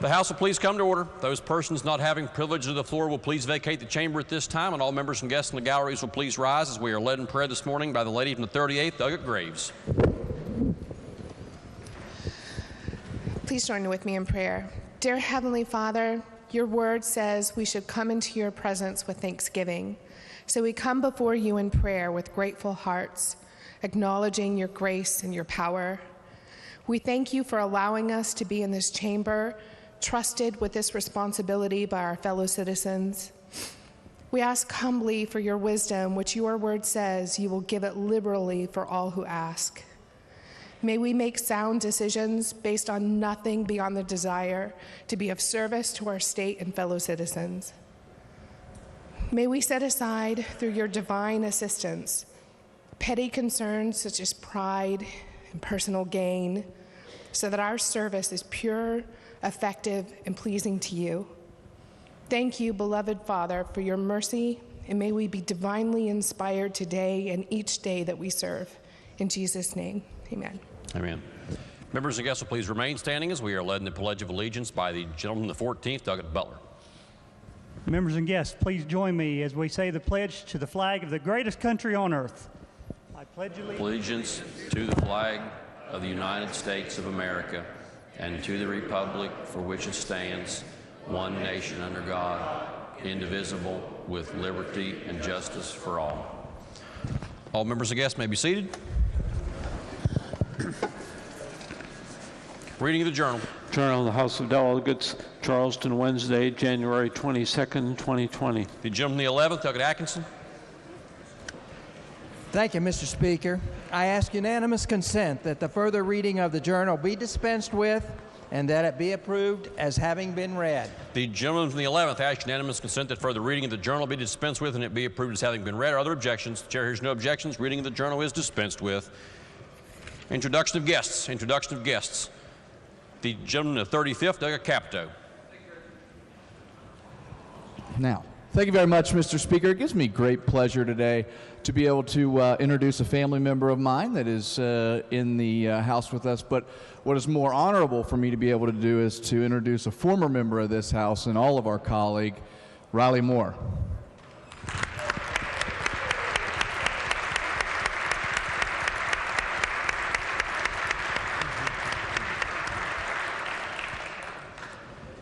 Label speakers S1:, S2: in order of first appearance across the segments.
S1: The House will please come to order. Those persons not having privilege of the floor will please vacate the chamber at this time, and all members and guests in the galleries will please rise as we are led in prayer this morning by the lady from the 38th, Doggett Graves.
S2: Please join with me in prayer. Dear Heavenly Father, your word says we should come into your presence with thanksgiving. So we come before you in prayer with grateful hearts, acknowledging your grace and your power. We thank you for allowing us to be in this chamber, trusted with this responsibility by our fellow citizens. We ask humbly for your wisdom, which your word says you will give it liberally for all who ask. May we make sound decisions based on nothing beyond the desire to be of service to our state and fellow citizens. May we set aside, through your divine assistance, petty concerns such as pride and personal gain, so that our service is pure, effective, and pleasing to you. Thank you, beloved Father, for your mercy, and may we be divinely inspired today and each day that we serve. In Jesus' name, amen.
S1: Amen. Members and guests will please remain standing as we are led in the Pledge of Allegiance by the gentleman from the 14th, Doggett Butler.
S3: Members and guests, please join me as we say the pledge to the flag of the greatest country on earth. I pledge
S1: allegiance to the flag of the United States of America and to the republic for which it stands, one nation under God, indivisible, with liberty and justice for all. All members and guests may be seated. Reading of the Journal.
S4: Journal of the House of Delegates, Charleston, Wednesday, January 22nd, 2020.
S1: The gentleman from the 11th, Doggett Atkinson.
S5: Thank you, Mr. Speaker. I ask unanimous consent that the further reading of the Journal be dispensed with and that it be approved as having been read.
S1: The gentleman from the 11th asks unanimous consent that further reading of the Journal be dispensed with and it be approved as having been read. Are there objections? The chair hears no objections. Reading of the Journal is dispensed with. Introduction of guests. Introduction of guests. The gentleman of the 35th, Doggett Capito.
S6: Now, thank you very much, Mr. Speaker. It gives me great pleasure today to be able to introduce a family member of mine that is in the House with us. But what is more honorable for me to be able to do is to introduce a former member of this House and all of our colleague, Riley Moore.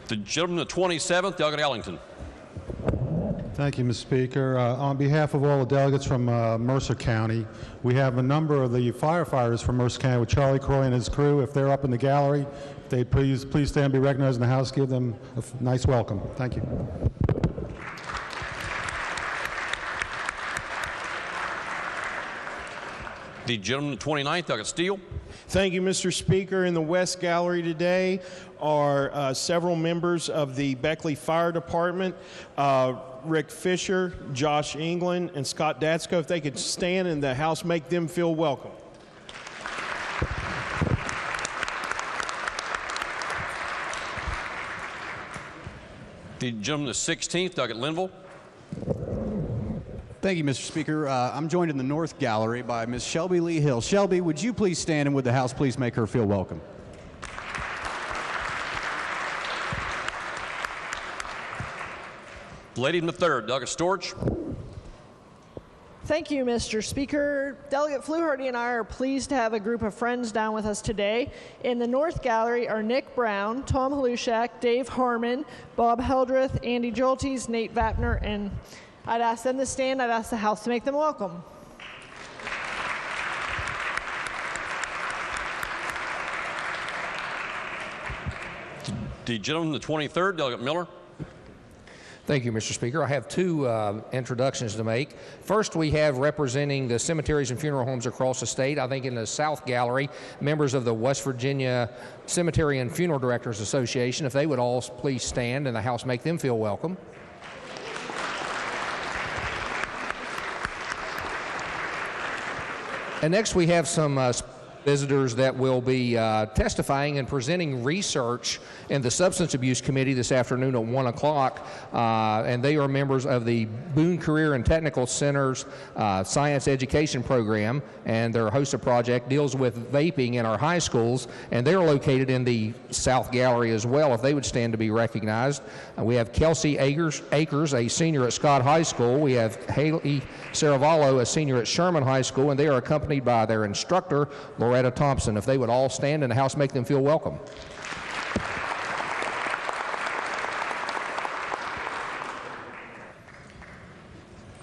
S1: The gentleman of the 27th, Doggett Ellington.
S7: Thank you, Mr. Speaker. On behalf of all the delegates from Mercer County, we have a number of the firefighters from Mercer County with Charlie Croy and his crew. If they're up in the gallery, if they please stand and be recognized in the House. Give them a nice welcome. Thank you.
S1: The gentleman of the 29th, Doggett Steele.
S8: Thank you, Mr. Speaker. In the West Gallery today are several members of the Beckley Fire Department, Rick Fisher, Josh England, and Scott Datsko. If they could stand in the House, make them feel welcome.
S1: The gentleman of the 16th, Doggett Linville.
S9: Thank you, Mr. Speaker. I'm joined in the North Gallery by Ms. Shelby Lee Hill. Shelby, would you please stand, and would the House please make her feel welcome?
S1: Lady from the 3rd, Doggett Storch.
S10: Thank you, Mr. Speaker. Delegate Fluharty and I are pleased to have a group of friends down with us today. In the North Gallery are Nick Brown, Tom Halushak, Dave Harmon, Bob Heldreth, Andy Joltes, Nate Vapner, and I'd ask them to stand. I'd ask the House to make them welcome.
S1: The gentleman from the 23rd, Delegate Miller.
S11: Thank you, Mr. Speaker. I have two introductions to make. First, we have representing the cemeteries and funeral homes across the state. I think in the South Gallery, members of the West Virginia Cemetery and Funeral Directors Association. If they would all please stand and the House make them feel welcome. And next we have some visitors that will be testifying and presenting research in the Substance Abuse Committee this afternoon at 1 o'clock. And they are members of the Boone Career and Technical Center's Science Education Program, and their HOSA project deals with vaping in our high schools, and they're located in the South Gallery as well, if they would stand to be recognized. We have Kelsey Akers, a senior at Scott High School. We have Haley Saravallo, a senior at Sherman High School, and they are accompanied by their instructor, Loretta Thompson. If they would all stand and the House make them feel welcome.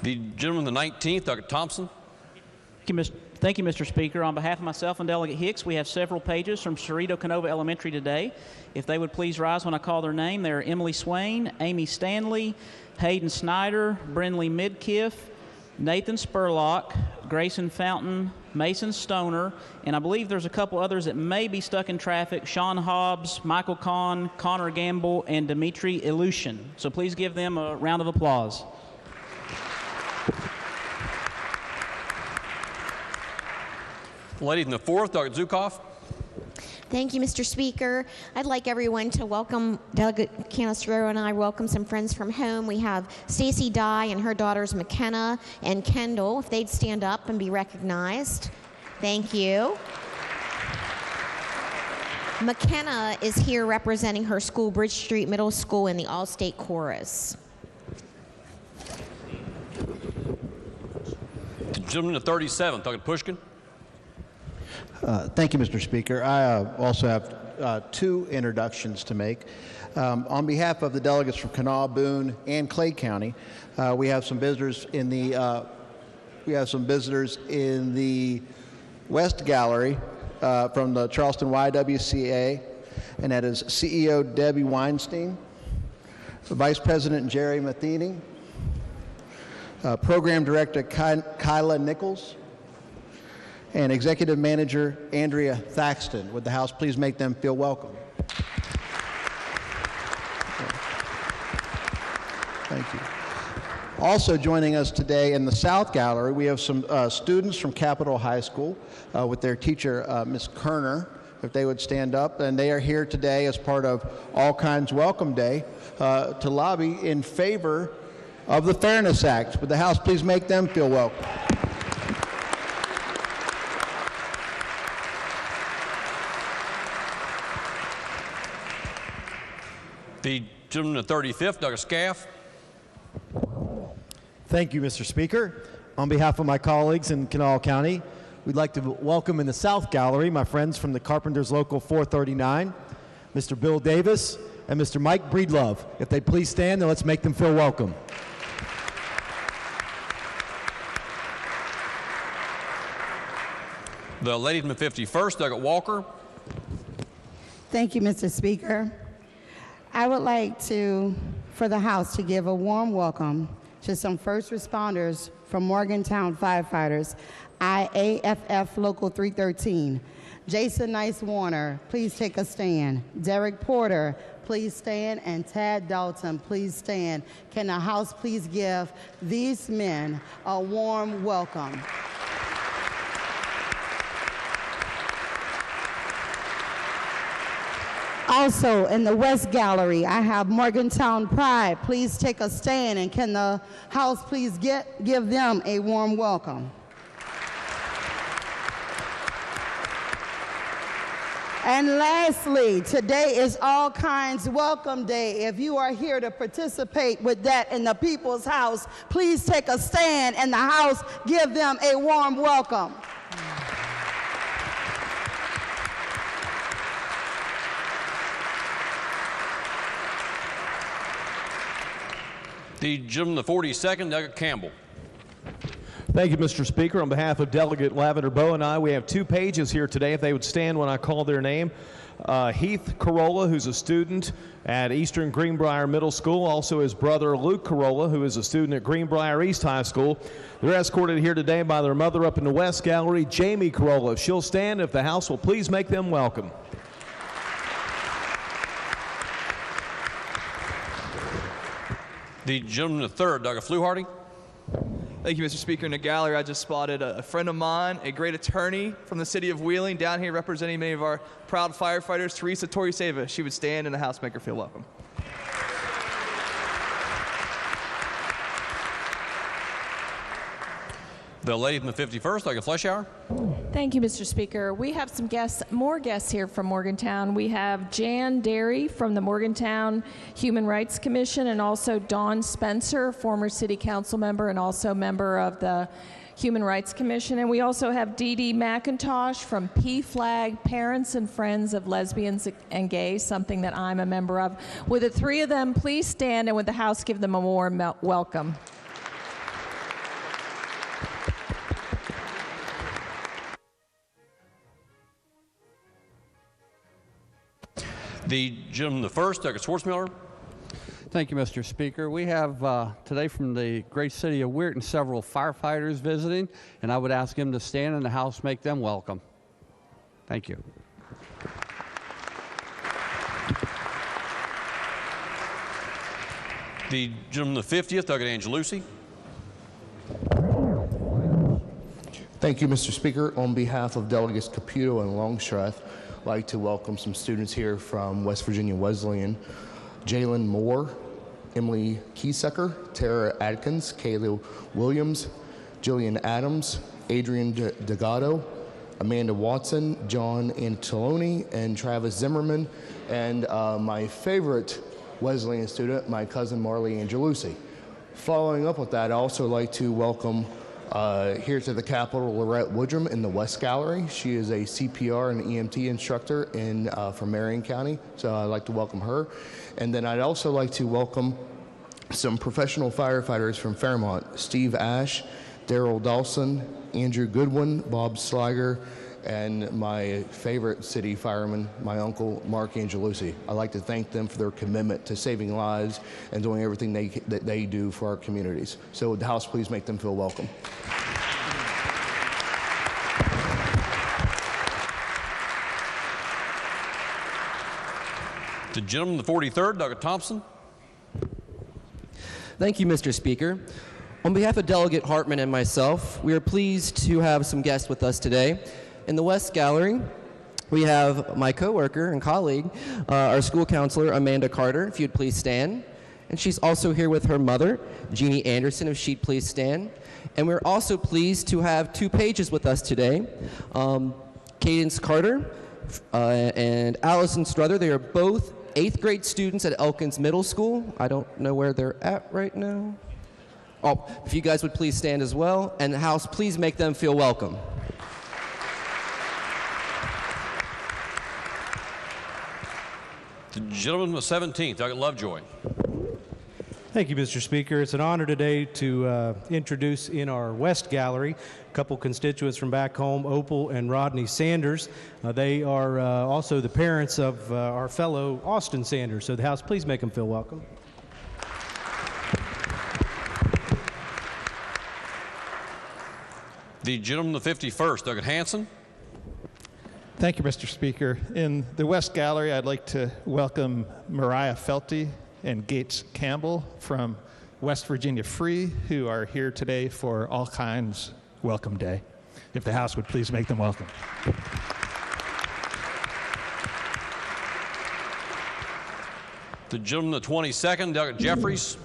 S1: The gentleman, the 19th, Dr. Thompson.
S12: Thank you, Mr. Speaker. On behalf of myself and Delegate Hicks, we have several pages from Cerrito Canova Elementary today. If they would please rise when I call their name. They are Emily Swain, Amy Stanley, Hayden Snyder, Brinley Midkiff, Nathan Spurlock, Grayson Fountain, Mason Stoner, and I believe there's a couple others that may be stuck in traffic: Sean Hobbs, Michael Kahn, Connor Gamble, and Dimitri Ilushin. So please give them a round of applause.
S1: Lady in the 4th, Dr. Zukoff.
S13: Thank you, Mr. Speaker. I'd like everyone to welcome Delegate Canistero and I welcome some friends from home. We have Stacy Dye and her daughters McKenna and Kendall, if they'd stand up and be recognized. Thank you. McKenna is here representing her school, Bridge Street Middle School, in the All-State Chorus.
S1: The gentleman, the 37th, Dr. Pushkin.
S14: Thank you, Mr. Speaker. I also have two introductions to make. On behalf of the delegates from Kanawha, Boone, and Clay County, we have some visitors in the West Gallery from the Charleston YWCA, and that is CEO Debbie Weinstein, Vice President Jerry Matheny, Program Director Kyla Nichols, and Executive Manager Andrea Thaxton. Would the House please make them feel welcome? Thank you. Also joining us today in the South Gallery, we have some students from Capitol High School with their teacher, Ms. Kerner, if they would stand up. And they are here today as part of All Kinds Welcome Day to lobby in favor of the Fairness Act. Would the House please make them feel welcome?
S1: The gentleman, the 35th, Dr. Scaff.
S15: Thank you, Mr. Speaker. On behalf of my colleagues in Kanawha County, we'd like to welcome in the South Gallery my friends from the Carpenters Local 439, Mr. Bill Davis and Mr. Mike Breedlove. If they please stand, and let's make them feel welcome.
S1: The lady from the 51st, Doug Walker.
S16: Thank you, Mr. Speaker. I would like for the House to give a warm welcome to some first responders from Morgantown firefighters, IAFF Local 313. Jason Nice Warner, please take a stand. Derek Porter, please stand. And Tad Dalton, please stand. Can the House please give these men a warm welcome? Also, in the West Gallery, I have Morgantown Pride. Please take a stand, and can the House please give them a warm welcome? And lastly, today is All Kinds Welcome Day. If you are here to participate with that in the People's House, please take a stand, and the House give them a warm welcome.
S1: The gentleman, the 42nd, Doug Campbell.
S17: Thank you, Mr. Speaker. On behalf of Delegate Lavender Bowe and I, we have two pages here today. If they would stand when I call their name. Heath Carolla, who's a student at Eastern Greenbrier Middle School. Also his brother, Luke Carolla, who is a student at Greenbrier East High School. They're escorted here today by their mother up in the West Gallery, Jamie Carolla. If she'll stand, if the House will please make them welcome.
S1: The gentleman, the 3rd, Doug Fluharty.
S18: Thank you, Mr. Speaker. In the gallery, I just spotted a friend of mine, a great attorney from the city of Wheeling, down here representing many of our proud firefighters, Teresa Torreseva. She would stand, and the House make her feel welcome.
S1: The lady from the 51st, like a Fleischauer.
S19: Thank you, Mr. Speaker. We have some more guests here from Morgantown. We have Jan Derry from the Morgantown Human Rights Commission, and also Dawn Spencer, former city council member and also member of the Human Rights Commission. And we also have Dee Dee McIntosh from PFLAG, Parents and Friends of Lesbians and Gays, something that I'm a member of. Would the three of them please stand, and would the House give them a warm welcome?
S1: The gentleman, the first, Dr. Schwartzmiller.
S9: Thank you, Mr. Speaker. We have today from the great city of Weirton several firefighters visiting, and I would ask them to stand and the House make them welcome. Thank you.
S1: The gentleman, the 50th, Dr. Angelucci.
S20: Thank you, Mr. Speaker. On behalf of Delegates Caputo and Longstreth, I'd like to welcome some students here from West Virginia Wesleyan. Jalen Moore, Emily Kiesecker, Tara Adkins, Kayla Williams, Jillian Adams, Adrian Degato, Amanda Watson, John Antiloni, and Travis Zimmerman, and my favorite Wesleyan student, my cousin Marley Angelucci. Following up with that, I'd also like to welcome here to the Capitol, Lorette Woodrum in the West Gallery. She is a CPR and EMT instructor from Marion County, so I'd like to welcome her. And then I'd also like to welcome some professional firefighters from Fairmont, Steve Ash, Daryl Dawson, Andrew Goodwin, Bob Sliger, and my favorite city fireman, my uncle, Mark Angelucci. I'd like to thank them for their commitment to saving lives and doing everything that they do for our communities. So would the House please make them feel welcome?
S1: The gentleman, the 43rd, Dr. Thompson.
S21: Thank you, Mr. Speaker. On behalf of Delegate Hartman and myself, we are pleased to have some guests with us today. In the West Gallery, we have my coworker and colleague, our school counselor, Amanda Carter, if you'd please stand. And she's also here with her mother, Jeannie Anderson, if she'd please stand. And we're also pleased to have two pages with us today. Cadence Carter and Allison Struther. They are both 8th grade students at Elkins Middle School. I don't know where they're at right now. Oh, if you guys would please stand as well. And the House, please make them feel welcome.
S1: The gentleman, the 17th, Dr. Lovejoy.
S22: Thank you, Mr. Speaker. It's an honor today to introduce in our West Gallery a couple constituents from back home, Opal and Rodney Sanders. They are also the parents of our fellow Austin Sanders. So the House, please make them feel welcome.
S1: The gentleman, the 51st, Dr. Hanson.
S23: Thank you, Mr. Speaker. In the West Gallery, I'd like to welcome Mariah Felty and Gates Campbell from West Virginia Free, who are here today for All Kinds Welcome Day. If the House would please make them welcome.
S1: The gentleman, the 22nd, Dr. Jeffries.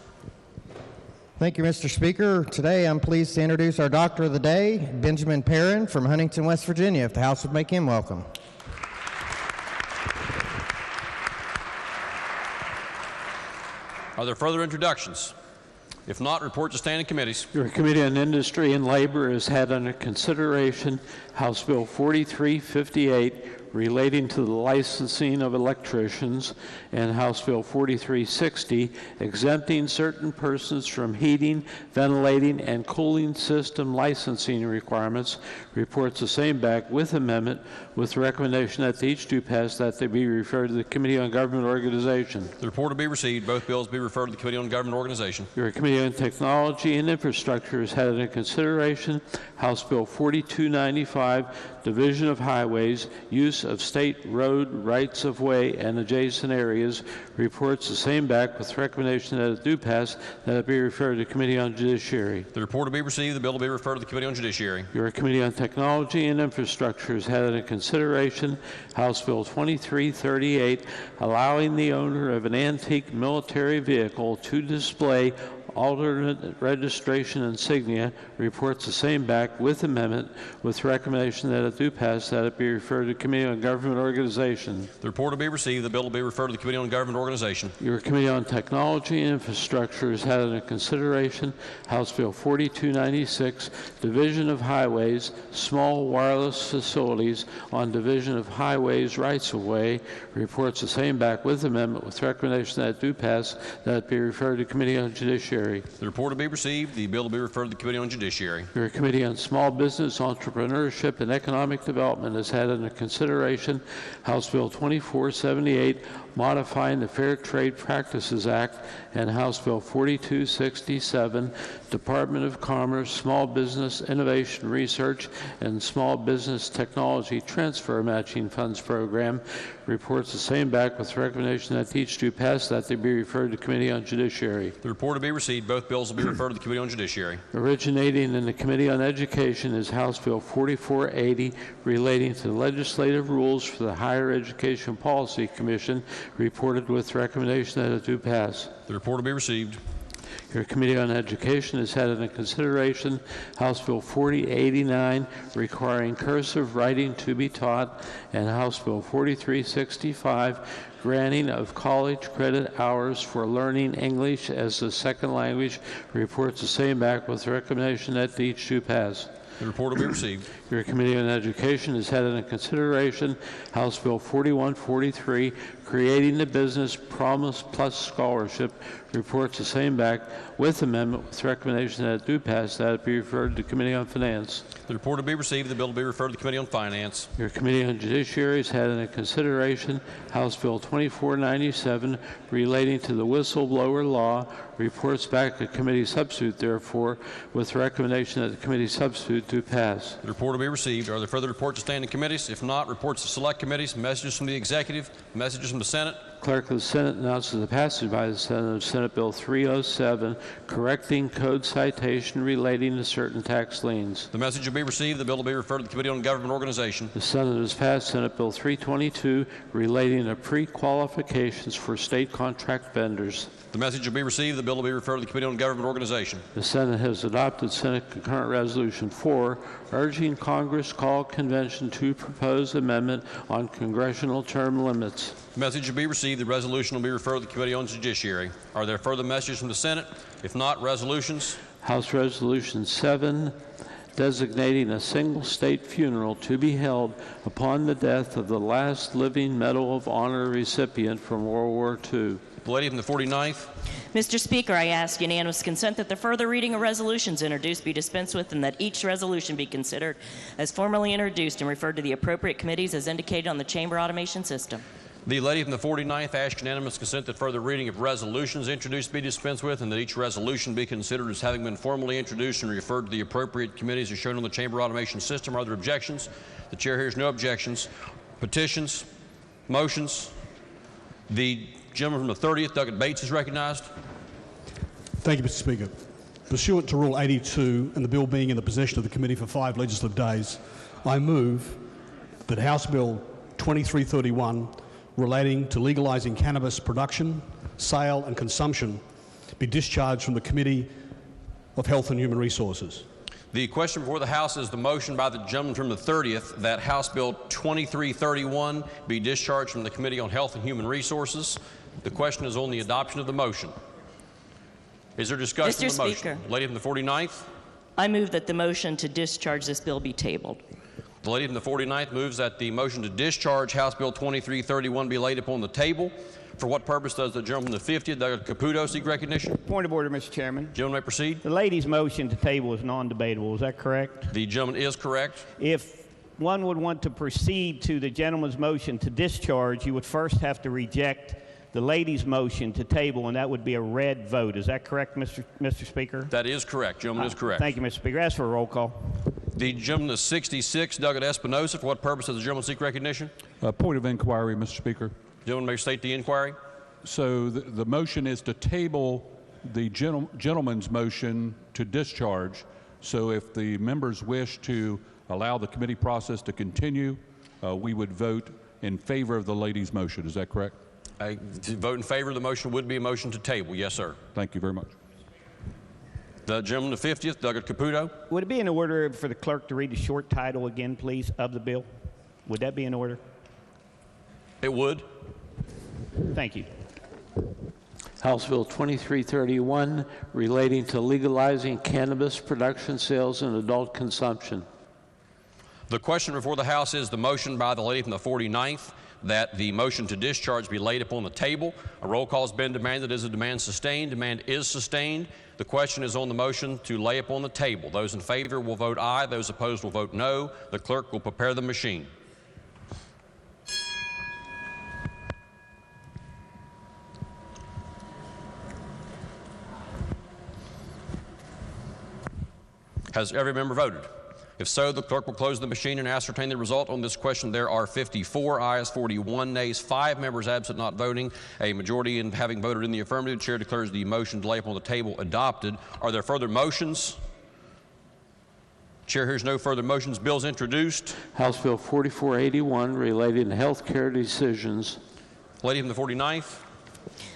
S24: Thank you, Mr. Speaker. Today I'm pleased to introduce our Doctor of the Day, Benjamin Perrin from Huntington, West Virginia. If the House would make him welcome.
S1: Are there further introductions? If not, report to standing committees.
S4: Your Committee on Industry and Labor has had under consideration House Bill 4358 relating to the licensing of electricians and House Bill 4360 exempting certain persons from heating, ventilating, and cooling system licensing requirements. Reports the same back with amendment with the recommendation that they each do pass that they be referred to the Committee on Government Organization.
S1: The report will be received. Both bills be referred to the Committee on Government Organization.
S4: Your Committee on Technology and Infrastructure has had under consideration House Bill 4295, Division of Highways, Use use of state road rights-of-way and adjacent areas, reports the same back with recommendation that it do pass, that it be referred to Committee on Judiciary.
S1: The report will be received. The bill will be referred to the Committee on Judiciary.
S4: Your Committee on Technology and Infrastructure has had in consideration House Bill 2338, allowing the owner of an antique military vehicle to display alternate registration insignia, reports the same back with amendment with recommendation that it do pass, that it be referred to Committee on Government Organization.
S1: The report will be received. The bill will be referred to the Committee on Government Organization.
S4: Your Committee on Technology and Infrastructure has had under consideration House Bill 4296, Division of Highways, Small Wireless Facilities on Division of Highways Rights-of-Way, reports the same back with amendment with recommendation that it do pass, that it be referred to Committee on Judiciary.
S1: The report will be received. The bill will be referred to the Committee on Judiciary.
S4: Your Committee on Small Business, Entrepreneurship, and Economic Development has had under consideration House Bill 2478, modifying the Fair Trade Practices Act, and House Bill 4267, Department of Commerce Small Business Innovation Research and Small Business Technology Transfer Matching Funds Program, reports the same back with recommendation that each do pass, that they be referred to Committee on Judiciary.
S1: The report will be received. Both bills will be referred to the Committee on Judiciary.
S4: Originating in the Committee on Education is House Bill 4480, relating to legislative rules for the Higher Education Policy Commission, reported with recommendation that it do pass.
S1: The report will be received.
S4: Your Committee on Education has had in consideration House Bill 4089, requiring cursive writing to be taught, and House Bill 4365, granting of college credit hours for learning English as a second language, reports the same back with recommendation that each do pass.
S1: The report will be received.
S4: Your Committee on Education has had in consideration House Bill 4143, creating the business Promise Plus Scholarship, reports the same back with amendment with recommendation that it do pass, that it be referred to Committee on Finance.
S1: The report will be received. The bill will be referred to the Committee on Finance.
S4: Your Committee on Judiciary has had in consideration House Bill 2497, relating to the whistleblower law, reports back to committee substitute, therefore, with recommendation that the committee substitute do pass.
S1: The report will be received. Are there further reports to standing committees? If not, reports to select committees, messages from the executive, messages from the Senate.
S4: Clerk of the Senate announces the passage by the Senate of Senate Bill 307, correcting code citation relating to certain tax liens.
S1: The message will be received. The bill will be referred to the Committee on Government Organization.
S4: The Senate has passed Senate Bill 322, relating to pre-qualifications for state contract vendors.
S1: The message will be received. The bill will be referred to the Committee on Government Organization.
S4: The Senate has adopted Senate Concurrent Resolution 4, urging Congress call convention to propose amendment on congressional term limits.
S1: The message will be received. The resolution will be referred to the Committee on Judiciary. Are there further messages from the Senate? If not, resolutions.
S4: House Resolution 7, designating a single state funeral to be held upon the death of the last living Medal of Honor recipient from World War II.
S1: The lady from the 49th.
S2: Mr. Speaker, I ask unanimous consent that the further reading of resolutions introduced be dispensed with, and that each resolution be considered as formally introduced and referred to the appropriate committees as indicated on the chamber automation system.
S1: The lady from the 49th asks unanimous consent that further reading of resolutions introduced be dispensed with, and that each resolution be considered as having been formally introduced and referred to the appropriate committees as shown on the chamber automation system. Are there objections? The chair hears no objections. Petitions, motions. The gentleman from the 30th, Douglas Bates, is recognized.
S3: Thank you, Mr. Speaker. Pursuant to Rule 82 and the bill being in the possession of the committee for 5 legislative days, I move that House Bill 2331, relating to legalizing cannabis production, sale and consumption, be discharged from the Committee of Health and Human Resources.
S1: The question before the House is the motion by the gentleman from the 30th that House Bill 2331 be discharged from the Committee on Health and Human Resources. The question is on the adoption of the motion. Is there discussion on the motion?
S2: Speaker,
S1: The lady from the 49th.
S2: I move that the motion to discharge this bill be tabled.
S1: The lady from the 49th moves that the motion to discharge House Bill 2331 be laid upon the table. For what purpose does the gentleman from the 50th, Dr. Caputo, seek recognition?
S5: Point of order, Mr. Chairman.
S1: Gentleman may proceed.
S5: The lady's motion to table is non-debatable. Is that correct?
S1: The gentleman is correct.
S5: If one would want to proceed to the gentleman's motion to discharge, you would first have to reject the lady's motion to table, and that would be a red vote. Is that correct, Mr. Speaker?
S1: That is correct. Gentleman is correct.
S5: Thank you, Mr. Speaker. Ask for a roll call.
S1: The gentleman is 66, Douglas Espinosa. For what purpose does the gentleman seek recognition?
S6: Point of inquiry, Mr. Speaker.
S1: Gentleman may state the inquiry.
S6: So the motion is to table the gentleman's motion to discharge. So if the members wish to allow the committee process to continue, we would vote in favor of the lady's motion. Is that correct?
S1: To vote in favor of the motion would be a motion to table. Yes, sir.
S6: Thank you very much.
S1: The gentleman, the 50th, Douglas Caputo.
S5: Would it be in order for the clerk to read the short title again, please, of the bill? Would that be in order?
S1: It would.
S5: Thank you.
S4: House Bill 2331, relating to legalizing cannabis production, sales, and adult consumption.
S1: The question before the House is the motion by the lady from the 49th that the motion to discharge be laid upon the table. A roll call has been demanded. Is the demand sustained? Demand is sustained. The question is on the motion to lay upon the table. Those in favor will vote aye. Those opposed will vote no. The clerk will prepare the machine. Has every member voted? If so, the clerk will close the machine and ascertain the result. On this question, there are 54 ayes, 41 nays, 5 members absent not voting, a majority in having voted in the affirmative. The chair declares the motion to lay upon the table adopted. Are there further motions? Chair hears no further motions. Bills introduced.
S4: House Bill 4481, relating to health care decisions.
S1: Lady from the 49th.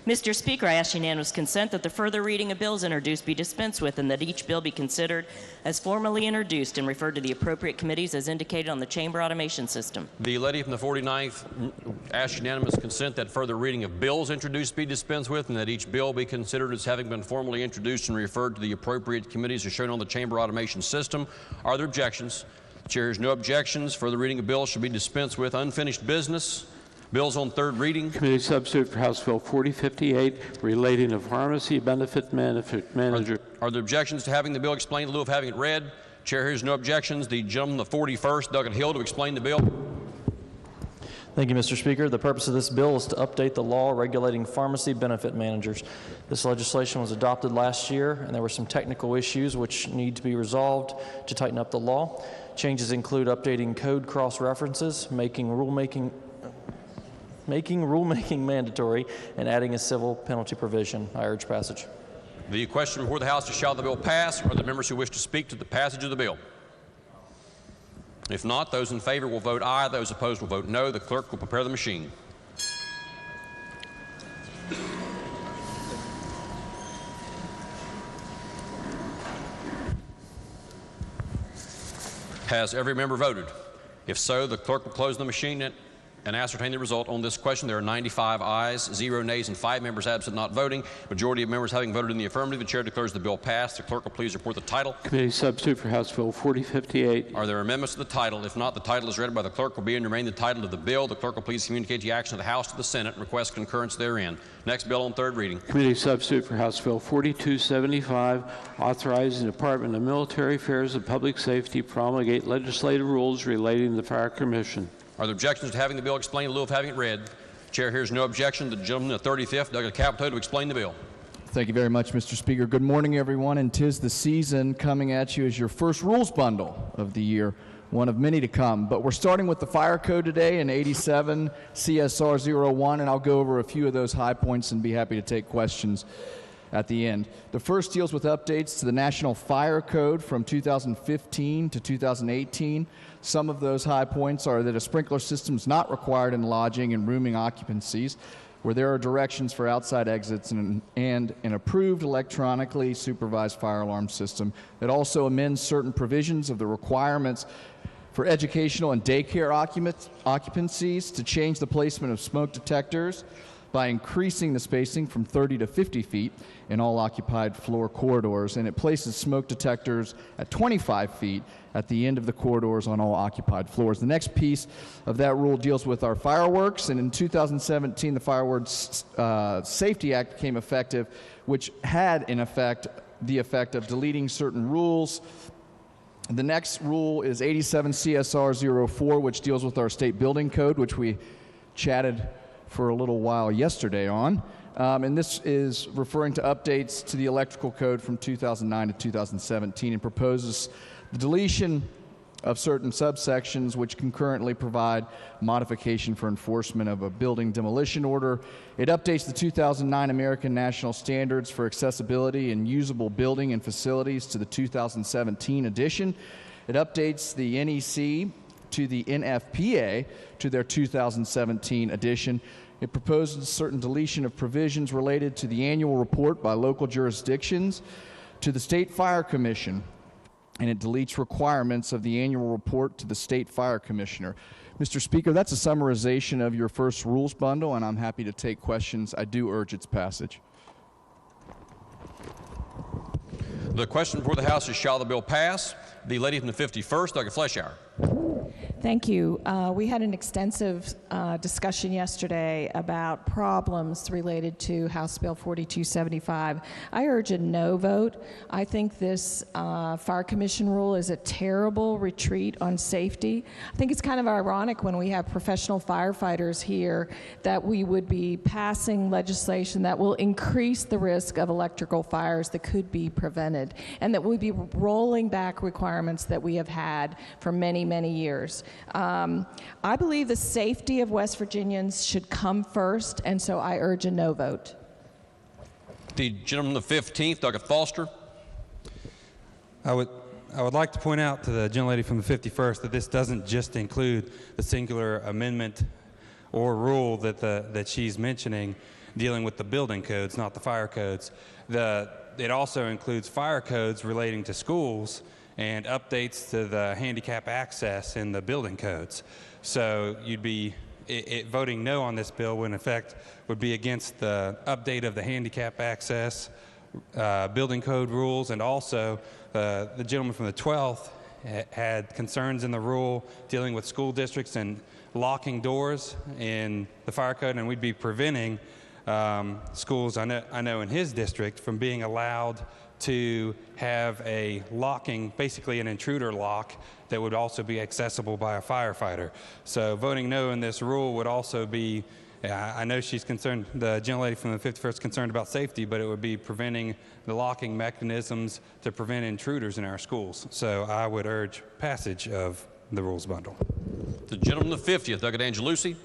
S2: Mr. Speaker, I ask unanimous consent that the further reading of bills introduced be dispensed with and that each bill be considered as formally introduced and referred to the appropriate committees as indicated on the chamber automation system.
S1: The lady from the 49th asks unanimous consent that further reading of bills introduced be dispensed with and that each bill be considered as having been formally introduced and referred to the appropriate committees as shown on the chamber automation system. Are there objections? The chair hears no objections. Further reading of bills should be dispensed with. Unfinished business. Bills on third reading.
S4: Committee substitute for House Bill 4058, relating to pharmacy benefit manager.
S1: Are there objections to having the bill explained in lieu of having it read? Chair hears no objections. The gentleman, the 41st, Douglas Hill, to explain the bill.
S7: Thank you, Mr. Speaker. The purpose of this bill is to update the law regulating pharmacy benefit managers. This legislation was adopted last year, and there were some technical issues which need to be resolved to tighten up the law. Changes include updating code cross-references, making rulemaking mandatory, and adding a civil penalty provision. I urge passage.
S1: The question before the House is, shall the bill pass? Are there members who wish to speak to the passage of the bill? If not, those in favor will vote aye. Those opposed will vote no. The clerk will prepare the machine. Has every member voted? If so, the clerk will close the machine and ascertain the result. On this question, there are 95 ayes, 0 nays, and 5 members absent not voting. Majority of members having voted in the affirmative. The chair declares the bill passed. The clerk will please report the title.
S4: Committee substitute for House Bill 4058.
S1: Are there amendments to the title? If not, the title is read by the clerk will be and remain the title of the bill. The clerk will please communicate the action of the House to the Senate and request concurrence therein. Next bill on third reading.
S4: Committee substitute for House Bill 4275, authorizing the Department of Military Affairs and Public Safety promulgate legislative rules relating to the Fire Commission.
S1: Are there objections to having the bill explained in lieu of having it read? Chair hears no objection. The gentleman, the 35th, Douglas Capito, to explain the bill.
S8: Thank you very much, Mr. Speaker. Good morning, everyone, and 'tis the season coming at you as your first rules bundle of the year, one of many to come. But we're starting with the fire code today in 87 CSR 01, and I'll go over a few of those high points and be happy to take questions at the end. The first deals with updates to the National Fire Code from 2015 to 2018. Some of those high points are that a sprinkler system is not required in lodging and rooming occupancies, where there are directions for outside exits and an approved electronically supervised fire alarm system. It also amends certain provisions of the requirements for educational and daycare occupancies to change the placement of smoke detectors by increasing the spacing from 30 to 50 feet in all occupied floor corridors, and it places smoke detectors at 25 feet at the end of the corridors on all occupied floors. The next piece of that rule deals with our fireworks, and in 2017 the Fireworks Safety Act became effective, which had in effect the effect of deleting certain rules. The next rule is 87 CSR 04, which deals with our state building code, which we chatted for a little while yesterday on. And this is referring to updates to the electrical code from 2009 to 2017 and proposes the deletion of certain subsections which concurrently provide modification for enforcement of a building demolition order. It updates the 2009 American National Standards for Accessibility and Usable Building and Facilities to the 2017 edition. It updates the NEC to the NFPA to their 2017 edition. It proposes certain deletion of provisions related to the annual report by local jurisdictions to the State Fire Commission, and it deletes requirements of the annual report to the State Fire Commissioner. Mr. Speaker, that's a summarization of your first rules bundle, and I'm happy to take questions. I do urge its passage.
S1: The question before the House is, shall the bill pass? The lady from the 51st, Dr. Fleischauer.
S19: Thank you. We had an extensive discussion yesterday about problems related to House Bill 4275. I urge a no vote. I think this Fire Commission rule is a terrible retreat on safety. I think it's kind of ironic when we have professional firefighters here that we would be passing legislation that will increase the risk of electrical fires that could be prevented, and that we'd be rolling back requirements that we have had for many, many years. I believe the safety of West Virginians should come first, and so I urge a no vote.
S1: The gentleman from the 15th, Dr. Foster.
S10: I would like to point out to the gentlelady from the 51st that this doesn't just include the singular amendment or rule that she's mentioning dealing with the building codes, not the fire codes. It also includes fire codes relating to schools and updates to the handicap access in the building codes. So you'd be voting no on this bill would in effect would be against the update of the handicap access building code rules, and also the gentleman from the 12th had concerns in the rule dealing with school districts and locking doors in the fire code, and we'd be preventing schools I know in his district from being allowed to have a locking, basically an intruder lock that would also be accessible by a firefighter. So voting no in this rule would also be, I know she's concerned, the gentlelady from the 51st concerned about safety, but it would be preventing the locking mechanisms to prevent intruders in our schools. So I would urge passage of the rules bundle.
S1: The gentleman from the 50th, Doug Angelucci.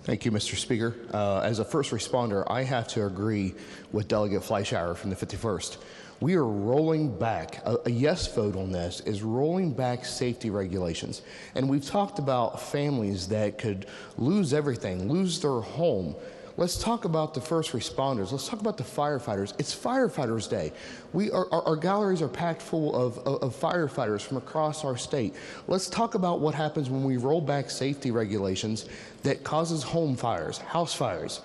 S20: Thank you, Mr. Speaker. As a first responder, I have to agree with Delegate Fleischauer from the 51st. We are rolling back, a yes vote on this is rolling back safety regulations. And we've talked about families that could lose everything, lose their home. Let's talk about the first responders. Let's talk about the firefighters. It's Firefighters Day. Our galleries are packed full of firefighters from across our state. Let's talk about what happens when we roll back safety regulations that causes home fires, house fires.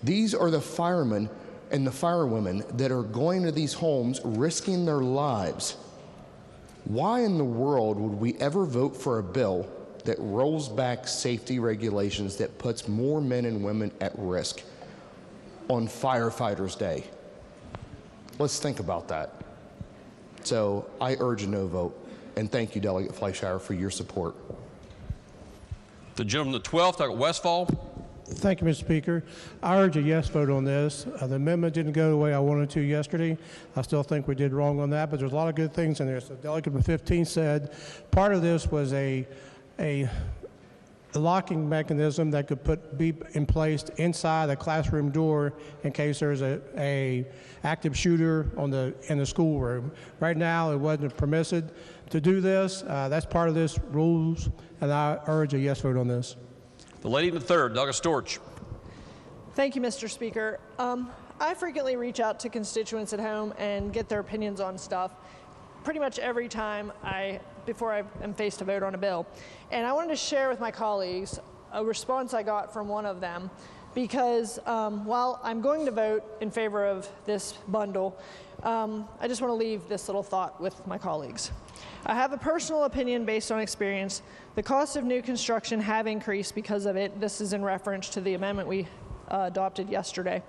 S20: These are the firemen and the firewomen that are going to these homes risking their lives. Why in the world would we ever vote for a bill that rolls back safety regulations that puts more men and women at risk on Firefighters Day? Let's think about that. So I urge a no vote, and thank you, Delegate Fleischauer, for your support.
S1: The gentleman from the 12th, Dr. Westfall.
S11: Thank you, Mr. Speaker. I urge a yes vote on this. The amendment didn't go the way I wanted to yesterday. I still think we did wrong on that, but there's a lot of good things in there. So Delegate from 15 said part of this was a locking mechanism that could be in place inside the classroom door in case there's a active shooter in the schoolroom. Right now, it wasn't permitted to do this. That's part of this rules, and I urge a yes vote on this.
S1: The lady in the 3rd, Douglas Storch.
S12: Thank you, Mr. Speaker. I frequently reach out to constituents at home and get their opinions on stuff pretty much every time before I am faced to vote on a bill. And I wanted to share with my colleagues a response I got from one of them, because while I'm going to vote in favor of this bundle, I just want to leave this little thought with my colleagues. I have a personal opinion based on experience. The costs of new construction have increased because of it. This is in reference to the amendment we adopted yesterday.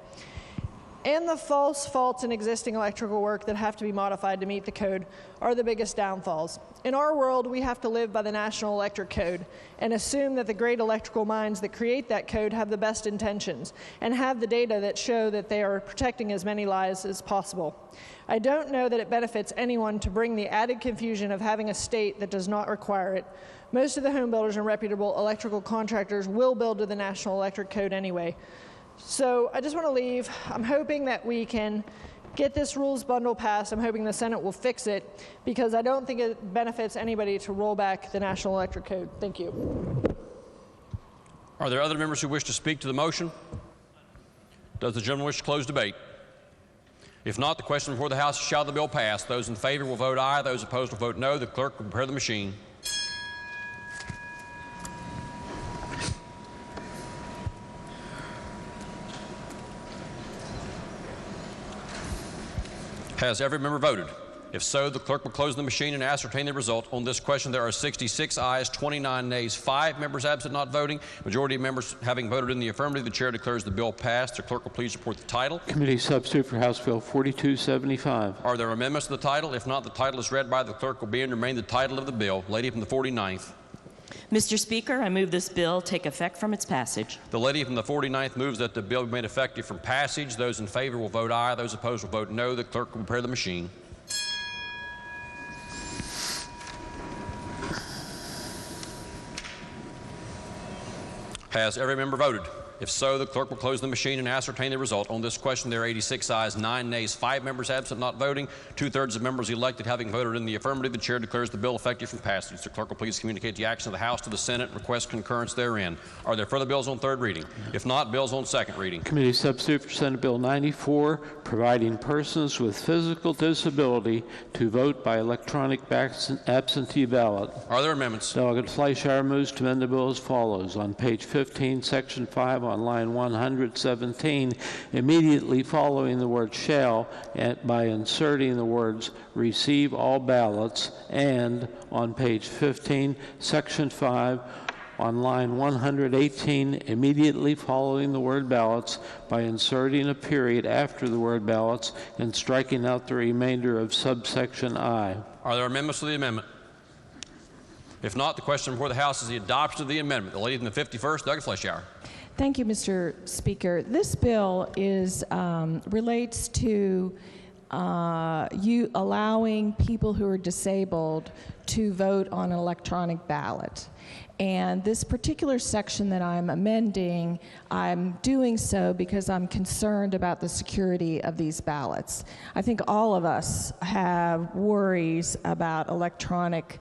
S12: and the false faults in existing electrical work that have to be modified to meet the code are the biggest downfalls. In our world, we have to live by the National Electric Code and assume that the great electrical minds that create that code have the best intentions and have the data that show that they are protecting as many lives as possible. I don't know that it benefits anyone to bring the added confusion of having a state that does not require it. Most of the home builders and reputable electrical contractors will build to the National Electric Code anyway. So I just want to leave. I'm hoping that we can get this rules bundle passed. I'm hoping the Senate will fix it because I don't think it benefits anybody to roll back the National Electric Code. Thank you.
S1: Are there other members who wish to speak to the motion? Does the gentleman wish to close debate? If not, the question before the House is, shall the bill pass? Those in favor will vote aye. Those opposed will vote no. The clerk will prepare the machine. Has every member voted? If so, the clerk will close the machine and ascertain the result. On this question, there are 66 ayes, 29 nays, 5 members absent not voting. Majority of members having voted in the affirmative, the chair declares the bill passed. The clerk will please report the title.
S4: Committee substitute for House Bill 4275.
S1: Are there amendments to the title? If not, the title is read by the clerk will be and remain the title of the bill. Lady from the 49th.
S2: Mr. Speaker, I move this bill take effect from its passage.
S1: The lady from the 49th moves that the bill be made effective from passage. Those in favor will vote aye. Those opposed will vote no. The clerk will prepare the machine. Has every member voted? If so, the clerk will close the machine and ascertain the result. On this question, there are 86 ayes, 9 nays, 5 members absent not voting. 2/3 of members elected having voted in the affirmative. The chair declares the bill effective from passage. The clerk will please communicate the action of the House to the Senate and request concurrence therein. Are there further bills on third reading? If not, bills on second reading.
S4: Committee substitute for Senate Bill 94, providing persons with physical disability to vote by electronic absentee ballot.
S1: Are there amendments?
S4: Delegate Fleischauer moves to amend the bill as follows. On page 15, section 5, on line 117, immediately following the word shall, by inserting the words receive all ballots, and on page 15, section 5, on line 118, immediately following the word ballots, by inserting a period after the word ballots and striking out the remainder of subsection I.
S1: Are there amendments to the amendment? If not, the question before the House is the adoption of the amendment. The lady from the 51st, Doug Fleischauer.
S19: Thank you, Mr. Speaker. This bill is relates to you allowing people who are disabled to vote on an electronic ballot. And this particular section that I'm amending, I'm doing so because I'm concerned about the security of these ballots. I think all of us have worries about electronic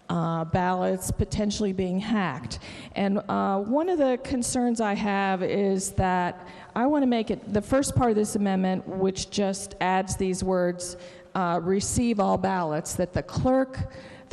S19: ballots potentially being hacked. And one of the concerns I have is that I want to make it, the first part of this amendment, which just adds these words, receive all ballots, that the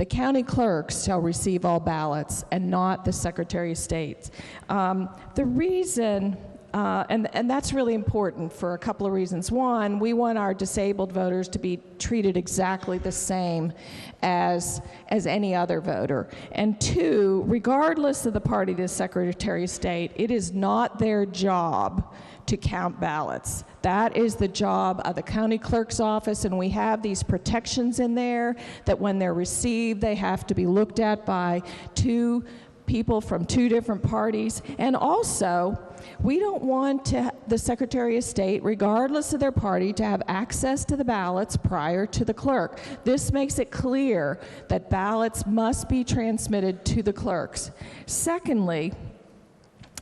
S19: county clerks shall receive all ballots and not the Secretary of State. The reason, and that's really important for a couple of reasons. One, we want our disabled voters to be treated exactly the same as any other voter. And two, regardless of the party to the Secretary of State, it is not their job to count ballots. That is the job of the county clerk's office, and we have these protections in there that when they're received, they have to be looked at by two people from two different parties. And also, we don't want the Secretary of State, regardless of their party, to have access to the ballots prior to the clerk. This makes it clear that ballots must be transmitted to the clerks. Secondly,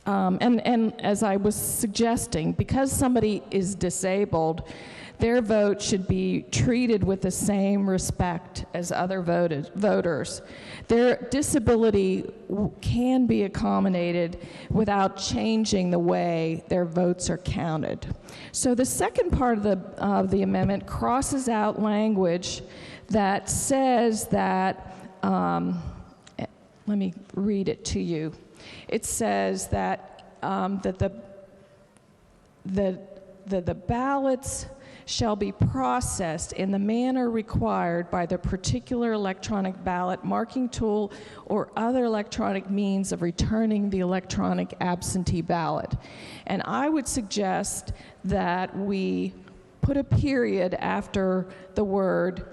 S19: and as I was suggesting, because somebody is disabled, their vote should be treated with the same respect as other voters. Their disability can be accommodated without changing the way their votes are counted. So the second part of the amendment crosses out language that says that, let me read it to you. It says that the ballots shall be processed in the manner required by the particular electronic ballot marking tool or other electronic means of returning the electronic absentee ballot. And I would suggest that we put a period after the word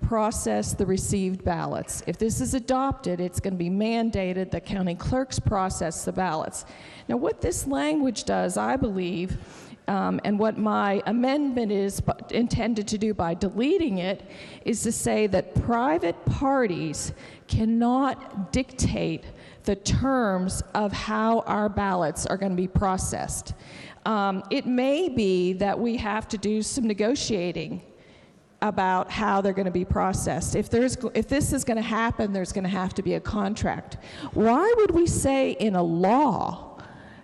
S19: process the received ballots. If this is adopted, it's going to be mandated that county clerks process the ballots. Now, what this language does, I believe, and what my amendment is intended to do by deleting it, is to say that private parties cannot dictate the terms of how our ballots are going to be processed. It may be that we have to do some negotiating about how they're going to be processed. If this is going to happen, there's going to have to be a contract. Why would we say in a law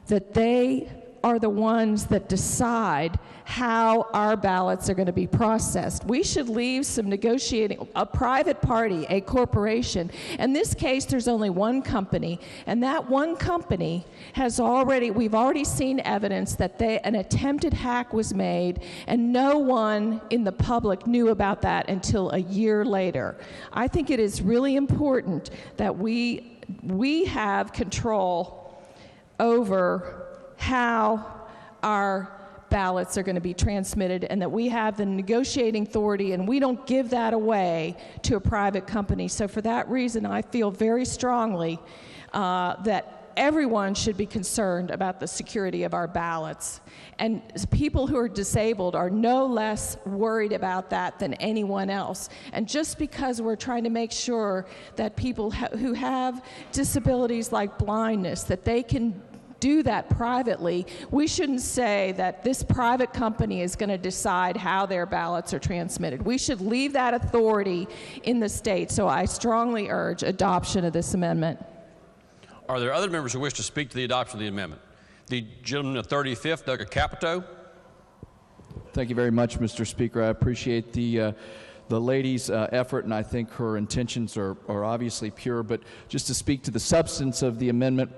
S19: that they are the ones that decide how our ballots are going to be processed? We should leave some negotiating. A private party, a corporation. In this case, there's only one company, and that one company has we've already seen evidence that an attempted hack was made, and no one in the public knew about that until a year later. I think it is really important that we have control over how our ballots are going to be transmitted, and that we have the negotiating authority, and we don't give that away to a private company. So for that reason, I feel very strongly that everyone should be concerned about the security of our ballots. And people who are disabled are no less worried about that than anyone else. And just because we're trying to make sure that people who have disabilities like blindness, that they can do that privately, we shouldn't say that this private company is going to decide how their ballots are transmitted. We should leave that authority in the state. So I strongly urge adoption of this amendment.
S1: Are there other members who wish to speak to the adoption of the amendment? The gentleman of 35th, Doug Capito.
S8: Thank you very much, Mr. Speaker. I appreciate the lady's effort, and I think her intentions are obviously pure. But just to speak to the substance of the amendment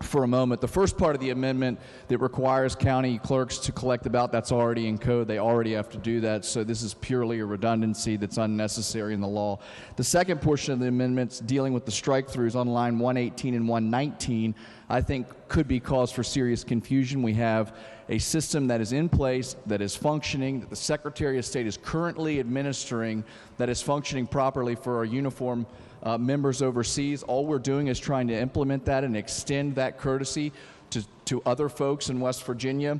S8: for a moment, the first part of the amendment that requires county clerks to collect the ballot, that's already in code. They already have to do that, so this is purely a redundancy that's unnecessary in the law. The second portion of the amendments dealing with the strike-throughs on line 118 and 119, I think could be cause for serious confusion. We have a system that is in place, that is functioning, that the Secretary of State is currently administering, that is functioning properly for our uniform members overseas. All we're doing is trying to implement that and extend that courtesy to other folks in West Virginia.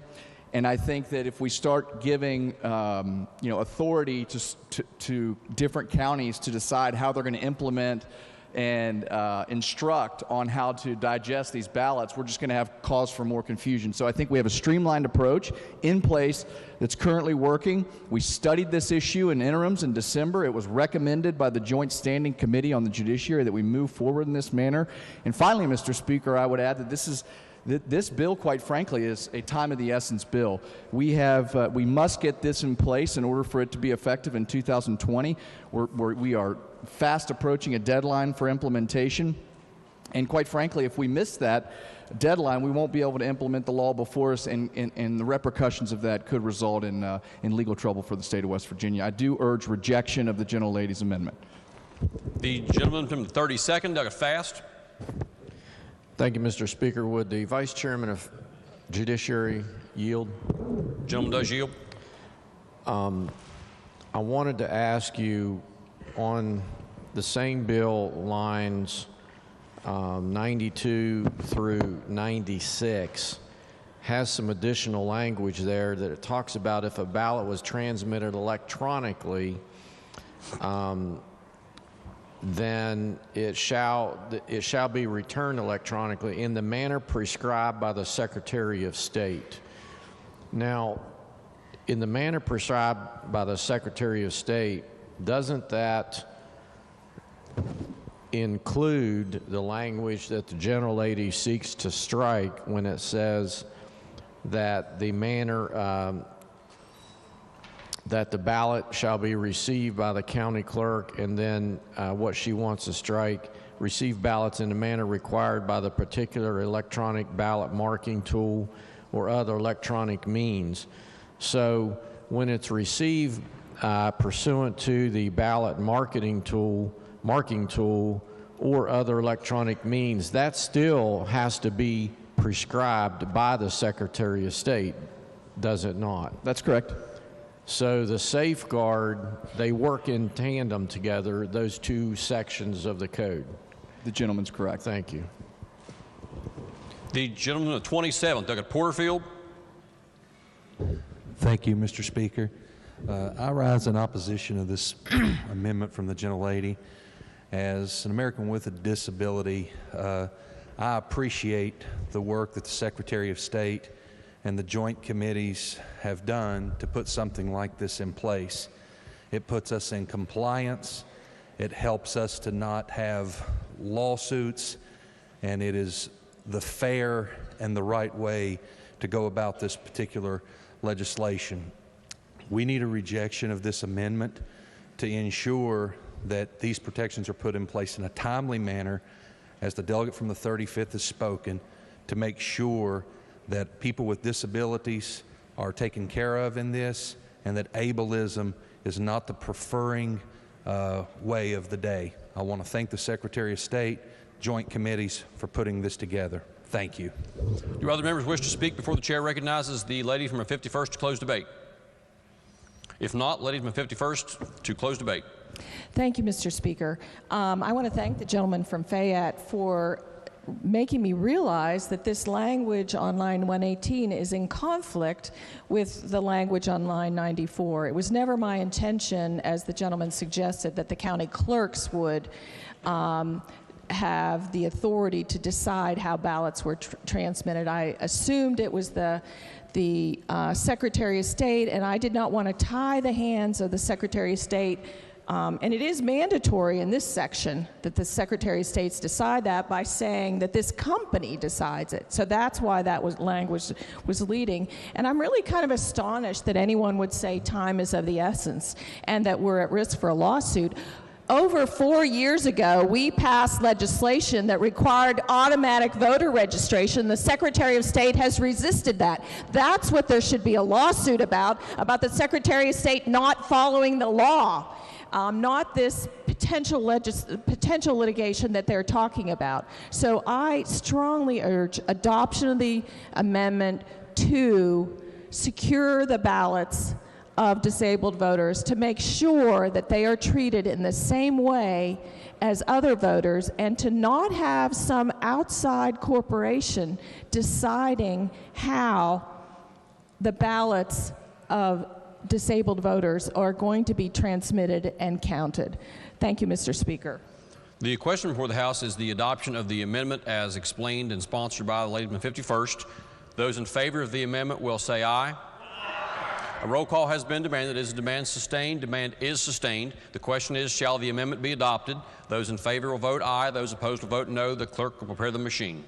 S8: And I think that if we start giving authority to different counties to decide how they're going to implement and instruct on how to digest these ballots, we're just going to have cause for more confusion. So I think we have a streamlined approach in place that's currently working. We studied this issue in interims in December. It was recommended by the Joint Standing Committee on the Judiciary that we move forward in this manner. And finally, Mr. Speaker, I would add that this bill, quite frankly, is a time of the essence bill. We must get this in place in order for it to be effective in 2020. We are fast approaching a deadline for implementation. And quite frankly, if we miss that deadline, we won't be able to implement the law before us, and the repercussions of that could result in legal trouble for the state of West Virginia. I do urge rejection of the gentlelady's amendment.
S1: The gentleman from the 32nd, Doug Fast.
S13: Thank you, Mr. Speaker. Would the Vice Chairman of Judiciary yield?
S1: Gentleman does yield.
S13: I wanted to ask you on the same bill lines 92 through 96 has some additional language there that it talks about if a ballot was transmitted electronically, then it shall be returned electronically in the manner prescribed by the Secretary of State. Now, in the manner prescribed by the Secretary of State, doesn't that include the language that the gentlelady seeks to strike when it says that the manner that the ballot shall be received by the county clerk, and then what she wants to strike, receive ballots in the manner required by the particular electronic ballot marking tool or other electronic means? So when it's received pursuant to the ballot marking tool, or other electronic means, that still has to be prescribed by the Secretary of State, does it not?
S8: That's correct.
S13: So the safeguard, they work in tandem together, those two sections of the code.
S8: The gentleman's correct.
S13: Thank you.
S1: The gentleman of 27th, Douglas Porterfield.
S14: Thank you, Mr. Speaker. I rise in opposition of this amendment from the gentlelady. As an American with a disability, I appreciate the work that the Secretary of State and the joint committees have done to put something like this in place. It puts us in compliance, it helps us to not have lawsuits, and it is the fair and the right way to go about this particular legislation. We need a rejection of this amendment to ensure that these protections are put in place in a timely manner, as the delegate from the 35th has spoken, to make sure that people with disabilities are taken care of in this, and that ableism is not the preferring way of the day. I want to thank the Secretary of State, joint committees for putting this together. Thank you.
S1: Do other members wish to speak before the chair recognizes the lady from the 51st to close debate? If not, lady from the 51st to close debate.
S19: Thank you, Mr. Speaker. I want to thank the gentleman from Fayette for making me realize that this language on line 118 is in conflict with the language on line 94. It was never my intention, as the gentleman suggested, that the county clerks would have the authority to decide how ballots were transmitted. I assumed it was the Secretary of State, and I did not want to tie the hands of the Secretary of State. And it is mandatory in this section that the Secretary of States decide that by saying that this company decides it. So that's why that language was leading. And I'm really kind of astonished that anyone would say time is of the essence and that we're at risk for a lawsuit. Over 4 years ago, we passed legislation that required automatic voter registration. The Secretary of State has resisted that. That's what there should be a lawsuit about the Secretary of State not following the law. Not this potential litigation that they're talking about. So I strongly urge adoption of the amendment to secure the ballots of disabled voters, to make sure that they are treated in the same way as other voters, and to not have some outside corporation deciding how the ballots of disabled voters are going to be transmitted and counted. Thank you, Mr. Speaker.
S1: The question before the House is the adoption of the amendment as explained and sponsored by the lady from the 51st. Those in favor of the amendment will say aye. Aye. A roll call has been demanded. Is the demand sustained? Demand is sustained. The question is, shall the amendment be adopted? Those in favor will vote aye. Those opposed will vote no. The clerk will prepare the machine.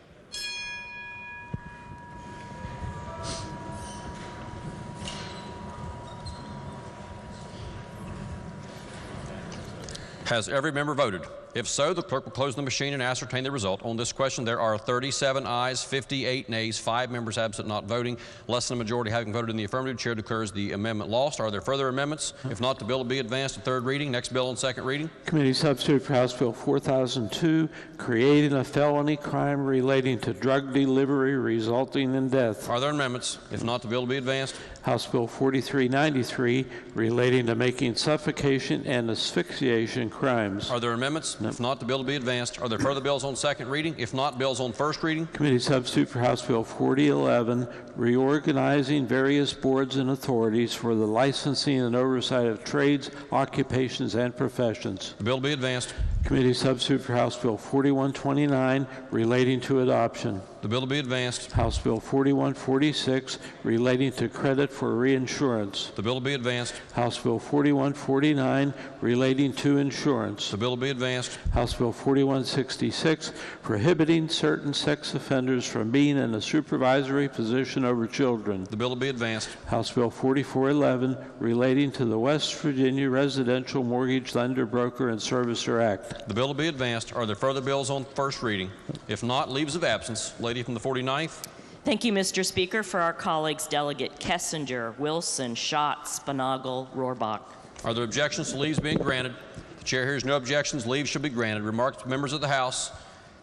S1: Has every member voted? If so, the clerk will close the machine and ascertain the result. On this question, there are 37 ayes, 58 nays, 5 members absent not voting. Less than a majority having voted in the affirmative, chair declares the amendment lost. Are there further amendments? If not, the bill will be advanced to third reading. Next bill on second reading.
S4: Committee substitute for House Bill 4002, creating a felony crime relating to drug delivery resulting in death.
S1: Are there amendments? If not, the bill will be advanced.
S4: House Bill 4393, relating to making suffocation and asphyxiation crimes.
S1: Are there amendments? No. If not, the bill will be advanced. Are there further bills on second reading? If not, bills on first reading.
S4: Committee substitute for House Bill 4011, reorganizing various boards and authorities for the licensing and oversight of trades, occupations, and professions.
S1: The bill will be advanced.
S4: Committee substitute for House Bill 4129, relating to adoption.
S1: The bill will be advanced.
S4: House Bill 4146, relating to credit for reinsurance.
S1: The bill will be advanced.
S4: House Bill 4149, relating to insurance.
S1: The bill will be advanced.
S4: House Bill 4166, prohibiting certain sex offenders from being in a supervisory position over children.
S1: The bill will be advanced.
S4: House Bill 4411, relating to the West Virginia Residential Mortgage Lender, Broker, and Servicer Act.
S1: The bill will be advanced. Are there further bills on first reading? If not, leaves of absence. Lady from the 49th.
S2: Thank you, Mr. Speaker. For our colleagues, Delegate Kessinger, Wilson, Schatz, Spinagle, Rohrbach.
S1: Are there objections to leaves being granted? The chair hears no objections. Leaves shall be granted. Remarks to members of the House.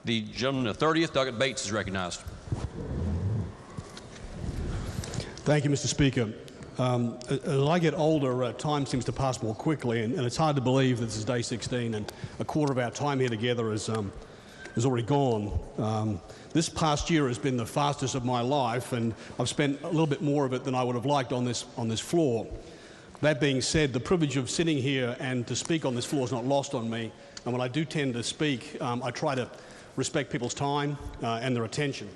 S1: The gentleman of the 30th, Douglas Bates, is recognized.
S3: Thank you, Mr. Speaker. As I get older, time seems to pass more quickly, and it's hard to believe that this is day 16 and a quarter of our time here together is already gone. This past year has been the fastest of my life, and I've spent a little bit more of it than I would have liked on this floor. That being said, the privilege of sitting here and to speak on this floor is not lost on me, and when I do tend to speak, I try to respect people's time and their attention.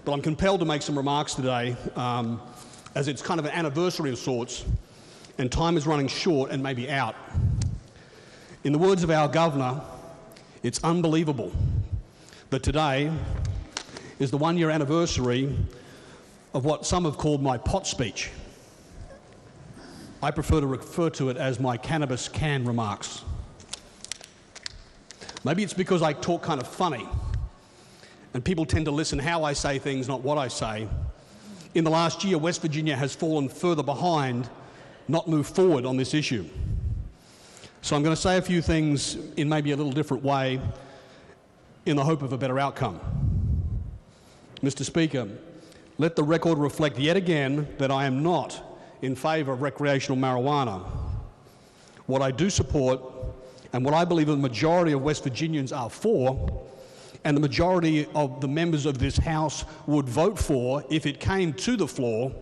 S3: But I'm compelled to make some remarks today, as it's kind of an anniversary of sorts, and time is running short and maybe out. In the words of our governor, it's unbelievable that today is the one-year anniversary of what some have called my pot speech. I prefer to refer to it as my cannabis can remarks. Maybe it's because I talk kind of funny, and people tend to listen how I say things, not what I say. In the last year, West Virginia has fallen further behind, not moved forward on this issue. So I'm going to say a few things in maybe a little different way in the hope of a better outcome. Mr. Speaker, let the record reflect yet again that I am not in favour of recreational marijuana. What I do support, and what I believe the majority of West Virginians are for, and the majority of the members of this House would vote for if it came to the floor,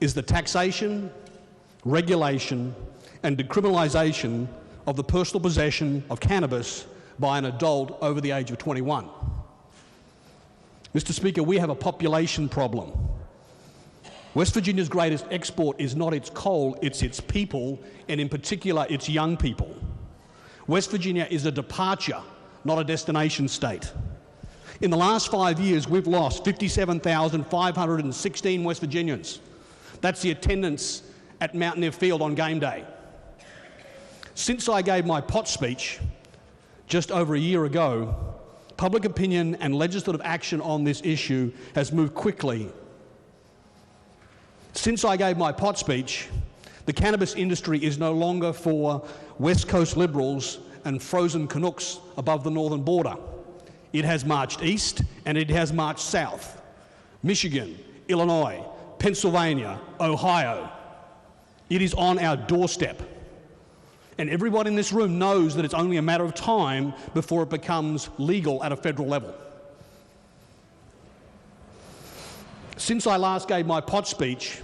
S3: is the taxation, regulation, and decriminalisation of the personal possession of cannabis by an adult over the age of 21. Mr. Speaker, we have a population problem. West Virginia's greatest export is not its coal, it's its people, and in particular, its young people. West Virginia is a departure, not a destination state. In the last 5 years, we've lost 57,516 West Virginians. That's the attendance at Mountaineer Field on game day. Since I gave my pot speech just over a year ago, public opinion and legislative action on this issue has moved quickly. Since I gave my pot speech, the cannabis industry is no longer for West Coast liberals and frozen Canucks above the northern border. It has marched east and it has marched south. Michigan, Illinois, Pennsylvania, Ohio. It is on our doorstep. And everyone in this room knows that it's only a matter of time before it becomes legal at a federal level. Since I last gave my pot speech,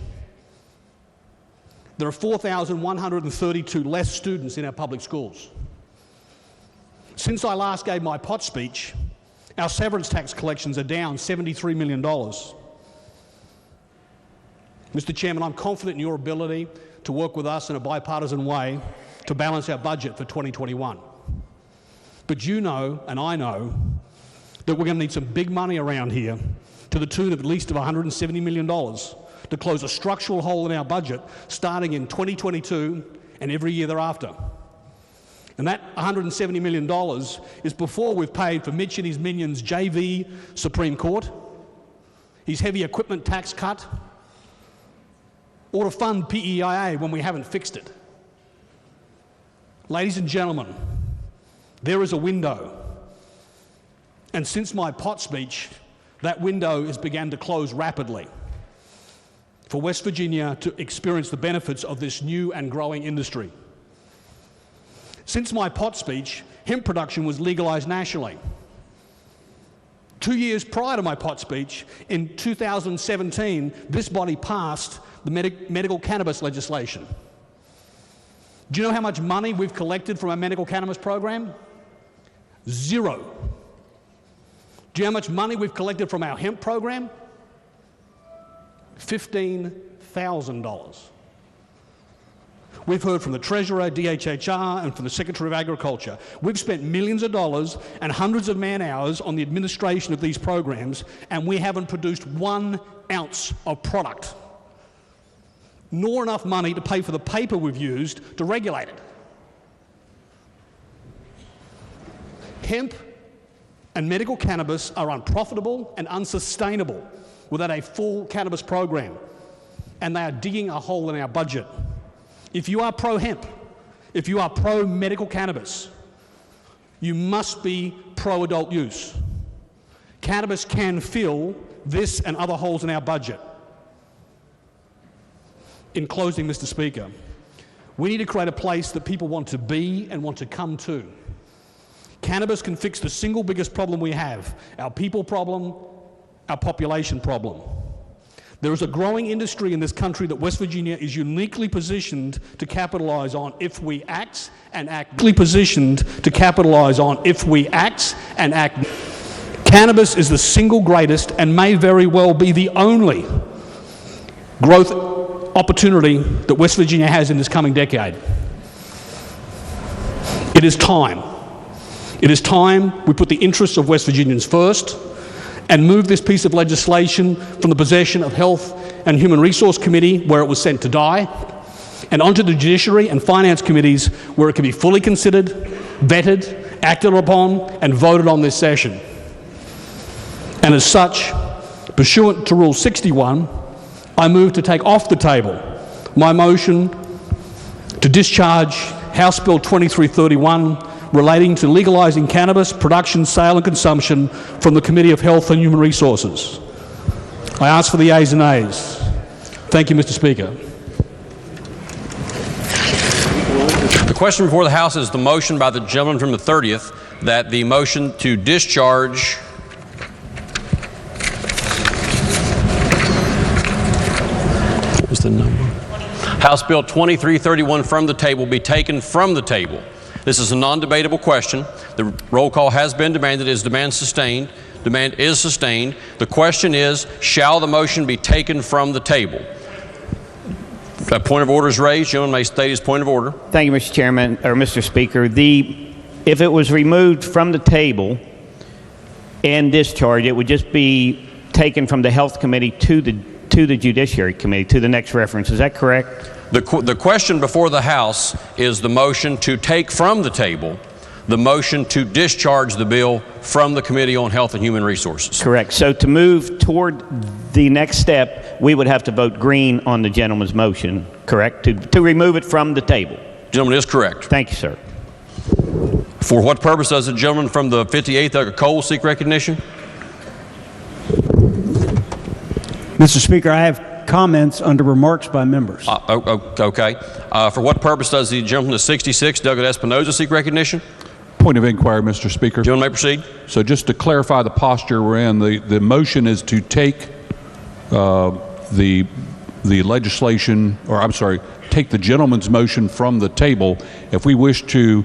S3: there are 4,132 less students in our public schools. Since I last gave my pot speech, our severance tax collections are down $73 million. Mr. Chairman, I'm confident in your ability to work with us in a bipartisan way to balance our budget for 2021. But you know, and I know, that we're going to need some big money around here to the tune of at least of $170 million to close a structural hole in our budget starting in 2022 and every year thereafter. And that $170 million is before we've paid for Mitch and his minions' JV Supreme Court, his heavy equipment tax cut, or to fund PEIA when we haven't fixed it. Ladies and gentlemen, there is a window. And since my pot speech, that window has begun to close rapidly for West Virginia to experience the benefits of this new and growing industry. Since my pot speech, hemp production was legalized nationally. 2 years prior to my pot speech, in 2017, this body passed the medical cannabis legislation. Do you know how much money we've collected from our medical cannabis program? Zero. Do you know how much money we've collected from our hemp program? $15,000. We've heard from the Treasurer, DHHR, and from the Secretary of Agriculture. We've spent millions of dollars and hundreds of man-hours on the administration of these programs, and we haven't produced 1 ounce of product, nor enough money to pay for the paper we've used to regulate it. Hemp and medical cannabis are unprofitable and unsustainable without a full cannabis program, and they are digging a hole in our budget. If you are pro-hemp, if you are pro-medical cannabis, you must be pro-adult use. Cannabis can fill this and other holes in our budget. In closing, Mr. Speaker, we need to create a place that people want to be and want to come to. Cannabis can fix the single biggest problem we have, our people problem, our population problem. There is a growing industry in this country that West Virginia is uniquely positioned to capitalize on if we act and act. Cannabis is the single greatest and may very well be the only growth opportunity that West Virginia has in this coming decade. It is time. It is time we put the interests of West Virginians first and move this piece of legislation from the possession of Health and Human Resource Committee, where it was sent to die, and onto the Judiciary and Finance Committees, where it can be fully considered, vetted, acted upon, and voted on this session. And as such, pursuant to Rule 61, I move to take off the table my motion to discharge House Bill 2331 relating to legalising cannabis production, sale and consumption from the Committee of Health and Human Resources. I ask for the ayes and nays. Thank you, Mr. Speaker.
S1: The question before the House is the motion by the gentleman from the 30th that the motion to discharge what was the number? House Bill 2331 from the table be taken from the table. This is a non-debatable question. The roll call has been demanded. Is demand sustained? Demand is sustained. The question is, shall the motion be taken from the table? A point of order is raised. Gentleman may state his point of order.
S5: Thank you, Mr. Chairman, or Mr. Speaker. If it was removed from the table and discharged, it would just be taken from the Health Committee to the Judiciary Committee, to the next reference. Is that correct?
S1: The question before the House is the motion to take from the table the motion to discharge the bill from the Committee on Health and Human Resources.
S5: Correct. So to move toward the next step, we would have to vote green on the gentleman's motion, correct? To remove it from the table.
S1: Gentleman is correct.
S5: Thank you, sir.
S1: For what purpose does the gentleman from the 58th, Doug Cole, seek recognition?
S15: Mr. Speaker, I have comments under remarks by members.
S1: Okay. For what purpose does the gentleman from the 66th, Doug Espinoza, seek recognition?
S6: Point of inquiry, Mr. Speaker.
S1: Gentleman may proceed.
S6: So just to clarify the posture we're in, the motion is to take the legislation, or I'm sorry, take the gentleman's motion from the table. If we wish to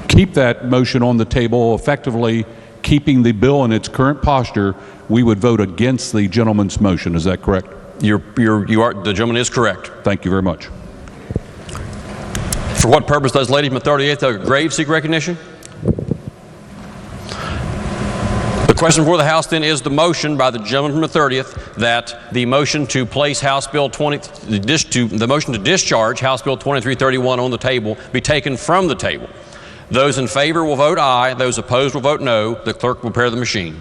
S6: keep that motion on the table, effectively keeping the bill in its current posture, we would vote against the gentleman's motion. Is that correct?
S1: The gentleman is correct.
S6: Thank you very much.
S1: For what purpose does lady from the 38th, Doug Graves, seek recognition? The question before the House then is the motion by the gentleman from the 30th that the motion to place House Bill the motion to discharge House Bill 2331 on the table be taken from the table. Those in favor will vote aye. Those opposed will vote no. The clerk will prepare the machine.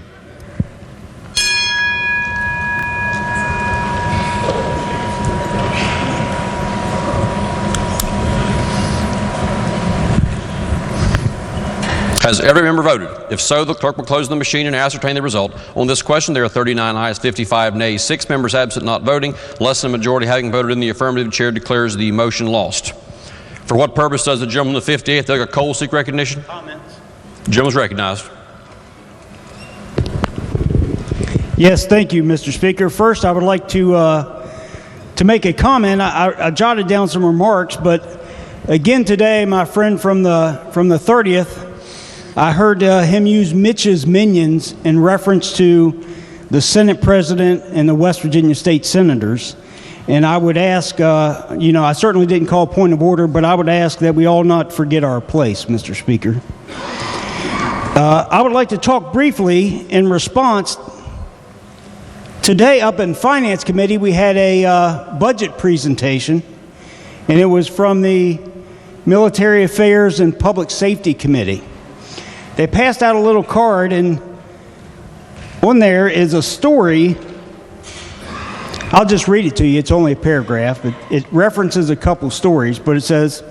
S1: Has every member voted? If so, the clerk will close the machine and ascertain the result. On this question, there are 39 ayes, 55 nays, 6 members absent not voting. Less than a majority having voted in the affirmative, the chair declares the motion lost. For what purpose does the gentleman from the 58th, Doug Cole, seek recognition? Comments. The gentleman is recognized.
S15: Yes, thank you, Mr. Speaker. First, I would like to make a comment. I jotted down some remarks, but again today, my friend from the 30th, I heard him use Mitch's minions in reference to the Senate President and the West Virginia State Senators. And I would ask, I certainly didn't call point of order, but I would ask that we all not forget our place, Mr. Speaker. I would like to talk briefly in response. Today up in Finance Committee, we had a budget presentation, and it was from the Military Affairs and Public Safety Committee. they passed out a little card, and on there is a story. I'll just read it to you. It's only a paragraph, but it references a couple stories, but it says,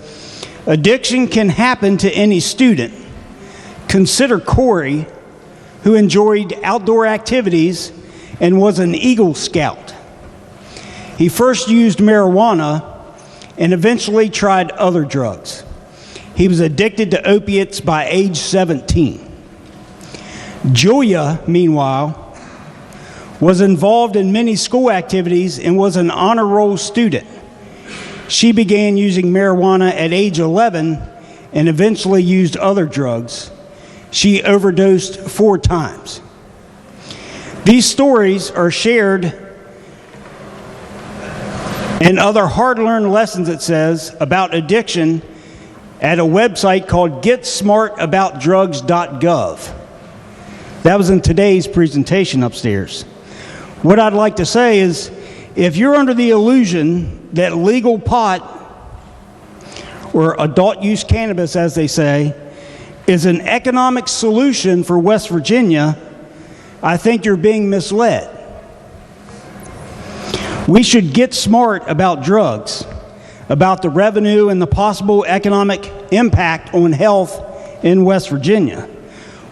S15: addiction can happen to any student. Consider Corey, who enjoyed outdoor activities and was an Eagle Scout. He first used marijuana and eventually tried other drugs. He was addicted to opiates by age 17. Julia, meanwhile, was involved in many school activities and was an honor roll student. She began using marijuana at age 11 and eventually used other drugs. She overdosed 4 times. These stories are shared and other hard-learned lessons, it says, about addiction at a website called GetSmartAboutDrugs.gov. That was in today's presentation upstairs. What I'd like to say is, if you're under the illusion that legal pot, or adult use cannabis as they say, is an economic solution for West Virginia, I think you're being misled. We should get smart about drugs, about the revenue and the possible economic impact on health in West Virginia.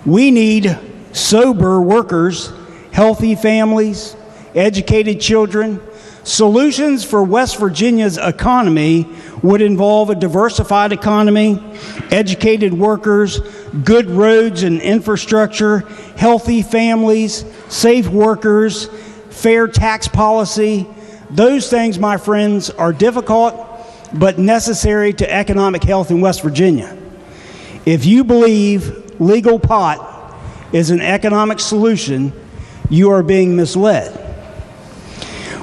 S15: We need sober workers, healthy families, educated children. Solutions for West Virginia's economy would involve a diversified economy, educated workers, good roads and infrastructure, healthy families, safe workers, fair tax policy. Those things, my friends, are difficult but necessary to economic health in West Virginia. If you believe legal pot is an economic solution, you are being misled.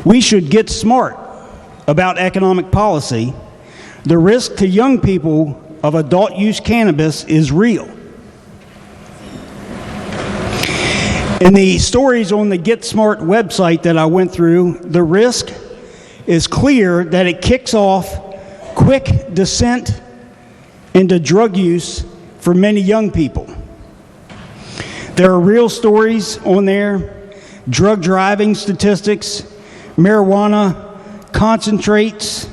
S15: We should get smart about economic policy. The risk to young people of adult use cannabis is real. In the stories on the Get Smart website that I went through, the risk is clear that it kicks off quick descent into drug use for many young people. There are real stories on there, drug driving statistics, marijuana, concentrates,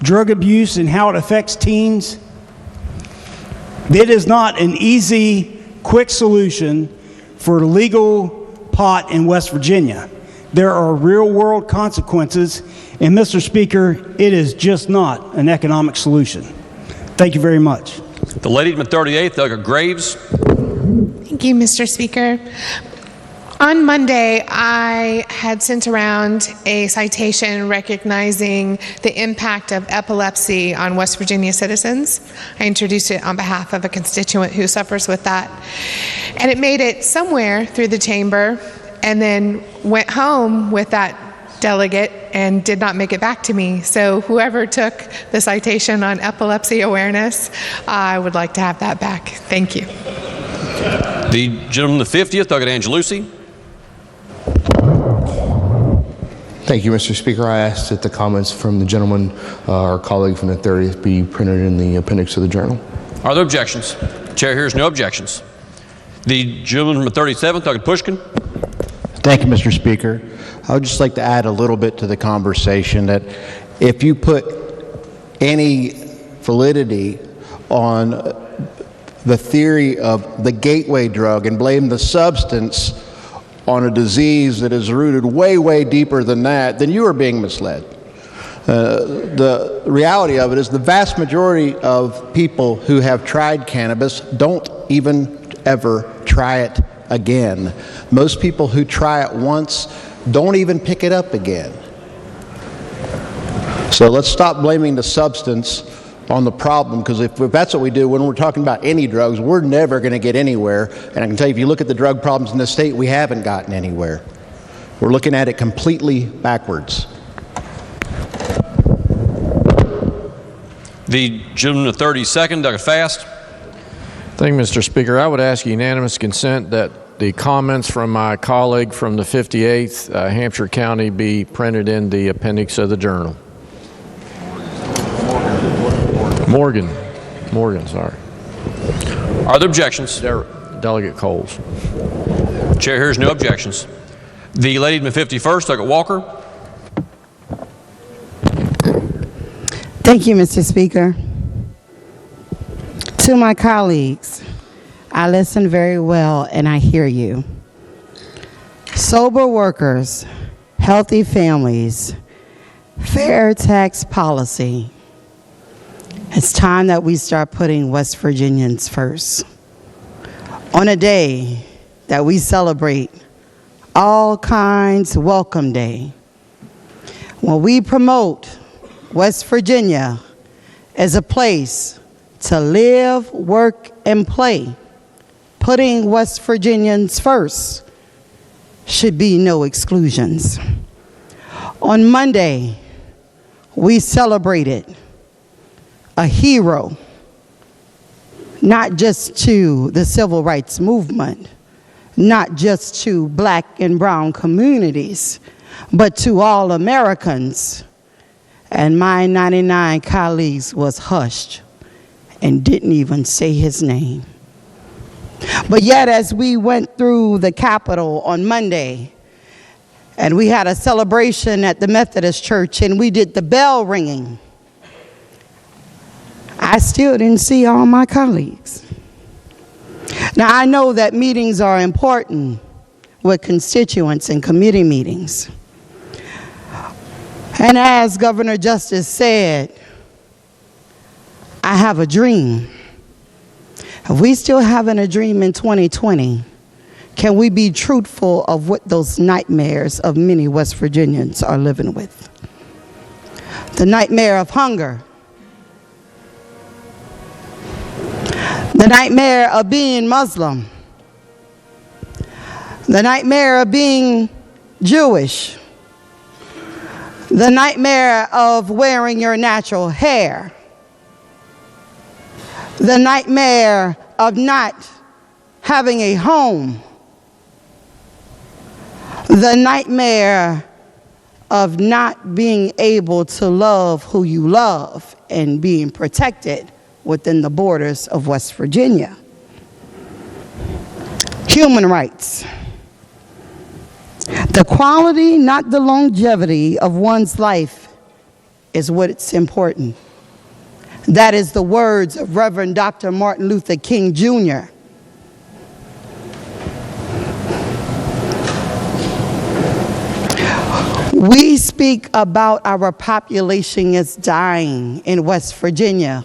S15: drug abuse and how it affects teens. It is not an easy, quick solution for legal pot in West Virginia. There are real-world consequences, and Mr. Speaker, it is just not an economic solution. Thank you very much.
S1: The lady from 38th, Doug Graves.
S9: Thank you, Mr. Speaker. On Monday, I had sent around a citation recognizing the impact of epilepsy on West Virginia citizens. I introduced it on behalf of a constituent who suffers with that. And it made it somewhere through the chamber and then went home with that delegate and did not make it back to me. So whoever took the citation on epilepsy awareness, I would like to have that back. Thank you.
S1: The gentleman from the 50th, Doug Angelucci.
S20: Thank you, Mr. Speaker. I asked that the comments from the gentleman, our colleague from the 30th, be printed in the appendix of the journal.
S1: Are there objections? The chair hears no objections. The gentleman from the 37th, Doug Pushkin.
S16: Thank you, Mr. Speaker. I would just like to add a little bit to the conversation that if you put any validity on the theory of the gateway drug and blame the substance on a disease that is rooted way, way deeper than that, then you are being misled. The reality of it is the vast majority of people who have tried cannabis don't even ever try it again. Most people who try it once don't even pick it up again. So let's stop blaming the substance on the problem, because if that's what we do when we're talking about any drugs, we're never going to get anywhere. And I can tell you, if you look at the drug problems in this state, we haven't gotten anywhere. We're looking at it completely backwards.
S1: The gentleman of 32nd, Doug Fast.
S13: Thank you, Mr. Speaker. I would ask unanimous consent that the comments from my colleague from the 58th Hampshire County be printed in the appendix of the journal. Morgan, sorry.
S1: Are there objections?
S13: Delegate Coles.
S1: Chair hears no objections. The lady from the 51st, Delegate Walker.
S17: Thank you, Mr. Speaker. To my colleagues, I listen very well and I hear you. Sober workers, healthy families, fair tax policy. It's time that we start putting West Virginians first. On a day that we celebrate All Kinds Welcome Day, when we promote West Virginia as a place to live, work, and play, putting West Virginians first should be no exclusions. On Monday, we celebrated a hero, not just to the civil rights movement, not just to black and brown communities, but to all Americans. And my 99 colleagues was hushed and didn't even say his name. But yet, as we went through the Capitol on Monday, and we had a celebration at the Methodist Church, and we did the bell ringing, I still didn't see all my colleagues. Now, I know that meetings are important with constituents and committee meetings. And as Governor Justice said, I have a dream. If we still having a dream in 2020, can we be truthful of what those nightmares of many West Virginians are living with? The nightmare of hunger, the nightmare of being Muslim, the nightmare of being Jewish, the nightmare of wearing your natural hair, the nightmare of not having a home, the nightmare of not being able to love who you love and being protected within the borders of West Virginia. Human rights. The quality, not the longevity of one's life is what's important. That is the words of Reverend Dr. Martin Luther King Jr. We speak about our population is dying in West Virginia.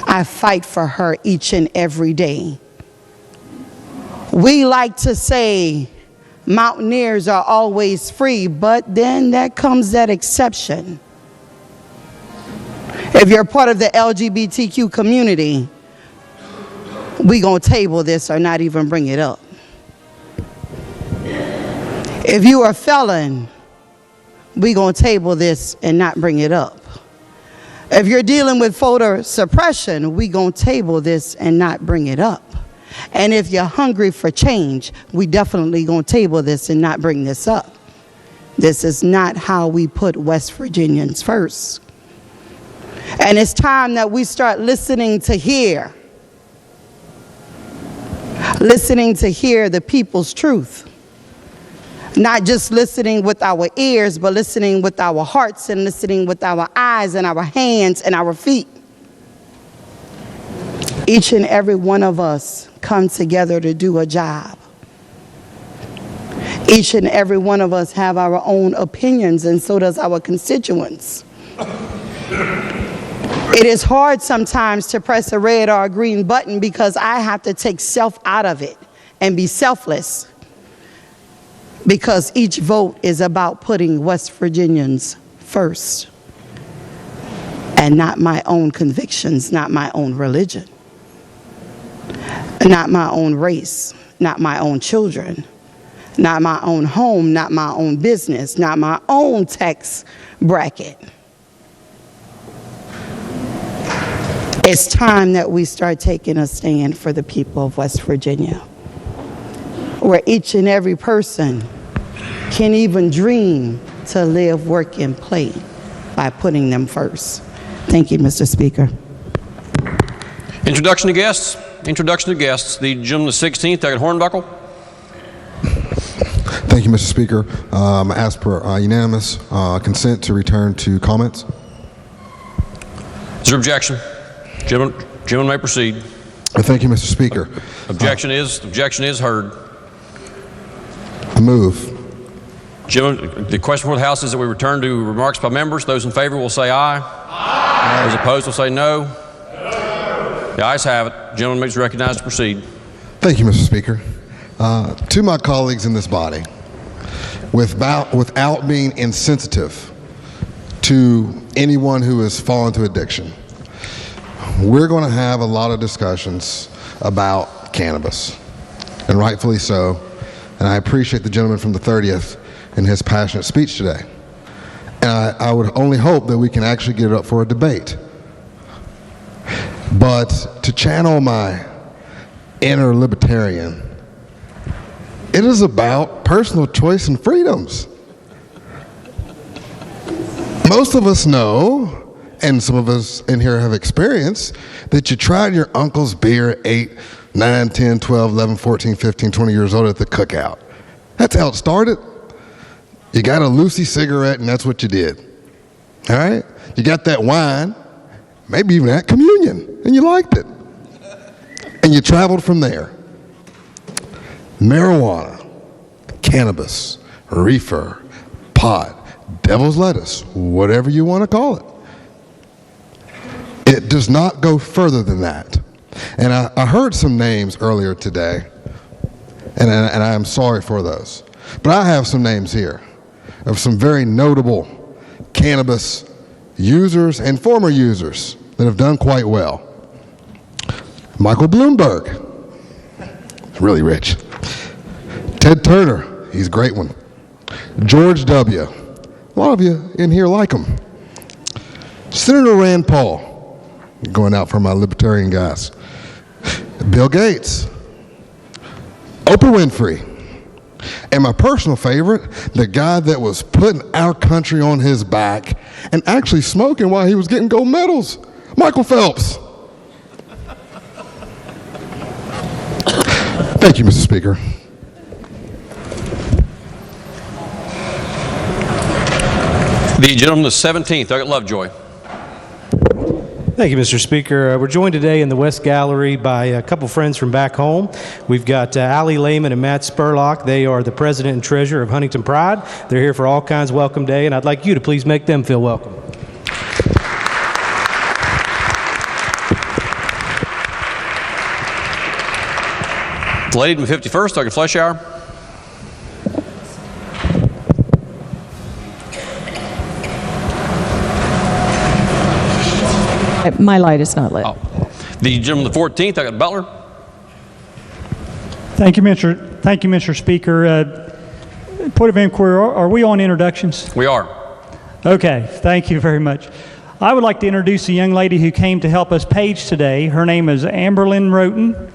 S17: I fight for her each and every day. We like to say mountaineers are always free, but then that comes that exception. If you're part of the LGBTQ community, we gonna table this or not even bring it up. If you are a felon, we gonna table this and not bring it up. If you're dealing with voter suppression, we gonna table this and not bring it up. And if you're hungry for change, we definitely gonna table this and not bring this up. This is not how we put West Virginians first. And it's time that we start listening to hear the people's truth. Not just listening with our ears, but listening with our hearts and listening with our eyes and our hands and our feet. Each and every one of us come together to do a job. Each and every one of us have our own opinions, and so does our constituents. It is hard sometimes to press a red or a green button because I have to take self out of it and be selfless, because each vote is about putting West Virginians first and not my own convictions, not my own religion, not my own race, not my own children, not my own home, not my own business, not my own tax bracket. It's time that we start taking a stand for the people of West Virginia, where each and every person can even dream to live, work, and play by putting them first. Thank you, Mr. Speaker.
S1: Introduction to guests. Introduction of guests. The gentleman the 16th, Doug Hornbuckle.
S18: Thank you, Mr. Speaker. As per unanimous consent to return to comments.
S1: Is there objection? Gentleman may proceed.
S18: Thank you, Mr. Speaker.
S1: Objection is heard.
S18: I move.
S1: Gentlemen, the question for the House is that we return to remarks by members. Those in favor will say aye. Aye. Those opposed will say no. No. The ayes have it. Gentleman may be recognized to proceed.
S18: Thank you, Mr. Speaker. To my colleagues in this body, without being insensitive to anyone who has fallen to addiction, we're going to have a lot of discussions about cannabis, and rightfully so. And I appreciate the gentleman from the 30th in his passionate speech today. And I would only hope that we can actually get it up for a debate. But to channel my inner libertarian, it is about personal choice and freedoms. Most of us know, and some of us in here have experienced, that you tried your uncle's beer at 8, 9, 10, 12, 11, 14, 15, 20 years old at the cookout. That's how it started. You got a Lucy cigarette and that's what you did. All right? You got that wine, maybe even at communion, and you liked it. And you traveled from there. Marijuana, cannabis, reefer, pot, devil's lettuce, whatever you want to call it. It does not go further than that. And I heard some names earlier today, and I am sorry for those. But I have some names here of some very notable cannabis users and former users that have done quite well. Michael Bloomberg, really rich. Ted Turner, he's a great one. George W., a lot of you in here like him. Senator Rand Paul, going out for my libertarian guys. Bill Gates, Oprah Winfrey, and my personal favorite, the guy that was putting our country on his back and actually smoking while he was getting gold medals, Michael Phelps. Thank you, Mr. Speaker.
S1: The gentleman the 17th, Doug Lovejoy.
S21: Thank you, Mr. Speaker. We're joined today in the West Gallery by a couple friends from back home. We've got Allie Lehman and Matt Spurlock. They are the president and treasurer of Huntington Pride. They're here for All Kinds Welcome Day, and I'd like you to please make them feel welcome.
S1: The lady in the 51st, Dr. Fleischauer.
S22: My light is not lit.
S1: Oh. The gentleman the 14th, Dr. Butler.
S15: Thank you, Mr. Speaker. Point of inquiry, are we on introductions?
S1: We are.
S15: Okay, thank you very much. I would like to introduce a young lady who came to help us page today. Her name is Amberlyn Roten,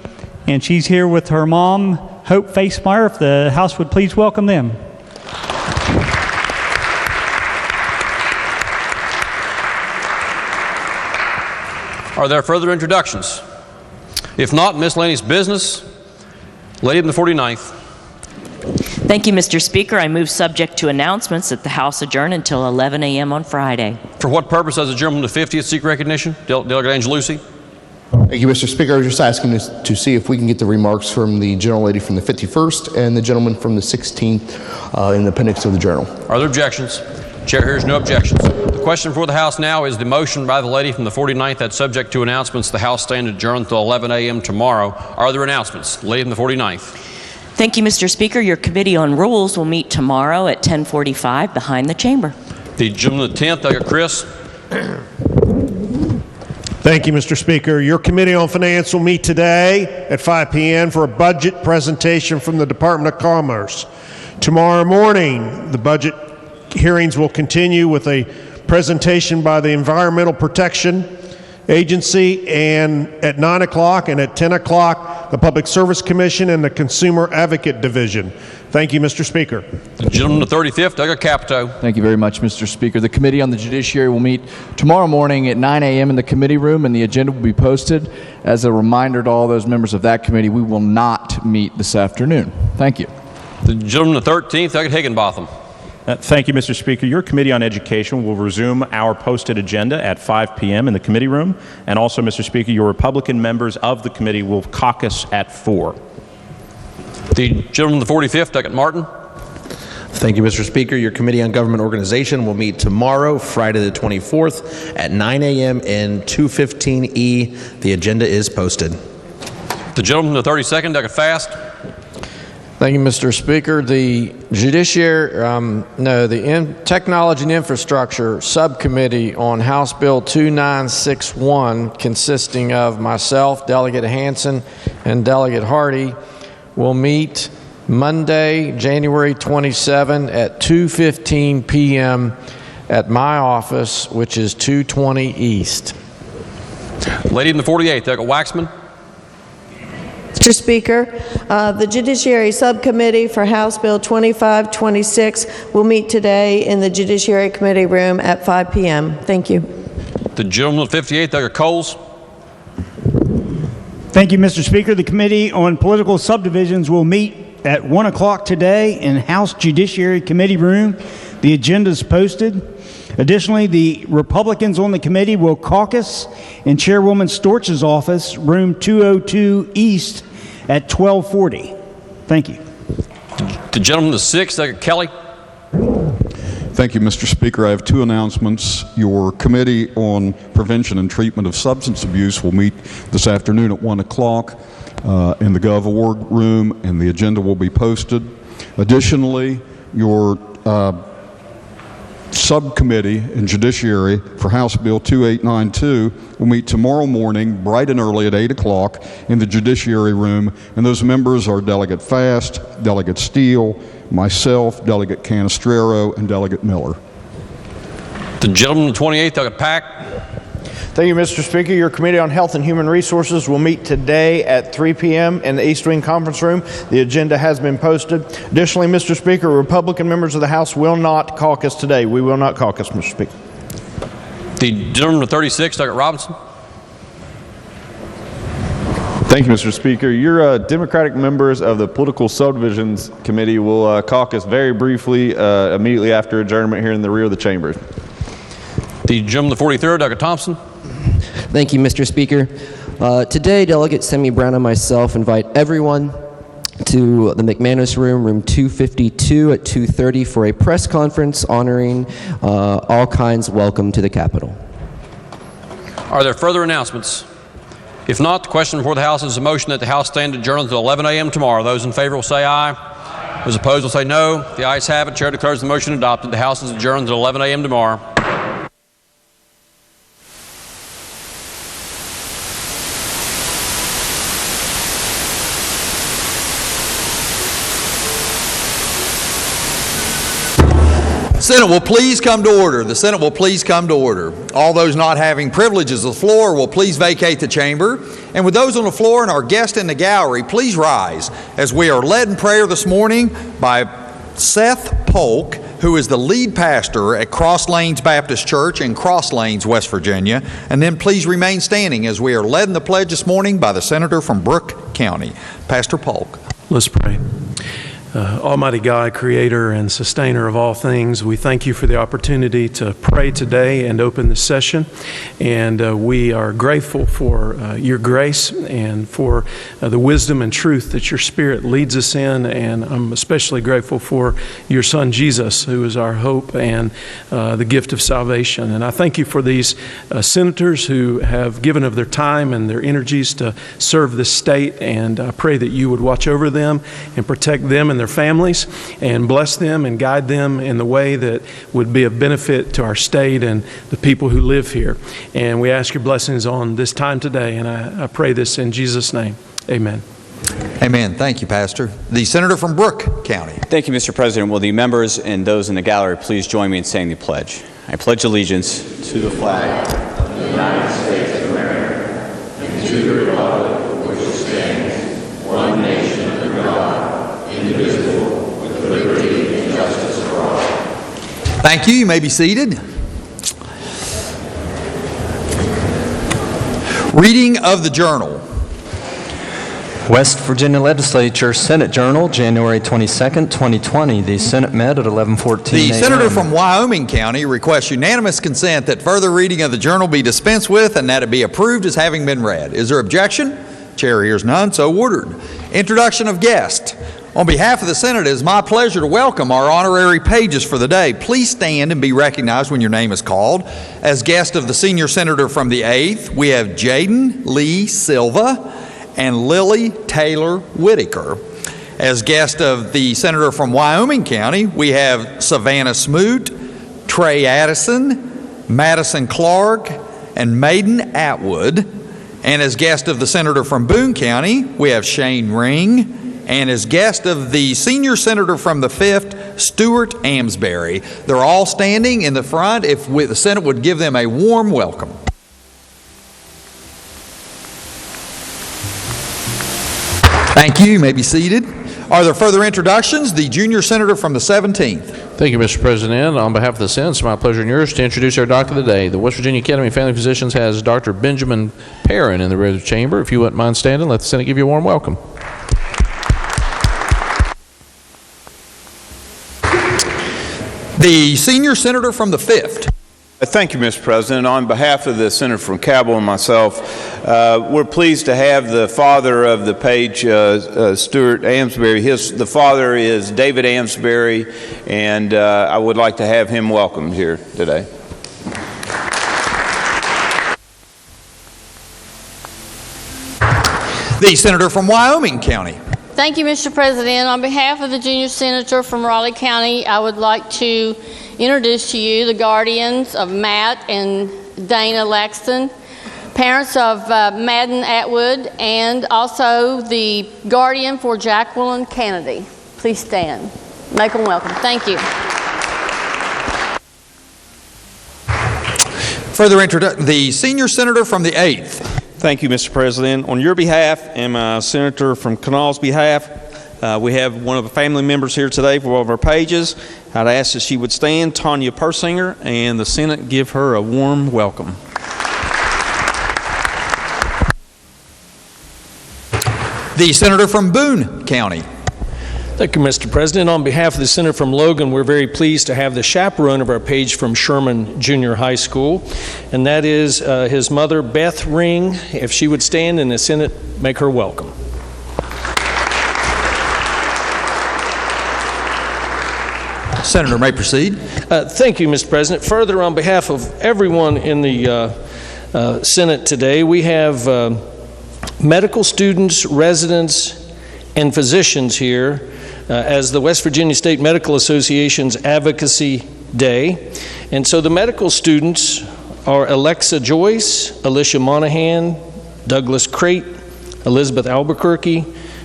S15: and she's here with her mom, Hope Facemeyer. If the House would please welcome them.
S1: Are there further introductions? If not, miscellaneous business. Lady in the 49th.
S2: Thank you, Mr. Speaker. I move subject to announcements that the House adjourn until 11 a.m. on Friday.
S1: For what purpose does the gentleman the 50th seek recognition? Delegate Angelucci.
S20: Thank you, Mr. Speaker. I was just asking to see if we can get the remarks from the gentlelady from the 51st and the gentleman from the 16th in the appendix of the journal.
S1: Are there objections? Chair hears no objections. The question for the House now is the motion by the lady from the 49th that's subject to announcements. The House stand adjourned until 11 a.m. tomorrow. Are there announcements? The lady from the 49th.
S2: Thank you, Mr. Speaker. Your Committee on Rules will meet tomorrow at 10:45 behind the chamber.
S1: The gentleman the 10th, Dr. Chris.
S23: Thank you, Mr. Speaker. Your Committee on Finance will meet today at 5 p.m. for a budget presentation from the Department of Commerce. Tomorrow morning, the budget hearings will continue with a presentation by the Environmental Protection Agency, and at 9 o'clock, and at 10 o'clock, the Public Service Commission and the Consumer Advocate Division. Thank you, Mr. Speaker.
S7: The gentleman, the 35th, Doug Capito.
S8: Thank you very much, Mr. Speaker. The Committee on the Judiciary will meet tomorrow morning at 9 a.m. in the committee room, and the agenda will be posted. As a reminder to all those members of that committee, we will not meet this afternoon. Thank you.
S7: The gentleman, the 13th, Doug Higginbotham.
S10: Thank you, Mr. Speaker. Your Committee on Education will resume our posted agenda at 5 p.m. in the committee room. And also, Mr. Speaker, your Republican members of the committee will caucus at 4.
S7: The gentleman, the 45th, Doug Martin.
S22: Thank you, Mr. Speaker. Your Committee on Government Organization will meet tomorrow, Friday the 24th, at 9 a.m. in 215E. The agenda is posted.
S7: The gentleman, the 32nd, Doug Fast.
S13: Thank you, Mr. Speaker. The Technology and Infrastructure Subcommittee on House Bill 2961, consisting of myself, Delegate Hansen, and Delegate Hardy, will meet Monday, January 27 at 2:15 p.m. at my office, which is 220 East.
S7: Lady in the 48th, Doug Waxman.
S24: Mr. Speaker, the Judiciary Subcommittee for House Bill 2526 will meet today in the Judiciary Committee room at 5 p.m. Thank you.
S7: The gentleman, the 58th, Doug Coles.
S15: Thank you, Mr. Speaker. The Committee on Political Subdivisions will meet at 1 o'clock today in House Judiciary Committee room. The agenda is posted. Additionally, the Republicans on the committee will caucus in Chairwoman Storch's office, room 202 East, at 12:40. Thank you.
S7: The gentleman, the 6th, Doug Kelly.
S25: Thank you, Mr. Speaker. I have two announcements. Your Committee on Prevention and Treatment of Substance Abuse will meet this afternoon at 1 o'clock in the Gov Org room, and the agenda will be posted. Additionally, your Subcommittee in Judiciary for House Bill 2892 will meet tomorrow morning bright and early at 8 o'clock in the Judiciary room, and those members are Delegate Fast, Delegate Steele, myself, Delegate Canestraro, and Delegate Miller.
S7: The gentleman, the 28th, Doug Pack.
S26: Thank you, Mr. Speaker. Your Committee on Health and Human Resources will meet today at 3 p.m. in the East Wing Conference Room. The agenda has been posted. Additionally, Mr. Speaker, Republican members of the House will not caucus today. We will not caucus, Mr. Speaker.
S7: The gentleman, the 36th, Doug Robinson.
S27: Thank you, Mr. Speaker. Your Democratic members of the Political Subdivisions Committee will caucus very briefly immediately after adjournment here in the rear of the chamber.
S7: The gentleman, the 43rd, Doug Thompson.
S28: Thank you, Mr. Speaker. Today, Delegate Semi Brown and myself invite everyone to the McManus Room, room 252 at 2:30 for a press conference honoring all kinds welcome to the Capitol.
S7: Are there further announcements? If not, the question before the House is a motion that the House stand adjourned until 11 a.m. tomorrow. Those in favor will say aye. Those opposed will say no. The ayes have it. Chair declares the motion adopted. The House is adjourned until 11 a.m. tomorrow.
S29: Senate will please come to order. The Senate will please come to order. All those not having privileges of the floor will please vacate the chamber. And with those on the floor and our guests in the gallery, please rise as we are led in prayer this morning by Seth Polk, who is the lead pastor at Cross Lanes Baptist Church in Cross Lanes, West Virginia. And then please remain standing as we are led in the pledge this morning by the senator from Brooke County, Pastor Polk.
S30: Let's pray. Almighty God, creator and sustainer of all things, we thank you for the opportunity to pray today and open the session. And we are grateful for your grace and for the wisdom and truth that your Spirit leads us in. And I'm especially grateful for your Son, Jesus, who is our hope and the gift of salvation. And I thank you for these senators who have given of their time and their energies to serve this state. And I pray that you would watch over them and protect them and their families and bless them and guide them in the way that would be of benefit to our state and the people who live here. And we ask your blessings on this time today, and I pray this in Jesus' name. Amen.
S29: Amen. Thank you, Pastor. The senator from Brooke County.
S31: Thank you, Mr. President. Will the members and those in the gallery please join me in saying the pledge? I pledge allegiance to the flag of the United States of America
S29: Thank you. You may be seated. Reading of the journal.
S3: West Virginia Legislature Senate Journal, January 22nd, 2020. The Senate met at 11:14
S29: The
S3: a.m.
S29: senator from Wyoming County requests unanimous consent that further reading of the journal be dispensed with and that it be approved as having been read. Is there objection? Chair hears none, so ordered. Introduction of guests. On behalf of the Senate, it is my pleasure to welcome our honorary pages for the day. Please stand and be recognized when your name is called. As guest of the senior senator from the 8th, we have Jaden Lee Silva and Lily Taylor Whitaker. As guest of the senator from Wyoming County, we have Savannah Smoot, Trey Addison, Madison Clark, and Maiden Atwood. And as guest of the senator from Boone County, we have Shane Ring. And as guest of the senior senator from the 5th, Stuart Amsbury. They're all standing in the front. If the Senate would give them a warm welcome. Thank you. You may be seated. Are there further introductions? The junior senator from the 17th.
S4: Thank you, Mr. President. On behalf of the Senate, it's my pleasure and yours to introduce our doctor of the day. The West Virginia Academy of Family Physicians has Dr. Benjamin Perrin in the red chamber. If you wouldn't mind standing, let the Senate give you a warm welcome.
S29: The senior senator from the 5th.
S5: Thank you, Mr. President. On behalf of the Senator from Cabell and myself, we're pleased to have the father of the page, Stuart Amsbury. The father is David Amsbury, and I would like to have him welcomed here today.
S29: The senator from Wyoming County.
S6: Thank you, Mr. President. On behalf of the junior senator from Raleigh County, I would like to introduce to you the guardians of Matt and Dana Laxton, parents of Madden Atwood, and also the guardian for Jacqueline Kennedy. Please stand. Make them welcome. Thank you.
S29: Further introduction, the senior senator from the 8th.
S9: Thank you, Mr. President. On your behalf and my senator from Kanawha's behalf, we have one of the family members here today for one of our pages. I'd ask that she would stand, Tanya Persinger, and the Senate give her a warm welcome.
S29: The senator from Boone County.
S11: Thank you, Mr. President. On behalf of the senator from Logan, we're very pleased to have the chaperone of our page from Sherman Junior High School, and that is his mother, Beth Ring. If she would stand and the Senate make her welcome.
S29: Senator may proceed.
S11: Thank you, Mr. President. Further, on behalf of everyone in the Senate today, we have medical students, residents, and physicians here as the West Virginia State Medical Association's Advocacy Day. And so the medical students are Alexa Joyce, Alicia Monahan, Douglas Crate, Elizabeth Albuquerque,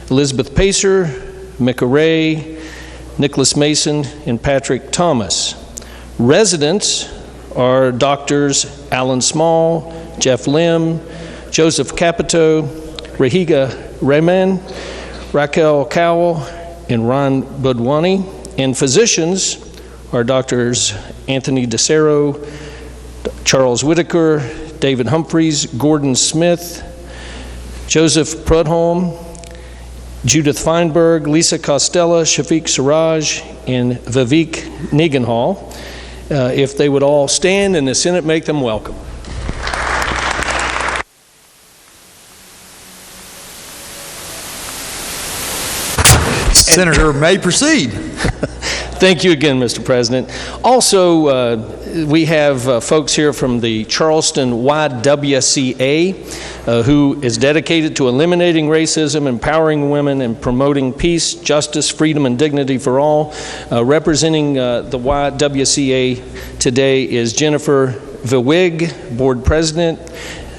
S11: Elizabeth Pacer, Micah Ray, Nicholas Mason, and Patrick Thomas. Residents are doctors Alan Small, Jeff Lim, Joseph Capito, Rahiga Rehman, Raquel Cowell, and Ron Budwani. And physicians are doctors Anthony DeCero, Charles Whitaker, David Humphreys, Gordon Smith, Joseph Prudholm, Judith Feinberg, Lisa Costello, Shafiq Siraj, and Vivek Niganhal. If they would all stand and the Senate make them welcome.
S29: Senator may proceed.
S11: Thank you again, Mr. President. Also, we have folks here from the Charleston YWCA who is dedicated to eliminating racism, empowering women, and promoting peace, justice, freedom, and dignity for all. Representing the YWCA today is Jennifer Vewig, Board President.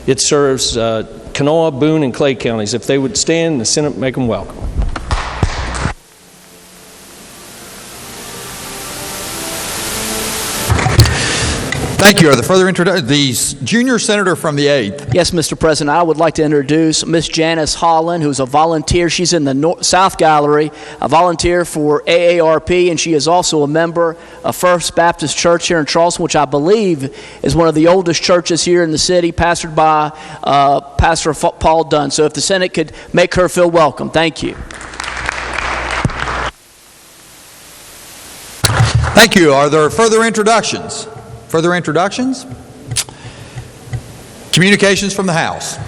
S11: It serves Kanawha, Boone, and Clay counties. If they would stand, the Senate make them welcome.
S29: Thank you. Are there further introductions? The junior senator from the 8th.
S1: Yes, Mr. President, I would like to introduce Miss Janice Holland, who's a volunteer. She's in the South Gallery, a volunteer for AARP, and she is also a member of First Baptist Church here in Charleston, which I believe is one of the oldest churches here in the city, pastored by Pastor Paul Dunn. So if the Senate could make her feel welcome. Thank you.
S29: Thank you. Are there further introductions? Further introductions? Communications from the House.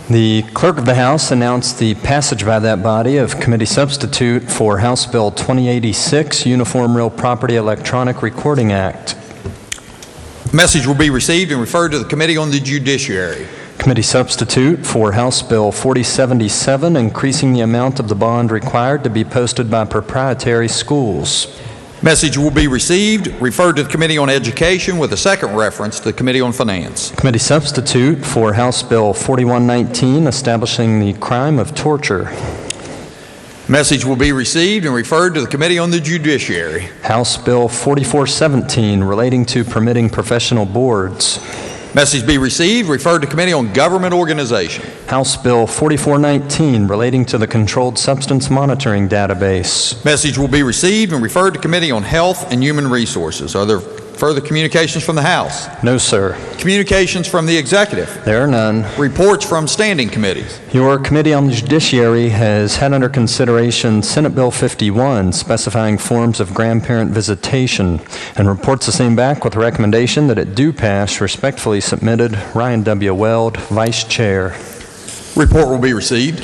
S3: The Clerk of the House announced the passage by that body of committee substitute for House Bill 2086, Uniform Real Property Electronic Recording Act.
S29: Message will be received and referred to the Committee on the Judiciary.
S3: Committee substitute for House Bill 4077, increasing the amount of the bond required to be posted by proprietary schools.
S29: Message will be received, referred to the Committee on Education with a second reference to the Committee on Finance.
S3: Committee substitute for House Bill 4119, establishing the crime of torture.
S29: Message will be received and referred to the Committee on the Judiciary.
S3: House Bill 4417, relating to permitting professional boards.
S29: Message be received, referred to Committee on Government Organization.
S3: House Bill 4419, relating to the Controlled Substance Monitoring Database.
S29: Message will be received and referred to Committee on Health and Human Resources. Are there further communications from the House?
S3: No, sir.
S29: Communications from the Executive?
S3: There are none.
S29: Reports from standing committees?
S3: Your Committee on the Judiciary has had under consideration Senate Bill 51, specifying forms of grandparent visitation, and reports the same back with a recommendation that it do pass. Respectfully submitted, Ryan W. Weld, Vice Chair.
S29: Report will be received.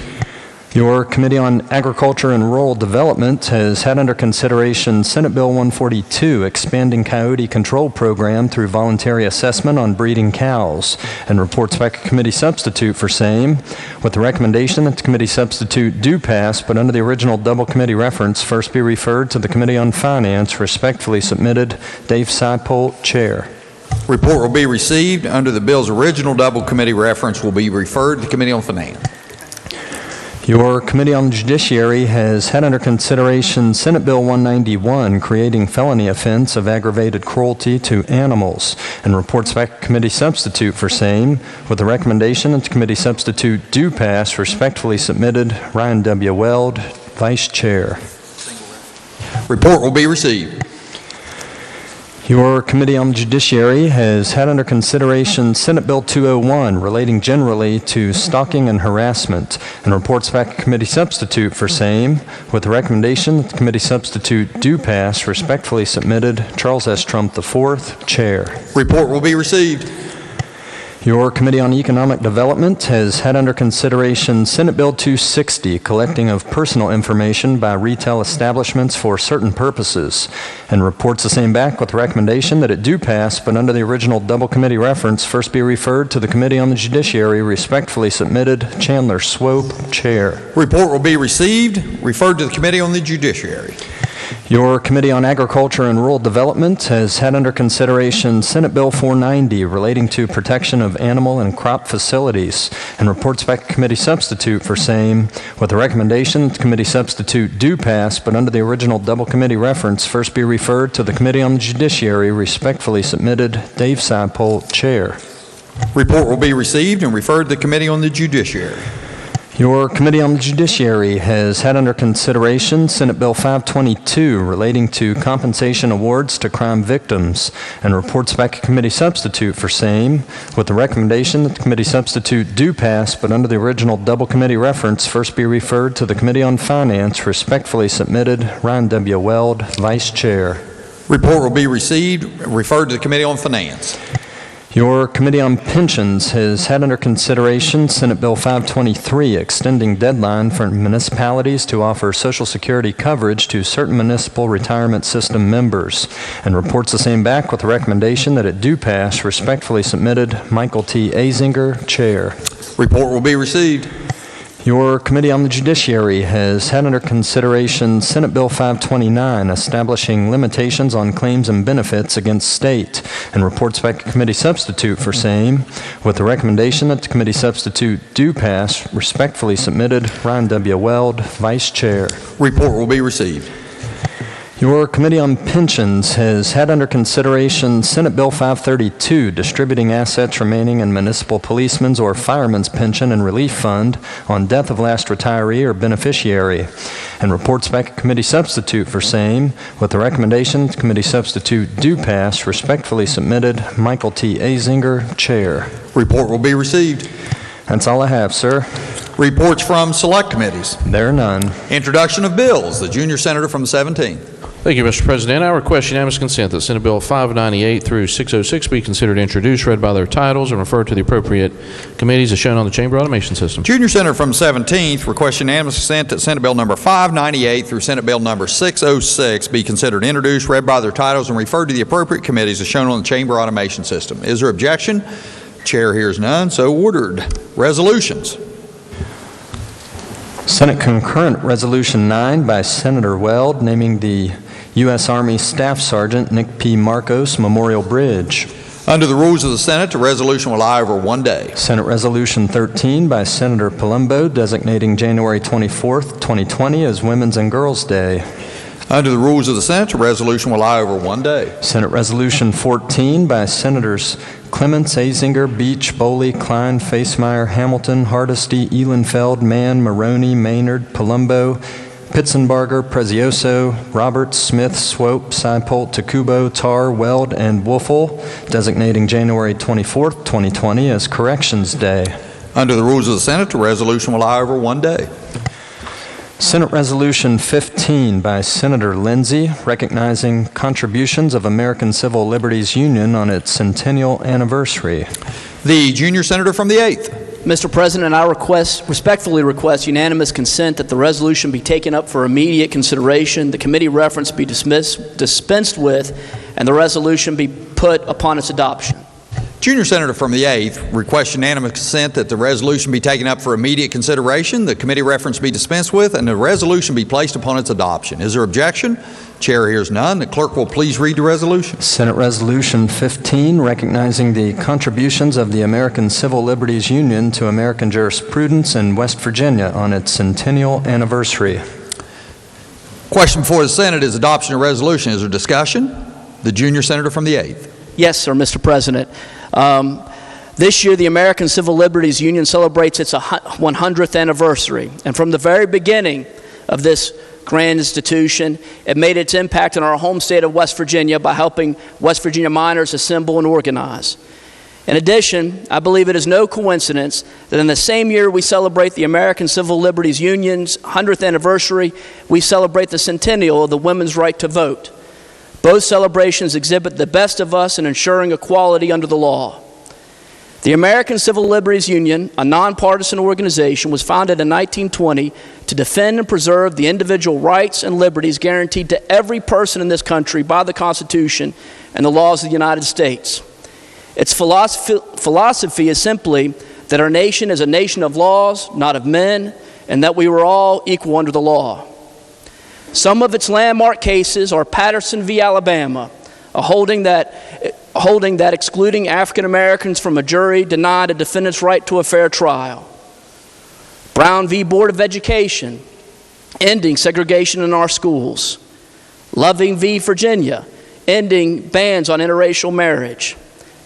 S3: Your Committee on Agriculture and Rural Development has had under consideration Senate Bill 142, expanding coyote control program through voluntary assessment on breeding cows, and reports back a committee substitute for same, with the recommendation that the committee substitute do pass, but under the original double committee reference, first be referred to the Committee on Finance. Respectfully submitted, Dave Seipolt, Chair.
S29: Report will be received. Under the bill's original double committee reference will be referred to the Committee on Finance.
S3: Your Committee on the Judiciary has had under consideration Senate Bill 191, creating felony offense of aggravated cruelty to animals, and reports back a committee substitute for same, with the recommendation that the committee substitute do pass. Respectfully submitted, Ryan W. Weld, Vice Chair.
S29: Report will be received.
S3: Your Committee on the Judiciary has had under consideration Senate Bill 201, relating generally to stalking and harassment, and reports back a committee substitute for same, with the recommendation that the committee substitute do pass. Respectfully submitted, Charles S. Trump IV, Chair.
S29: Report will be received.
S3: Your Committee on Economic Development has had under consideration Senate Bill 260, collecting of personal information by retail establishments for certain purposes, and reports the same back with the recommendation that it do pass, but under the original double committee reference, first be referred to the Committee on the Judiciary. Respectfully submitted, Chandler Swope, Chair.
S29: Report will be received, referred to the Committee on the Judiciary.
S3: Your Committee on Agriculture and Rural Development has had under consideration Senate Bill 490, relating to protection of animal and crop facilities, and reports back a committee substitute for same, with the recommendation that the committee substitute do pass, but under the original double committee reference, first be referred to the Committee on the Judiciary. Respectfully submitted, Dave Seipolt, Chair.
S29: Report will be received and referred to the Committee on the Judiciary.
S3: Your Committee on the Judiciary has had under consideration Senate Bill 522, relating to compensation awards to crime victims, and reports back a committee substitute for same, with the recommendation that the committee substitute do pass, but under the original double committee reference, first be referred to the Committee on Finance. Respectfully submitted, Ryan W. Weld, Vice Chair.
S29: Report will be received, referred to the Committee on Finance.
S3: Your Committee on Pensions has had under consideration Senate Bill 523, extending deadline for municipalities to offer Social Security coverage to certain municipal retirement system members, and reports the same back with the recommendation that it do pass. Respectfully submitted, Michael T. Azinger, Chair.
S29: Report will be received.
S3: Your Committee on the Judiciary has had under consideration Senate Bill 529, establishing limitations on claims and benefits against state, and reports back a committee substitute for same, with the recommendation that the committee substitute do pass. Respectfully submitted, Ryan W. Weld, Vice Chair.
S29: Report will be received.
S3: Your Committee on Pensions has had under consideration Senate Bill 532, distributing assets remaining in municipal policemen's or firemen's pension and relief fund on death of last retiree or beneficiary, and reports back a committee substitute for same, with the recommendation committee substitute do pass. Respectfully submitted, Michael T. Azinger, Chair.
S29: Report will be received.
S3: That's all I have, sir.
S29: Reports from select committees.
S3: There are none.
S29: Introduction of bills. The junior senator from the 17th.
S4: Thank you, Mr. President. I request unanimous consent that Senate Bill 598 through 606 be considered introduced, read by their titles, and referred to the appropriate committees as shown on the chamber automation system.
S29: Junior senator from 17th requests unanimous consent that Senate Bill number 598 through Senate Bill number 606 be considered introduced, read by their titles, and referred to the appropriate committees as shown on the chamber automation system. Is there objection? Chair hears none, so ordered. Resolutions.
S3: Senate Concurrent Resolution 9 by Senator Weld, naming the U.S. Army Staff Sergeant Nick P. Marcos Memorial Bridge.
S29: Under the rules of the Senate, the resolution will lie over 1 day.
S3: Senate Resolution 13 by Senator Palumbo, designating January 24th, 2020 as Women's and Girls Day.
S29: Under the rules of the Senate, the resolution will lie over 1 day.
S3: Senate Resolution 14 by Senators Clements, Azinger, Beach, Boley, Klein, Facemeyer, Hamilton, Hardesty, Ehlenfeld, Mann, Maroney, Maynard, Palumbo, Pitzenbarger, Prezioso, Roberts, Smith, Swope, Seipolt, Takubo, Tar, Weld, and Wolfel, designating January 24th, 2020 as Corrections Day.
S29: Under the rules of the Senate, the resolution will lie over 1 day.
S3: Senate Resolution 15 by Senator Lindsay, recognizing contributions of American Civil Liberties Union on its centennial anniversary.
S29: The junior senator from the 8th.
S1: Mr. President, I respectfully request unanimous consent that the resolution be taken up for immediate consideration, the committee reference be dispensed with, and the resolution be put upon its adoption.
S29: Junior senator from the 8th requests unanimous consent that the resolution be taken up for immediate consideration, the committee reference be dispensed with, and the resolution be placed upon its adoption. Is there objection? Chair hears none. The clerk will please read the resolution.
S3: Senate Resolution 15, recognizing the contributions of the American Civil Liberties Union to American jurisprudence in West Virginia on its centennial anniversary.
S29: Question before the Senate is adoption of resolution. Is there discussion? The junior senator from the 8th.
S1: Yes, sir, Mr. President. This year, the American Civil Liberties Union celebrates its 100th anniversary. And from the very beginning of this grand institution, it made its impact in our home state of West Virginia by helping West Virginia miners assemble and organize. In addition, I believe it is no coincidence that in the same year we celebrate the American Civil Liberties Union's 100th anniversary, we celebrate the centennial of the women's right to vote. Both celebrations exhibit the best of us in ensuring equality under the law. The American Civil Liberties Union, a nonpartisan organization, was founded in 1920 to defend and preserve the individual rights and liberties guaranteed to every person in this country by the Constitution and the laws of the United States. Its philosophy is simply that our nation is a nation of laws, not of men, and that we were all equal under the law. Some of its landmark cases are Patterson v. Alabama, a holding that excluding African Americans from a jury denied a defendant's right to a fair trial. Brown v. Board of Education, ending segregation in our schools. Loving v. Virginia, ending bans on interracial marriage.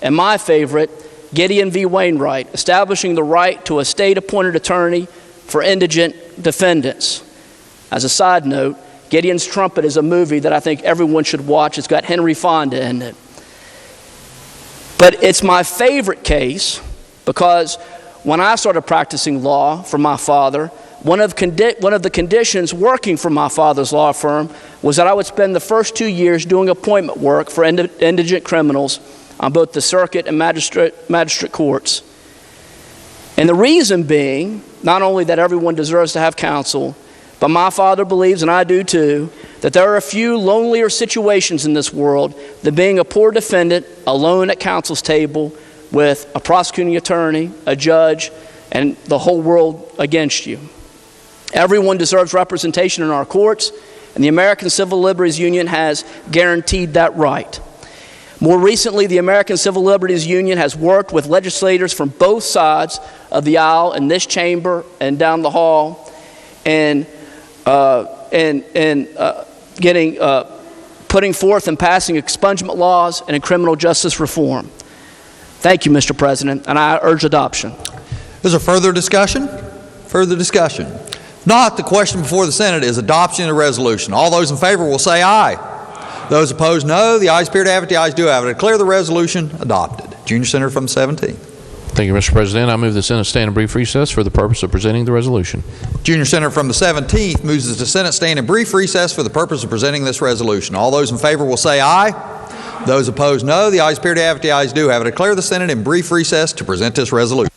S1: And my favorite, Gideon v. Wainwright, establishing the right to a state-appointed attorney for indigent defendants. As a side note, Gideon's Trumpet is a movie that I think everyone should watch. It's got Henry Fonda in it. But it's my favorite case because when I started practicing law for my father, one of the conditions working for my father's law firm was that I would spend the first 2 years doing appointment work for indigent criminals on both the circuit and magistrate courts. And the reason being, not only that everyone deserves to have counsel, but my father believes, and I do too, that there are a few lonelier situations in this world than being a poor defendant alone at counsel's table with a prosecuting attorney, a judge, and the whole world against you. Everyone deserves representation in our courts, and the American Civil Liberties Union has guaranteed that right. More recently, the American Civil Liberties Union has worked with legislators from both sides of the aisle in this chamber and down the hall, and getting putting forth and passing expungement laws and in criminal justice reform. Thank you, Mr. President, and I urge adoption.
S29: Is there further discussion? Further discussion? Not, the question before the Senate is adoption of the resolution. All those in favor will say aye. Those opposed, no. The ayes appear to have it. The ayes do have it. I declare the resolution adopted. Junior Senator from the 17th.
S4: Thank you, Mr. President. I move the Senate stand in brief recess for the purpose of presenting the resolution.
S29: Junior Senator from the 17th moves that the Senate stand in brief recess for the purpose of presenting this resolution. All those in favor will say aye. Those opposed, no. The ayes appear to have it. The ayes do have it. I declare the Senate in brief recess to present this resolution.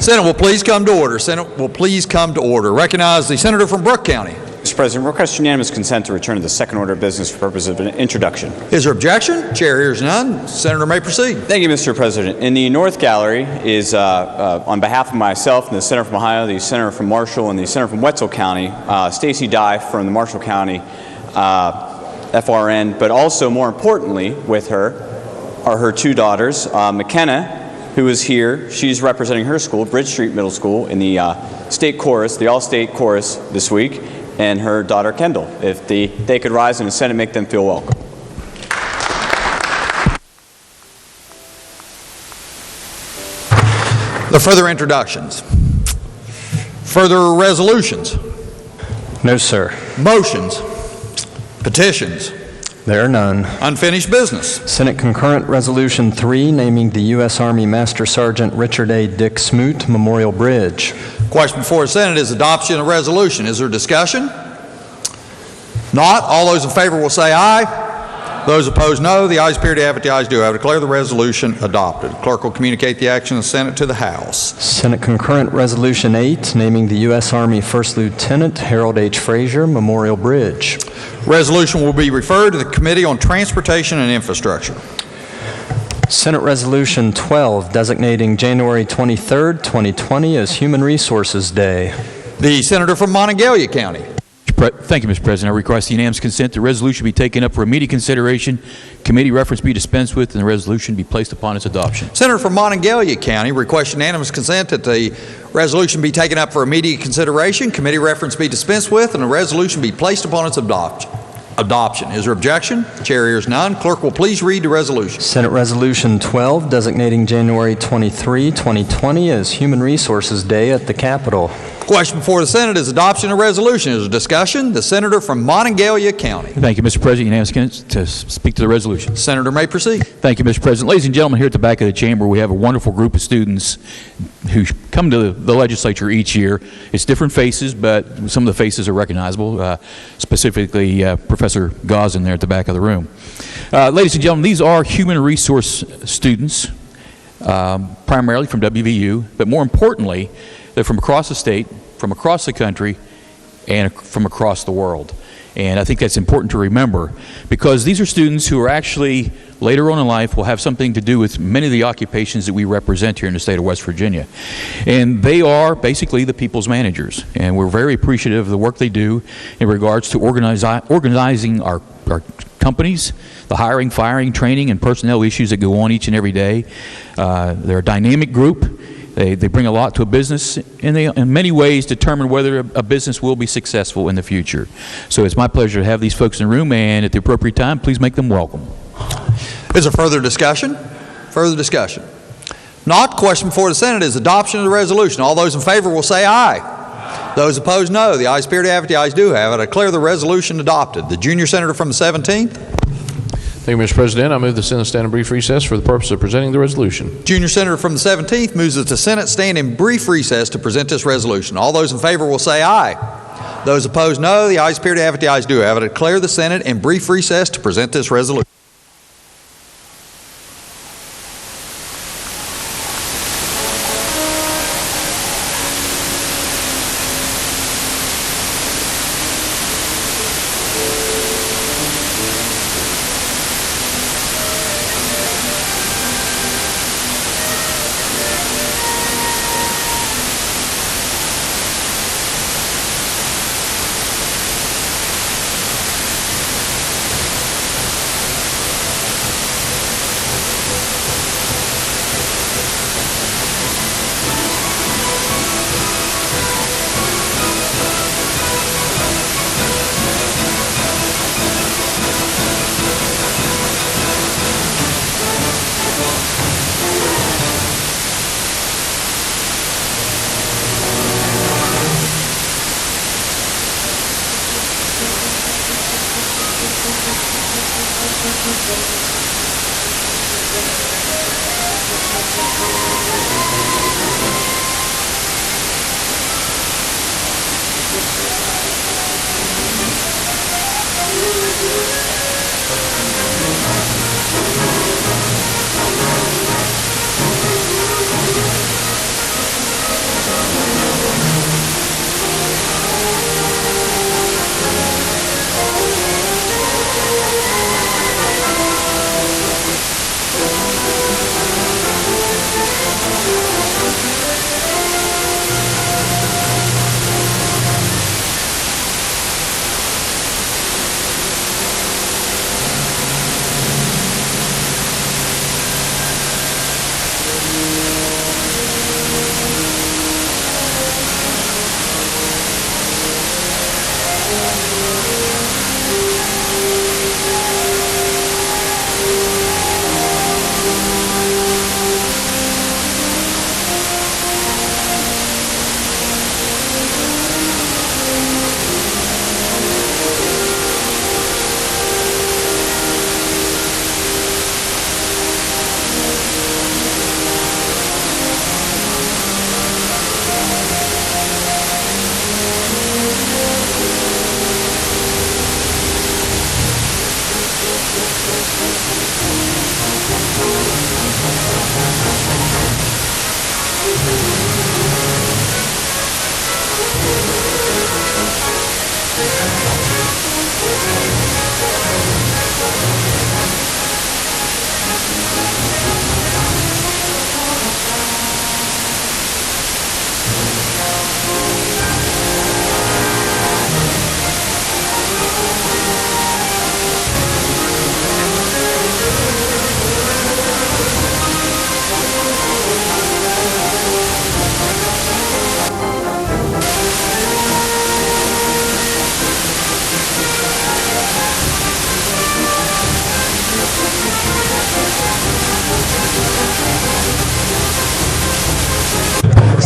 S29: Senate will please come to order. Senate will please come to order. Recognize the senator from Brooke County.
S31: Mr. President, request unanimous consent to return to the second order of business for purposes of an introduction.
S29: Is there objection? Chair hears none. Senator may proceed.
S31: Thank you, Mr. President. In the North Gallery is, on behalf of myself and the Senator from Ohio, the Senator from Marshall, and the Senator from Wetzel County, Stacy Dye from the Marshall County FRN, but also, more importantly, with her are her two daughters, McKenna, who is here. She's representing her school, Bridge Street Middle School, in the state chorus, the all-state chorus this week, and her daughter, Kendall. If they could rise in the Senate, make them feel welcome.
S29: The further introductions. Further resolutions.
S3: No, sir.
S29: Motions. Petitions.
S3: There are none.
S29: Unfinished business.
S3: Senate Concurrent Resolution 3, naming the U.S. Army Master Sergeant Richard A. Dick Smoot Memorial Bridge.
S29: Question before the Senate is adoption of the resolution. Is there discussion? Not. All those in favor will say aye. Those opposed, no. The ayes appear to have it. The ayes do have it. Declare the resolution adopted. Clerk will communicate the action of the Senate to the House.
S3: Senate Concurrent Resolution 8, naming the U.S. Army First Lieutenant Harold H. Frazier Memorial Bridge.
S29: Resolution will be referred to the Committee on Transportation and Infrastructure.
S3: Senate Resolution 12, designating January 23, 2020 as Human Resources Day.
S29: The Senator from Monongalia County.
S2: Thank you, Mr. President. I request unanimous consent. The resolution be taken up for immediate consideration, committee reference be dispensed with, and the resolution be placed upon its adoption.
S29: Senator from Monongalia County requests unanimous consent that the resolution be taken up for immediate consideration, committee reference be dispensed with, and the resolution be placed upon its adoption. Is there objection? Chair hears none. Clerk will please read the resolution.
S3: Senate Resolution 12, designating January 23, 2020 as Human Resources Day at the Capitol.
S29: Question before the Senate is adoption of resolution. Is there discussion? The Senator from Monongalia County.
S2: Thank you, Mr. President. Unanimous consent to speak to the resolution.
S29: Senator may proceed.
S2: Thank you, Mr. President. Ladies and gentlemen, here at the back of the chamber, we have a wonderful group of students who come to the legislature each year. It's different faces, but some of the faces are recognizable, specifically Professor Gauzen there at the back of the room. Ladies and gentlemen, these are human resource students, primarily from WVU, but more importantly, they're from across the state, from across the country, and from across the world. And I think that's important to remember because these are students who are actually, later on in life, will have something to do with many of the occupations that we represent here in the state of West Virginia. And they are basically the people's managers. And we're very appreciative of the work they do in regards to organizing our companies, the hiring, firing, training, and personnel issues that go on each and every day. They're a dynamic group. They bring a lot to a business, and they, in many ways, determine whether a business will be successful in the future. So it's my pleasure to have these folks in the room, and at the appropriate time, please make them welcome.
S29: Is there further discussion? Further discussion? Not. Question before the Senate is adoption of the resolution. All those in favor will say aye. Those opposed, no. The ayes appear to have it. The ayes do have it. I declare the resolution adopted. The junior senator from the 17th.
S4: Thank you, Mr. President. I move the Senate stand in brief recess for the purpose of presenting the resolution.
S29: Junior senator from the 17th moves that the Senate stand in brief recess to present this resolution. All those in favor will say aye. Those opposed, no. The ayes appear to have it. The ayes do have it. I declare the Senate in brief recess to present this resolution.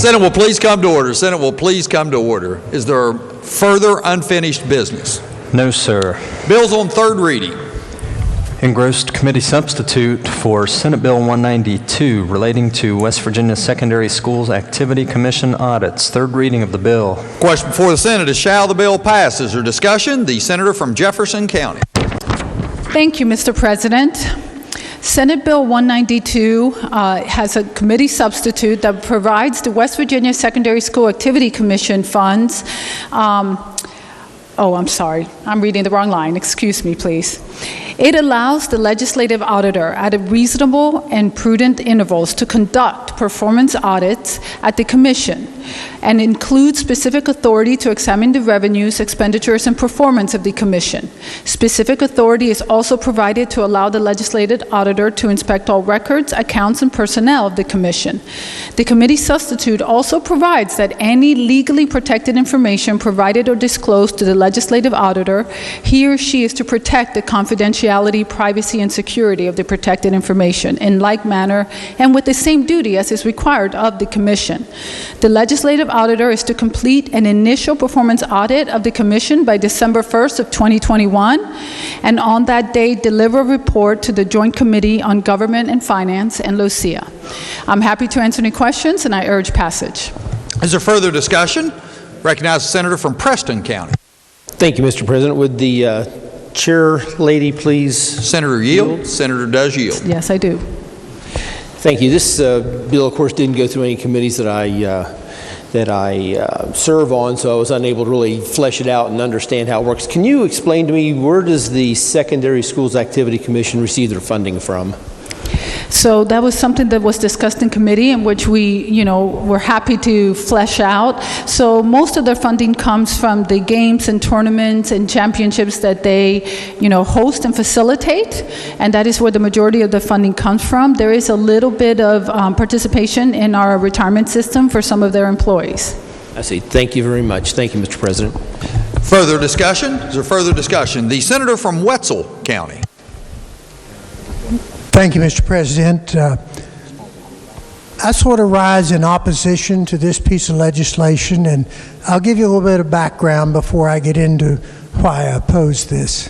S29: Senate will please come to order. Senate will please come to order. Is there further unfinished business?
S3: No, sir.
S29: Bills on third reading.
S3: Engrossed committee substitute for Senate Bill 192 relating to West Virginia Secondary Schools Activity Commission audits. Third reading of the bill.
S29: Question before the Senate is shall the bill pass? Is there discussion? The senator from Jefferson County.
S8: Thank you, Mr. President. Senate Bill 192 has a committee substitute that provides the West Virginia Secondary School Activity Commission funds. I'm sorry. I'm reading the wrong line. Excuse me, please. It allows the legislative auditor at a reasonable and prudent intervals to conduct performance audits at the Commission and includes specific authority to examine the revenues, expenditures, and performance of the Commission. Specific authority is also provided to allow the legislative auditor to inspect all records, accounts, and personnel of the Commission. The committee substitute also provides that any legally protected information provided or disclosed to the legislative auditor, he or she is to protect the confidentiality, privacy, and security of the protected information in like manner and with the same duty as is required of the Commission. The legislative auditor is to complete an initial performance audit of the Commission by December 1st of 2021, and on that date deliver a report to the Joint Committee on Government and Finance and LOCIA. I'm happy to answer any questions, and I urge passage.
S29: Is there further discussion? Recognize the senator from Preston County.
S10: Thank you, Mr. President. Would the chair lady please?
S29: Senator yield. Senator does yield.
S8: Yes, I do.
S10: Thank you. This bill, of course, didn't go through any committees that I serve on, so I was unable to really flesh it out and understand how it works. Can you explain to me, where does the Secondary Schools Activity Commission receive their funding from?
S8: So that was something that was discussed in committee, in which we, were happy to flesh out. So most of their funding comes from the games and tournaments and championships that they, host and facilitate, and that is where the majority of the funding comes from. There is a little bit of participation in our retirement system for some of their employees.
S10: I see. Thank you very much. Thank you, Mr. President.
S29: Further discussion? Is there further discussion? The senator from Wetzel County.
S12: Thank you, Mr. President. I sort of rise in opposition to this piece of legislation, and I'll give you a little bit of background before I get into why I oppose this.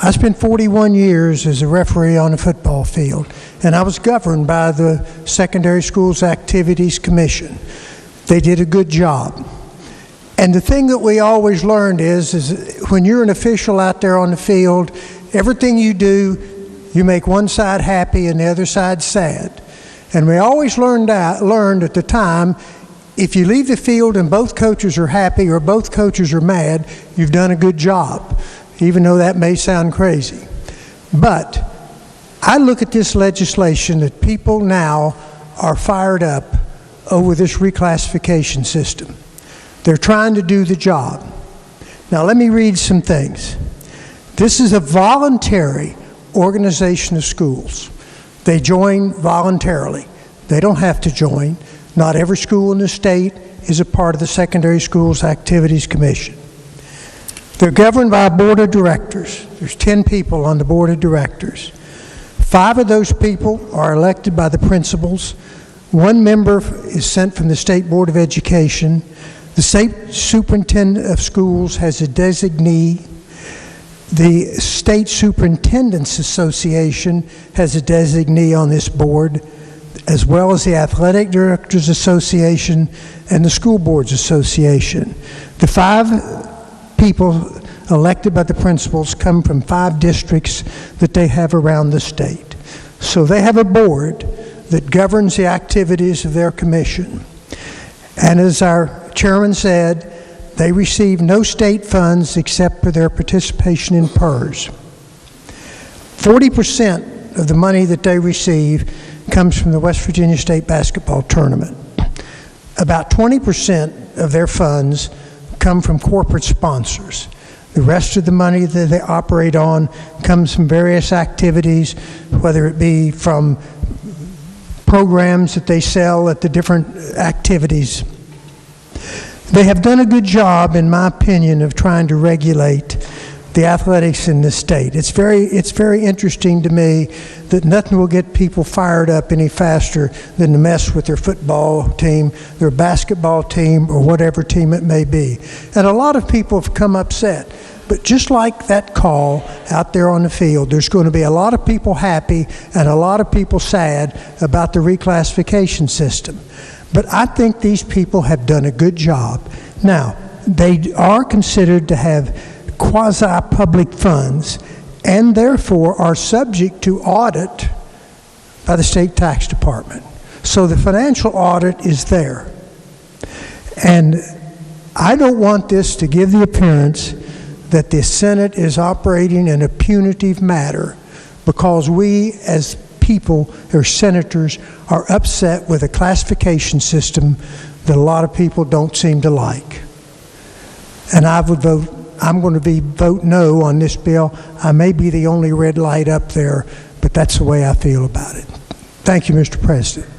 S12: I spent 41 years as a referee on a football field, and I was governed by the Secondary Schools Activities Commission. They did a good job. And the thing that we always learned is when you're an official out there on the field, everything you do, you make one side happy and the other side sad. And we always learned at the time, if you leave the field and both coaches are happy or both coaches are mad, you've done a good job, even though that may sound crazy. But I look at this legislation that people now are fired up over this reclassification system. They're trying to do the job. Now let me read some things. This is a voluntary organization of schools. They join voluntarily. They don't have to join. Not every school in the state is a part of the Secondary Schools Activities Commission. They're governed by a board of directors. There's 10 people on the board of directors. 5 of those people are elected by the principals. 1 member is sent from the State Board of Education. The state superintendent of schools has a designee. The State Superintendents Association has a designee on this board, as well as the Athletic Directors Association and the School Boards Association. The 5 people elected by the principals come from 5 districts that they have around the state. So they have a board that governs the activities of their commission. And as our chairman said, they receive no state funds except for their participation in PERS. 40% of the money that they receive comes from the West Virginia State Basketball Tournament. About 20% of their funds come from corporate sponsors. The rest of the money that they operate on comes from various activities, whether it be from programs that they sell at the different activities. They have done a good job, in my opinion, of trying to regulate the athletics in the state. It's very interesting to me that nothing will get people fired up any faster than to mess with their football team, their basketball team, or whatever team it may be. And a lot of people have come upset. But just like that call out there on the field, there's going to be a lot of people happy and a lot of people sad about the reclassification system. But I think these people have done a good job. Now, they are considered to have quasi-public funds and therefore are subject to audit by the state tax department. So the financial audit is there. And I don't want this to give the appearance that the Senate is operating in a punitive matter because we as people or senators are upset with a classification system that a lot of people don't seem to like. And I'm going to vote no on this bill. I may be the only red light up there, but that's the way I feel about it. Thank you, Mr. President.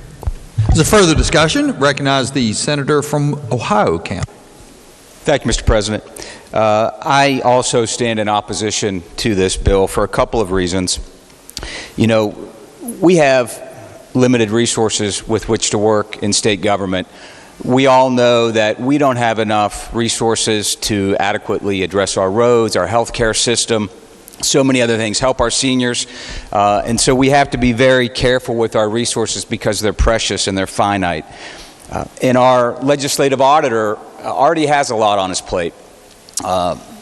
S29: As a further discussion, recognize the senator from Ohio County.
S31: Thank you, Mr. President. I also stand in opposition to this bill for a couple of reasons. You know, we have limited resources with which to work in state government. We all know that we don't have enough resources to adequately address our roads, our healthcare system, so many other things, help our seniors. And so we have to be very careful with our resources because they're precious and they're finite. And our legislative auditor already has a lot on his plate.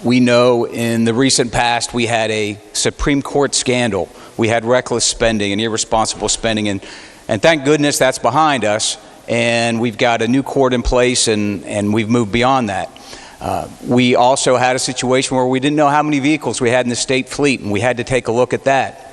S31: We know in the recent past we had a Supreme Court scandal. We had reckless spending and irresponsible spending, and thank goodness that's behind us, and we've got a new court in place, and we've moved beyond that. We also had a situation where we didn't know how many vehicles we had in the state fleet, and we had to take a look at that.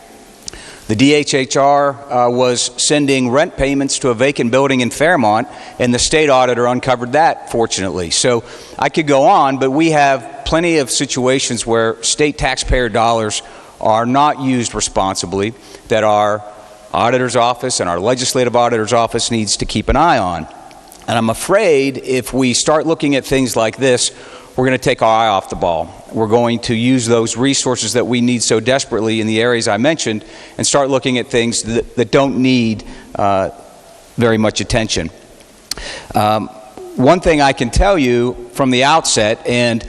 S31: The DHHR was sending rent payments to a vacant building in Fairmont, and the state auditor uncovered that, fortunately. So I could go on, but we have plenty of situations where state taxpayer dollars are not used responsibly that our auditor's office and our legislative auditor's office needs to keep an eye on. And I'm afraid if we start looking at things like this, we're going to take our eye off the ball. We're going to use those resources that we need so desperately in the areas I mentioned and start looking at things that don't need very much attention. One thing I can tell you from the outset, and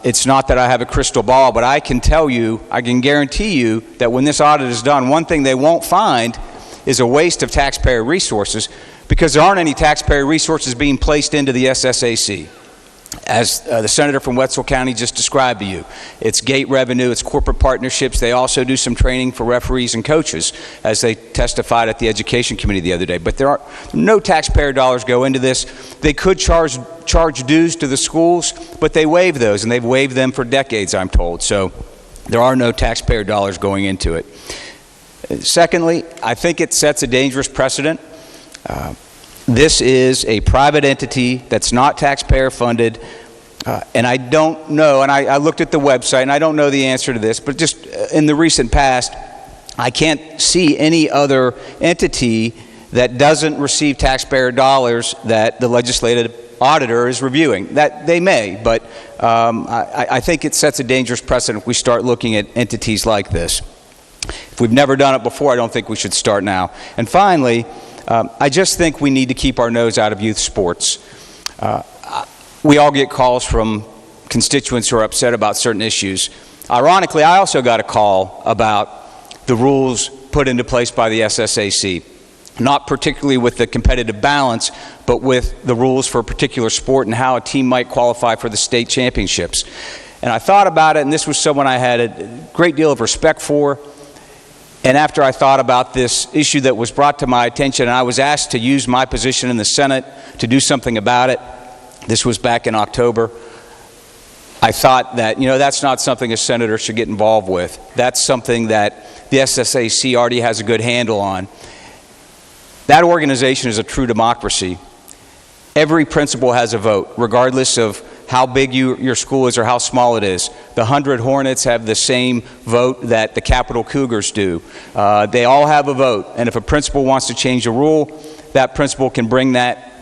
S31: it's not that I have a crystal ball, but I can tell you, I can guarantee you that when this audit is done, one thing they won't find is a waste of taxpayer resources because there aren't any taxpayer resources being placed into the SSAC. As the senator from Wetzel County just described to you. It's gate revenue, it's corporate partnerships. They also do some training for referees and coaches, as they testified at the Education Committee the other day. But there are no taxpayer dollars go into this. They could charge dues to the schools, but they waive those, and they've waived them for decades, I'm told. So there are no taxpayer dollars going into it. Secondly, I think it sets a dangerous precedent. This is a private entity that's not taxpayer funded, and I don't know, and I looked at the website, and I don't know the answer to this, but just in the recent past, I can't see any other entity that doesn't receive taxpayer dollars that the legislative auditor is reviewing. That they may, but I think it sets a dangerous precedent if we start looking at entities like this. If we've never done it before, I don't think we should start now. And finally, I just think we need to keep our nose out of youth sports. We all get calls from constituents who are upset about certain issues. Ironically, I also got a call about the rules put into place by the SSAC, not particularly with the competitive balance, but with the rules for a particular sport and how a team might qualify for the state championships. And I thought about it, and this was someone I had a great deal of respect for. And after I thought about this issue that was brought to my attention, and I was asked to use my position in the Senate to do something about it, this was back in October, I thought that, that's not something a senator should get involved with. That's something that the SSAC already has a good handle on. That organization is a true democracy. Every principal has a vote, regardless of how big your school is or how small it is. The 100 Hornets have the same vote that the Capital Cougars do. They all have a vote, and if a principal wants to change a rule, that principal can bring that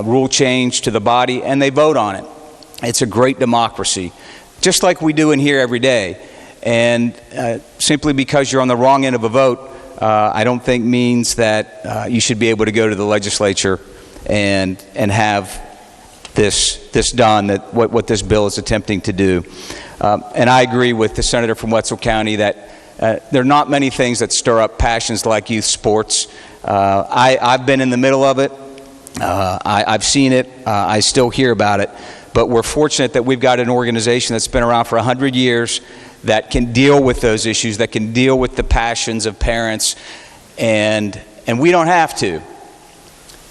S31: rule change to the body, and they vote on it. It's a great democracy.
S13: just like we do in here every day. And simply because you're on the wrong end of a vote, I don't think means that you should be able to go to the legislature and have this done, that what this bill is attempting to do. And I agree with the senator from Wetzel County that there are not many things that stir up passions like youth sports. I've been in the middle of it. I've seen it. I still hear about it. But we're fortunate that we've got an organization that's been around for 100 years that can deal with those issues, that can deal with the passions of parents, and we don't have to.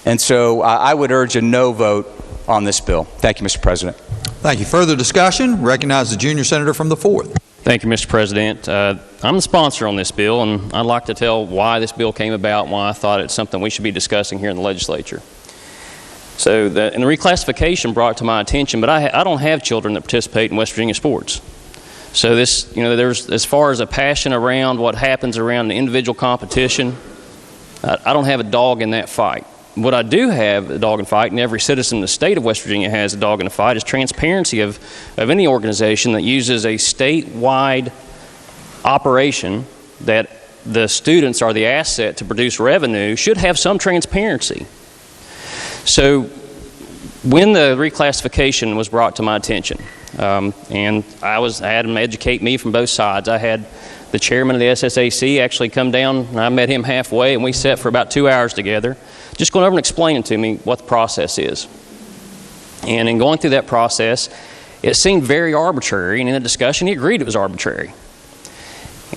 S13: And so I would urge a no vote on this bill. Thank you, Mr. President.
S29: Thank you. Further discussion? Recognize the junior senator from the 4th.
S14: Thank you, Mr. President. I'm the sponsor on this bill, and I'd like to tell why this bill came about and why I thought it's something we should be discussing here in the legislature. So, the reclassification brought to my attention, but I don't have children that participate in West Virginia sports. So this, there's, as far as a passion around what happens around the individual competition, I don't have a dog in that fight. What I do have a dog in the fight, and every citizen in the state of West Virginia has a dog in the fight, is transparency of any organization that uses a statewide operation that the students are the asset to produce revenue should have some transparency. So when the reclassification was brought to my attention, and I had them educate me from both sides. I had the chairman of the SSAC actually come down, and I met him halfway, and we sat for about 2 hours together, just going over and explaining to me what the process is. And in going through that process, it seemed very arbitrary, and in the discussion, he agreed it was arbitrary.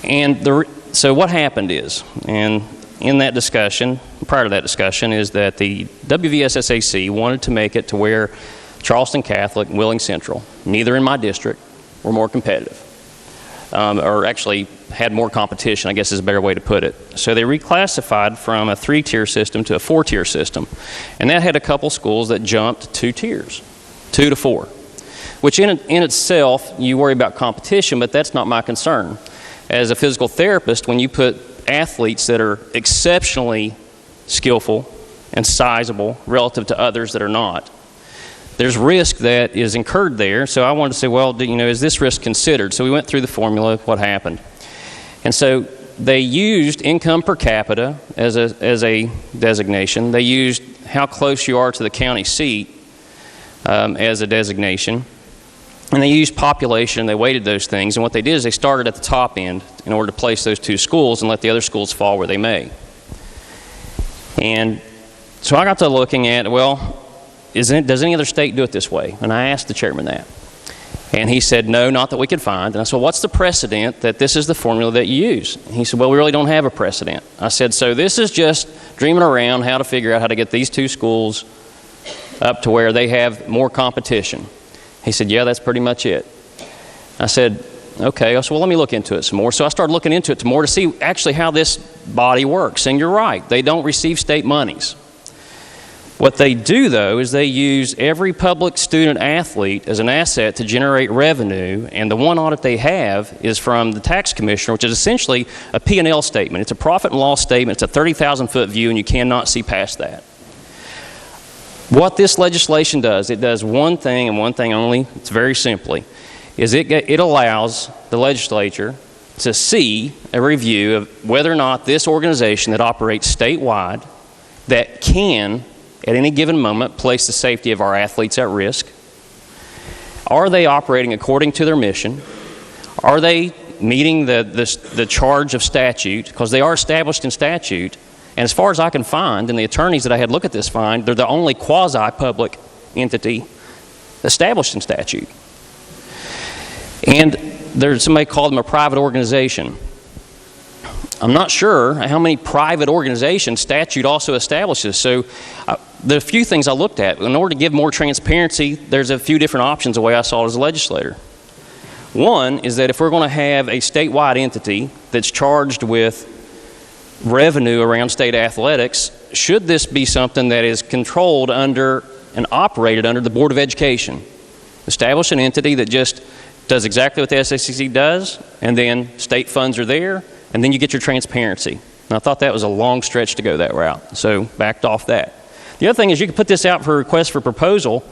S14: And so what happened is, and in that discussion, prior to that discussion, is that the WVSSAC wanted to make it to where Charleston Catholic and Wheeling Central, neither in my district, were more competitive. Or actually had more competition, I guess is a better way to put it. So they reclassified from a 3-tier system to a 4-tier system. And that had a couple schools that jumped 2 tiers, 2 to 4, which in itself, you worry about competition, but that's not my concern. As a physical therapist, when you put athletes that are exceptionally skillful and sizable relative to others that are not, there's risk that is incurred there. So I wanted to say, well, is this risk considered? So we went through the formula, what happened. And so they used income per capita as a designation. They used how close you are to the county seat as a designation. And they used population, they weighted those things. And what they did is they started at the top end in order to place those 2 schools and let the other schools fall where they may. And so I got to looking at, well, does any other state do it this way? And I asked the chairman that. And he said, no, not that we could find. And I said, well, what's the precedent that this is the formula that you use? And he said, well, we really don't have a precedent. I said, so this is just dreaming around how to figure out how to get these 2 schools up to where they have more competition. He said, yeah, that's pretty much it. I said, okay. I said, well, let me look into it some more. So I started looking into it some more to see actually how this body works. And you're right, they don't receive state monies. What they do, though, is they use every public student athlete as an asset to generate revenue, and the one audit they have is from the tax commissioner, which is essentially a P&L statement. It's a profit and loss statement. It's a 30,000-foot view, and you cannot see past that. What this legislation does, it does one thing and one thing only, it's very simply, is it allows the legislature to see a review of whether or not this organization that operates statewide that can at any given moment place the safety of our athletes at risk. Are they operating according to their mission? Are they meeting the charge of statute? Because they are established in statute. And as far as I can find, and the attorneys that I had look at this find, they're the only quasi-public entity established in statute. And there's somebody called them a private organization. I'm not sure how many private organizations statute also establishes. So the few things I looked at, in order to give more transparency, there's a few different options the way I saw it as a legislator. One is that if we're going to have a statewide entity that's charged with revenue around state athletics, should this be something that is controlled under and operated under the Board of Education? Establish an entity that just does exactly what the SSAC does, and then state funds are there, and then you get your transparency. And I thought that was a long stretch to go that route, so backed off that. The other thing is you can put this out for a request for proposal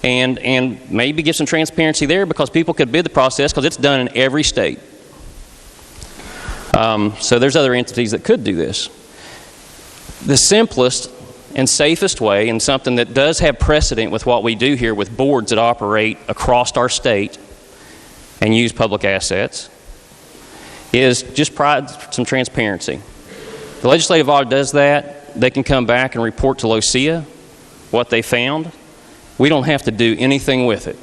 S14: and maybe give some transparency there because people could bid the process because it's done in every state. So there's other entities that could do this. The simplest and safest way, and something that does have precedent with what we do here with boards that operate across our state and use public assets, is just provide some transparency. The legislative audit does that. They can come back and report to LOCIA what they found. We don't have to do anything with it.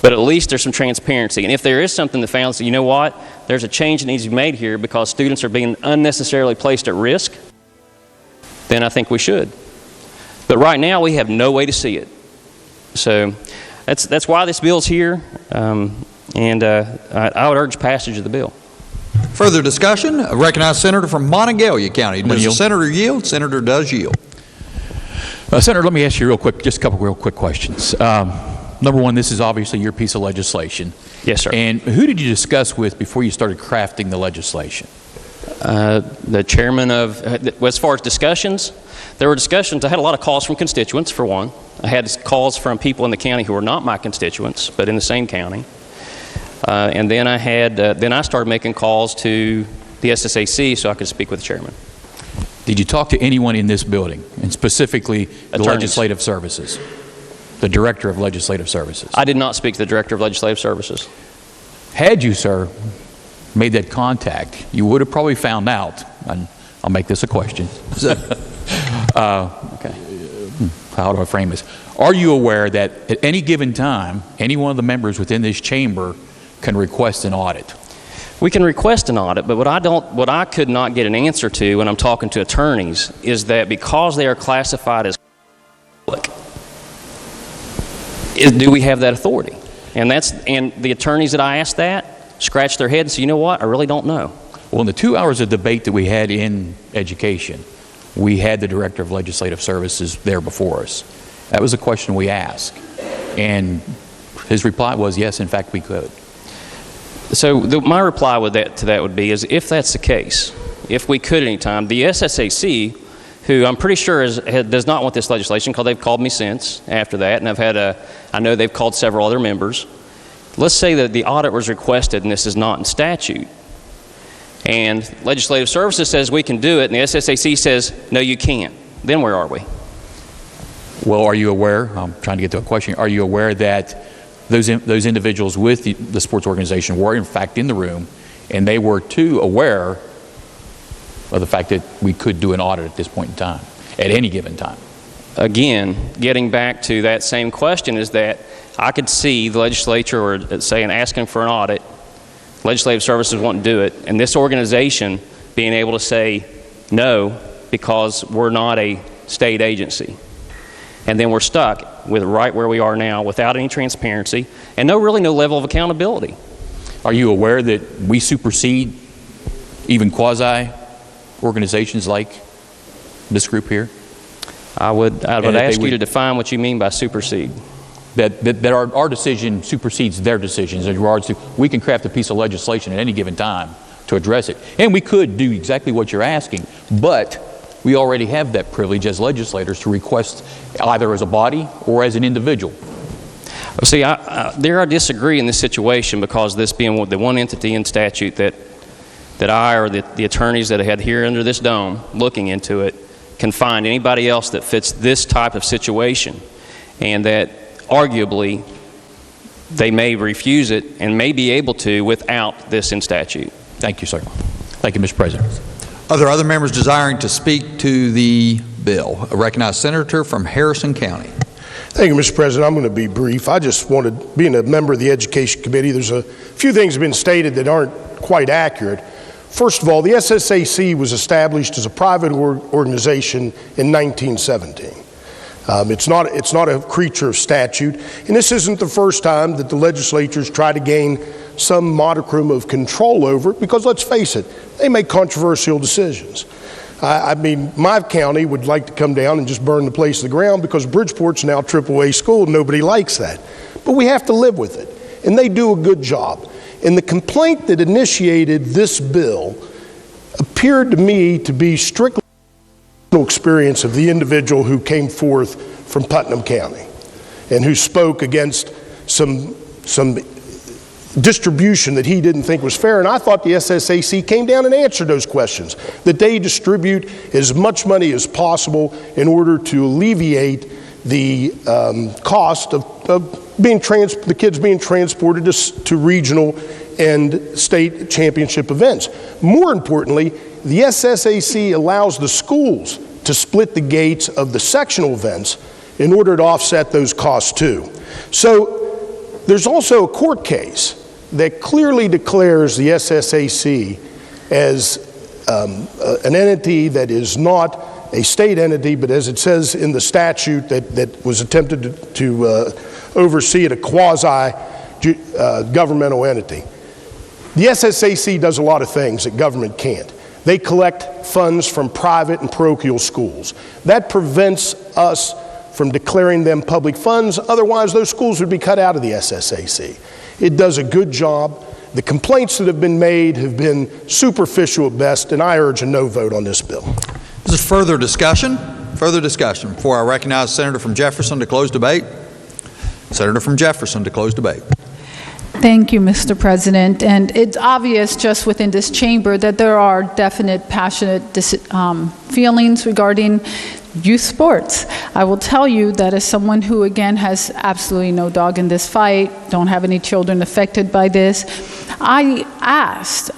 S14: But at least there's some transparency. And if there is something that found, so you know what, there's a change that needs to be made here because students are being unnecessarily placed at risk, then I think we should. But right now we have no way to see it. So that's why this bill's here, and I would urge passage of the bill.
S29: Further discussion? I recognize Senator from Monongalia County. Does the senator yield? Senator does yield.
S2: Senator, let me ask you real quick, just a couple real quick questions. Number one, this is obviously your piece of legislation.
S14: Yes, sir.
S2: And who did you discuss with before you started crafting the legislation?
S14: The chairman of, as far as discussions, there were discussions. I had a lot of calls from constituents, for one. I had calls from people in the county who were not my constituents, but in the same county. And then I started making calls to the SSAC so I could speak with the chairman.
S2: Did you talk to anyone in this building, and specifically the Legislative Services, the Director of Legislative Services?
S14: I did not speak to the Director of Legislative Services.
S2: Had you, sir, made that contact, you would have probably found out, and I'll make this a question.
S14: Okay.
S2: How do I frame this? Are you aware that at any given time, any one of the members within this chamber can request an audit?
S14: We can request an audit, but what I could not get an answer to when I'm talking to attorneys is that because they are classified as public, do we have that authority? And the attorneys that I asked that scratch their head and say, you know what, I really don't know.
S2: Well, in the 2 hours of debate that we had in education, we had the Director of Legislative Services there before us. That was a question we asked. And his reply was, yes, in fact, we could.
S14: So my reply to that would be is if that's the case, if we could at any time, the SSAC, who I'm pretty sure does not want this legislation because they've called me since after that, and I know they've called several other members. Let's say that the audit was requested and this is not in statute. And Legislative Services says we can do it, and the SSAC says, no, you can't. Then where are we?
S2: Well, are you aware, I'm trying to get to a question, are you aware that those individuals with the sports organization were in fact in the room, and they were too aware of the fact that we could do an audit at this point in time, at any given time?
S14: Again, getting back to that same question is that I could see the legislature or saying asking for an audit, Legislative Services won't do it, and this organization being able to say no because we're not a state agency. And then we're stuck with right where we are now without any transparency and no level of accountability.
S2: Are you aware that we supersede even quasi-organizations like this group here?
S14: I would ask you to define what you mean by supersede.
S2: That our decision supersedes their decisions in regards to we can craft a piece of legislation at any given time to address it. And we could do exactly what you're asking, but we already have that privilege as legislators to request either as a body or as an individual.
S14: See, there I disagree in this situation because this being the one entity in statute that I or the attorneys that I had here under this dome looking into it can find anybody else that fits this type of situation, and that arguably they may refuse it and may be able to without this in statute.
S2: Thank you, sir. Thank you, Mr. President.
S29: Are there other members desiring to speak to the bill? I recognize Senator from Harrison County.
S15: Thank you, Mr. President. I'm going to be brief. I just wanted, being a member of the Education Committee, there's a few things that have been stated that aren't quite accurate. First of all, the SSAC was established as a private organization in 1917. It's not a creature of statute, and this isn't the first time that the legislatures try to gain some modicum of control over it, because let's face it, they make controversial decisions. I mean, my county would like to come down and just burn the place to the ground because Bridgeport's now AAA school and nobody likes that. But we have to live with it, and they do a good job. And the complaint that initiated this bill appeared to me to be strictly experience of the individual who came forth from Putnam County. and who spoke against some distribution that he didn't think was fair. And I thought the SSAC came down and answered those questions, that they distribute as much money as possible in order to alleviate the cost of the kids being transported to regional and state championship events. More importantly, the SSAC allows the schools to split the gates of the sectional events in order to offset those costs too. So there's also a court case that clearly declares the SSAC as an entity that is not a state entity, but as it says in the statute that was attempted to oversee it, a quasi-governmental entity. The SSAC does a lot of things that government can't. They collect funds from private and parochial schools. That prevents us from declaring them public funds. Otherwise, those schools would be cut out of the SSAC. It does a good job. The complaints that have been made have been superficial at best, and I urge a no vote on this bill.
S29: This is further discussion. Further discussion. Before I recognize the Senator from Jefferson to close debate. Senator from Jefferson to close debate.
S8: Thank you, Mr. President. And it's obvious just within this chamber that there are definite passionate feelings regarding youth sports. I will tell you that as someone who, again, has absolutely no dog in this fight, don't have any children affected by this, I asked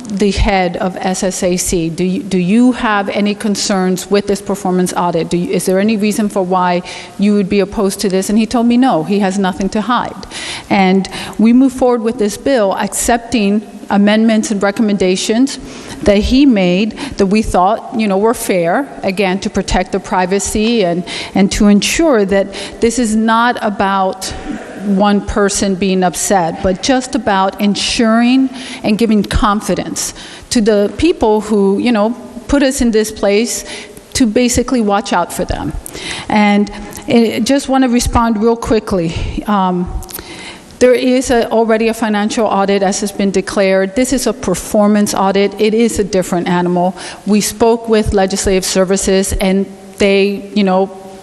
S8: the head of SSAC, do you have any concerns with this performance audit? Is there any reason for why you would be opposed to this? And he told me no, he has nothing to hide. And we move forward with this bill accepting amendments and recommendations that he made that we thought, were fair, again, to protect the privacy and to ensure that this is not about one person being upset, but just about ensuring and giving confidence to the people who, put us in this place to basically watch out for them. And I just want to respond real quickly. There is already a financial audit, as has been declared. This is a performance audit. It is a different animal. We spoke with Legislative Services, and they,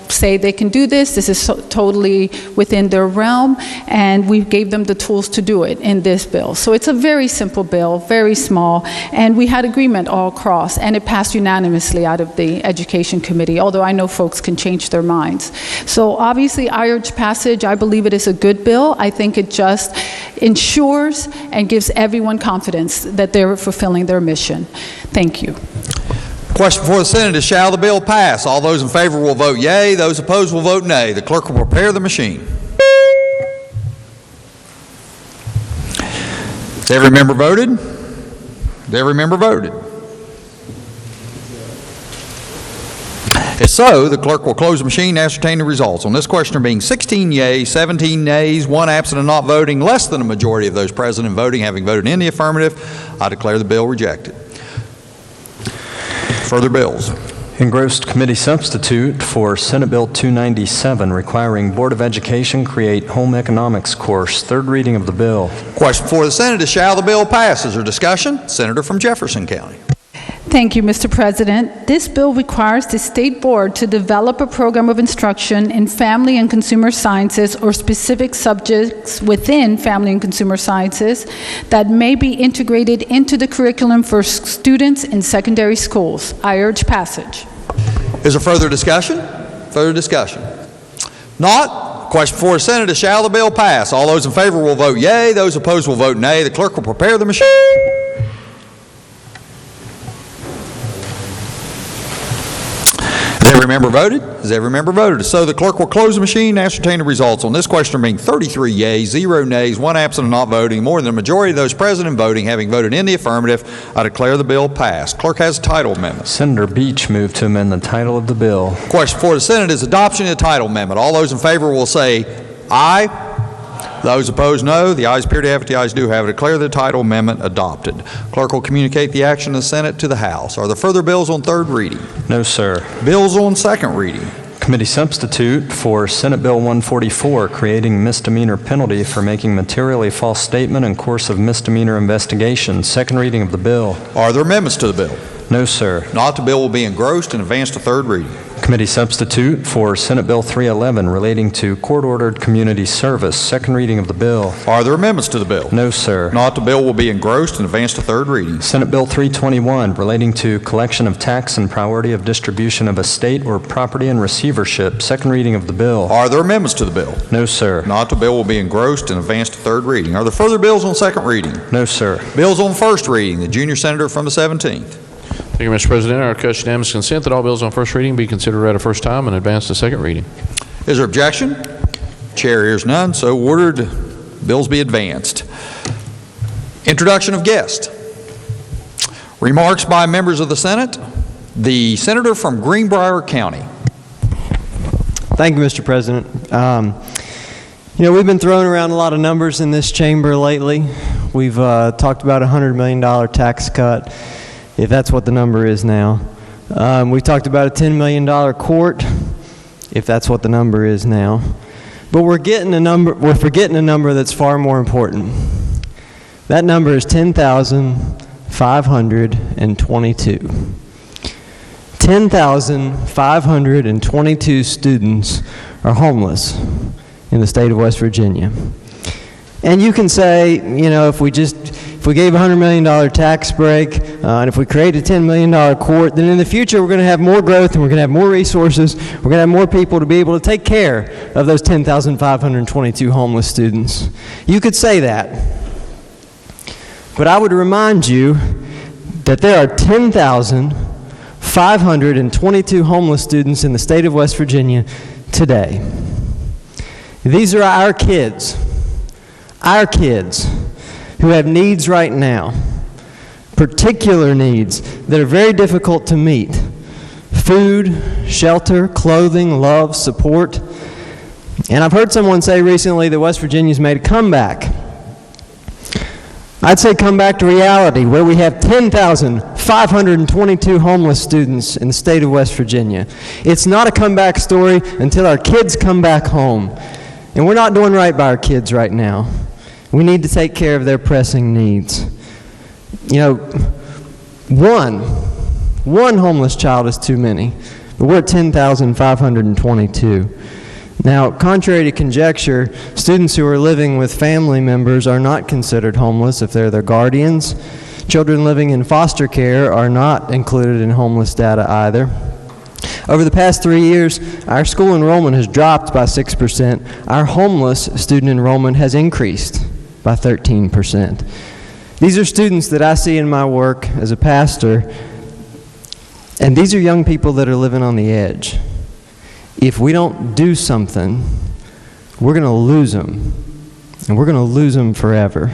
S8: say they can do this. This is totally within their realm, and we gave them the tools to do it in this bill. So it's a very simple bill, very small, and we had agreement all across, and it passed unanimously out of the Education Committee, although I know folks can change their minds. So obviously I urge passage. I believe it is a good bill. I think it just ensures and gives everyone confidence that they're fulfilling their mission. Thank you.
S29: Question before the Senate is, shall the bill pass? All those in favor will vote yea. Those opposed will vote nay. The clerk will prepare the machine. Has every member voted? Has every member voted? If so, the clerk will close the machine and ascertain the results. On this question there being 16 yeas, 17 nays, 1 absent and not voting, less than a majority of those present and voting having voted in the affirmative, I declare the bill rejected. Further bills.
S3: Engrossed committee substitute for Senate Bill 297, requiring Board of Education create home economics course. Third reading of the bill.
S29: Question before the Senate is, shall the bill pass? Is there discussion? Senator from Jefferson County.
S8: Thank you, Mr. President. This bill requires the State Board to develop a program of instruction in family and consumer sciences or specific subjects within family and consumer sciences that may be integrated into the curriculum for students in secondary schools. I urge passage.
S29: Is there further discussion? Further discussion? Not. Question before the Senate is, shall the bill pass? All those in favor will vote yea. Those opposed will vote nay. The clerk will prepare the machine. Has every member voted? Has every member voted? So the clerk will close the machine and ascertain the results. On this question being 33 yeas, 0 nays, 1 absent and not voting, more than a majority of those present and voting having voted in the affirmative, I declare the bill passed. Clerk has a title amendment.
S3: Senator Beach moved to amend the title of the bill.
S29: Question before the Senate is adoption of the title amendment. All those in favor will say aye. Those opposed, no. The ayes appear to have it. The ayes do have it. Declare the title amendment adopted. Clerk will communicate the action of the Senate to the House. Are there further bills on third reading?
S3: No, sir.
S29: Bills on second reading.
S3: Committee substitute for Senate Bill 144, creating misdemeanor penalty for making materially false statement in course of misdemeanor investigation. Second reading of the bill.
S29: Are there amendments to the bill?
S3: No, sir.
S29: Not. The bill will be engrossed and advanced to third reading.
S3: Committee substitute for Senate Bill 311 relating to court-ordered community service. Second reading of the bill.
S29: Are there amendments to the bill?
S3: No, sir.
S29: Not, the bill will be engrossed and advanced to third reading.
S3: Senate Bill 321 relating to collection of tax and priority of distribution of estate or property and receivership. Second reading of the bill.
S29: Are there amendments to the bill?
S3: No, sir.
S29: Not, the bill will be engrossed and advanced to third reading. Are there further bills on second reading?
S3: No, sir.
S29: Bills on first reading. The junior senator from the 17th.
S4: Thank you, Mr. President. I request unanimous consent that all bills on first reading be considered read a first time and advanced to second reading.
S29: Is there objection? Chair hears none, so ordered. Bills be advanced. Introduction of guest. Remarks by members of the Senate. The senator from Greenbrier County.
S16: Thank you, Mr. President. We've been throwing around a lot of numbers in this chamber lately. We've talked about a $100 million tax cut, if that's what the number is now. We've talked about a $10 million court, if that's what the number is now. But we're forgetting a number that's far more important. That number is 10,522. 10,522 students are homeless in the state of West Virginia. And you can say, if we gave a $100 million tax break, and if we create a $10 million court, then in the future we're going to have more growth and we're going to have more resources. We're going to have more people to be able to take care of those 10,522 homeless students. You could say that. But I would remind you that there are 10,522 homeless students in the state of West Virginia today. These are our kids who have needs right now, particular needs that are very difficult to meet. Food, shelter, clothing, love, support. And I've heard someone say recently that West Virginia's made a comeback. I'd say come back to reality, where we have 10,522 homeless students in the state of West Virginia. It's not a comeback story until our kids come back home. And we're not doing right by our kids right now. We need to take care of their pressing needs. One homeless child is too many, but we're at 10,522. Now, contrary to conjecture, students who are living with family members are not considered homeless if they're their guardians. Children living in foster care are not included in homeless data either. Over the past 3 years, our school enrollment has dropped by 6%. Our homeless student enrollment has increased by 13%. These are students that I see in my work as a pastor, and these are young people that are living on the edge. If we don't do something, we're going to lose them, and we're going to lose them forever.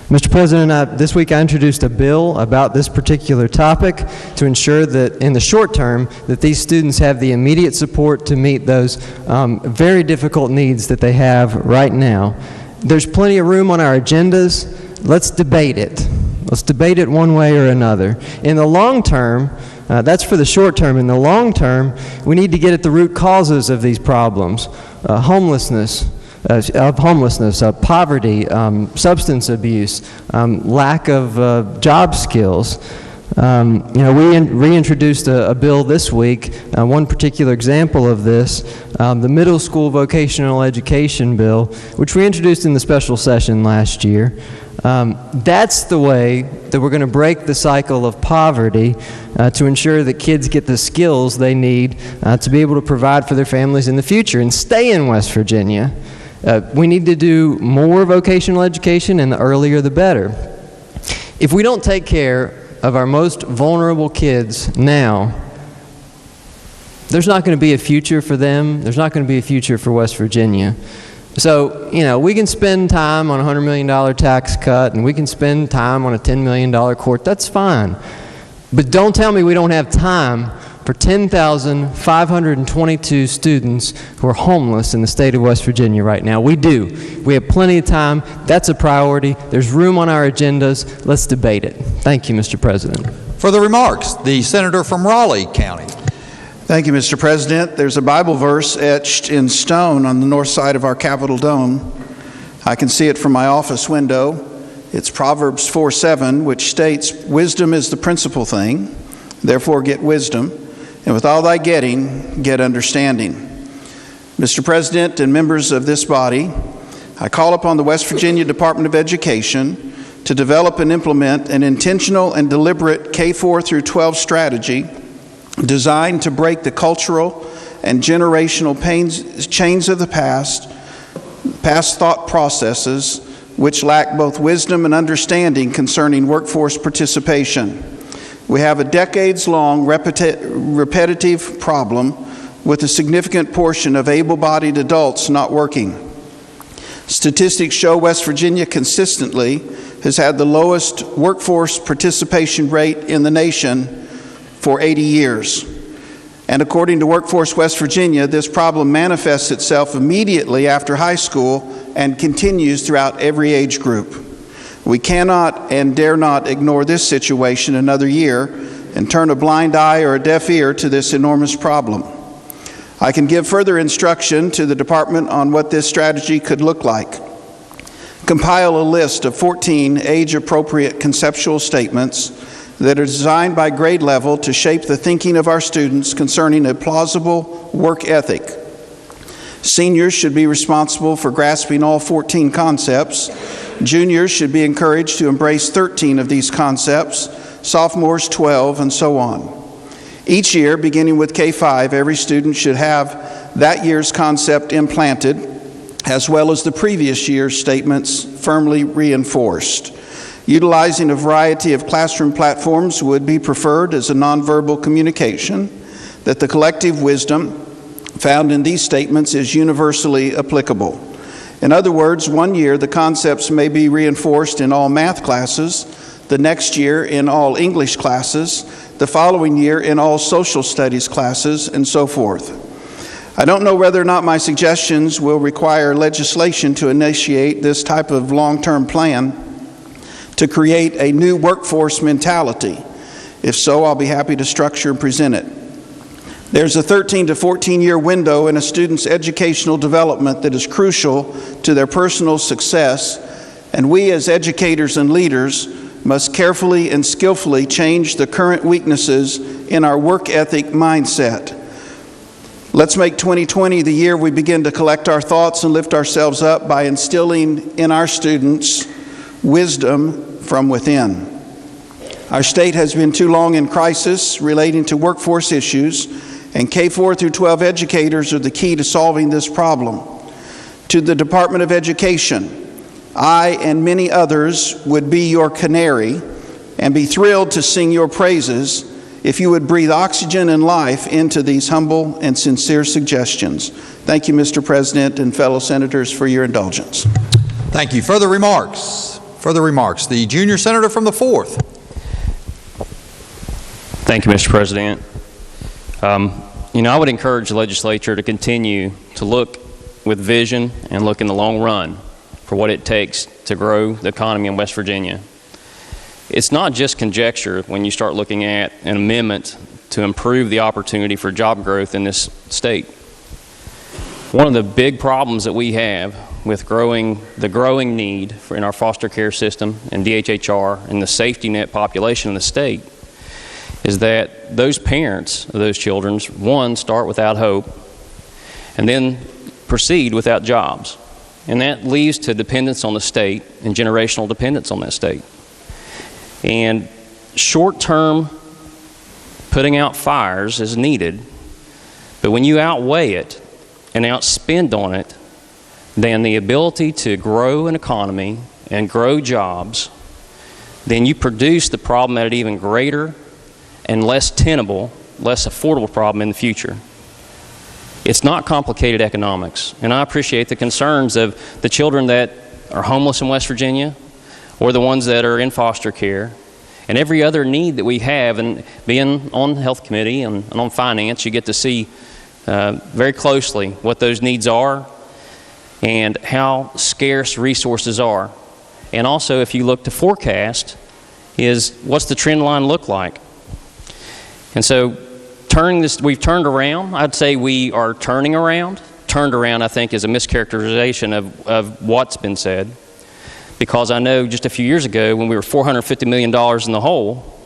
S16: Mr. President, this week I introduced a bill about this particular topic to ensure that in the short term that these students have the immediate support to meet those very difficult needs that they have right now. There's plenty of room on our agendas. Let's debate it. Let's debate it one way or another. In the long term, that's for the short term. In the long term, we need to get at the root causes of these problems. Homelessness, poverty, substance abuse, lack of job skills. We reintroduced a bill this week. One particular example of this, the middle school vocational education bill, which we introduced in the special session last year. That's the way that we're going to break the cycle of poverty to ensure that kids get the skills they need to be able to provide for their families in the future and stay in West Virginia. We need to do more vocational education, and the earlier the better. If we don't take care of our most vulnerable kids now, there's not going to be a future for them. There's not going to be a future for West Virginia. So, we can spend time on a $100 million tax cut, and we can spend time on a $10 million court. That's fine. But don't tell me we don't have time for 10,522 students who are homeless in the state of West Virginia right now. We do. We have plenty of time. That's a priority. There's room on our agendas. Let's debate it. Thank you, Mr. President.
S29: For the remarks, the senator from Raleigh County.
S17: Thank you, Mr. President. There's a Bible verse etched in stone on the north side of our Capitol dome. I can see it from my office window. It's Proverbs 4:7, which states, "Wisdom is the principal thing, therefore get wisdom, and with all thy getting, get understanding. Mr. President and members of this body, I call upon the West Virginia Department of Education to develop and implement an intentional and deliberate K-4 through 12 strategy designed to break the cultural and generational chains of the past thought processes which lack both wisdom and understanding concerning workforce participation. We have a decades-long repetitive problem with a significant portion of able-bodied adults not working. Statistics show West Virginia consistently has had the lowest workforce participation rate in the nation for 80 years. And according to Workforce West Virginia, this problem manifests itself immediately after high school and continues throughout every age group. We cannot and dare not ignore this situation another year and turn a blind eye or a deaf ear to this enormous problem. I can give further instruction to the department on what this strategy could look like. Compile a list of 14 age-appropriate conceptual statements that are designed by grade level to shape the thinking of our students concerning a plausible work ethic. Seniors should be responsible for grasping all 14 concepts. Juniors should be encouraged to embrace 13 of these concepts, sophomores 12, and so on. Each year, beginning with K-5, every student should have that year's concept implanted, as well as the previous year's statements firmly reinforced. Utilizing a variety of classroom platforms would be preferred as a nonverbal communication that the collective wisdom found in these statements is universally applicable. In other words, one year the concepts may be reinforced in all math classes, the next year in all English classes, the following year in all social studies classes, and so forth. I don't know whether or not my suggestions will require legislation to initiate this type of long-term plan to create a new workforce mentality. If so, I'll be happy to structure and present it. There's a 13 to 14 year window in a student's educational development that is crucial to their personal success, and we as educators and leaders must carefully and skillfully change the current weaknesses in our work ethic mindset. Let's make 2020 the year we begin to collect our thoughts and lift ourselves up by instilling in our students wisdom from within. Our state has been too long in crisis relating to workforce issues, and K-4 through 12 educators are the key to solving this problem. To the Department of Education, I and many others would be your canary and be thrilled to sing your praises if you would breathe oxygen and life into these humble and sincere suggestions. Thank you, Mr. President and fellow senators, for your indulgence.
S29: Thank you. Further remarks? Further remarks. The junior senator from the 4th.
S14: Thank you, Mr. President. I would encourage the legislature to continue to look with vision and look in the long run for what it takes to grow the economy in West Virginia. It's not just conjecture when you start looking at an amendment to improve the opportunity for job growth in this state. One of the big problems that we have with the growing need in our foster care system and DHHR and the safety net population in the state is that those parents of those children, one, start without hope and then proceed without jobs. And that leads to dependence on the state and generational dependence on that state. And short-term putting out fires is needed, but when you outweigh it and outspend on it, then the ability to grow an economy and grow jobs, then you produce the problem at an even greater and less tenable, less affordable problem in the future. It's not complicated economics, and I appreciate the concerns of the children that are homeless in West Virginia or the ones that are in foster care and every other need that we have. And being on the Health Committee and on Finance, you get to see very closely what those needs are and how scarce resources are. And also, if you look to forecast, is what's the trend line look like? And so we've turned around. I'd say we are turning around. Turned around, I think, is a mischaracterization of what's been said. Because I know just a few years ago when we were $450 million in the hole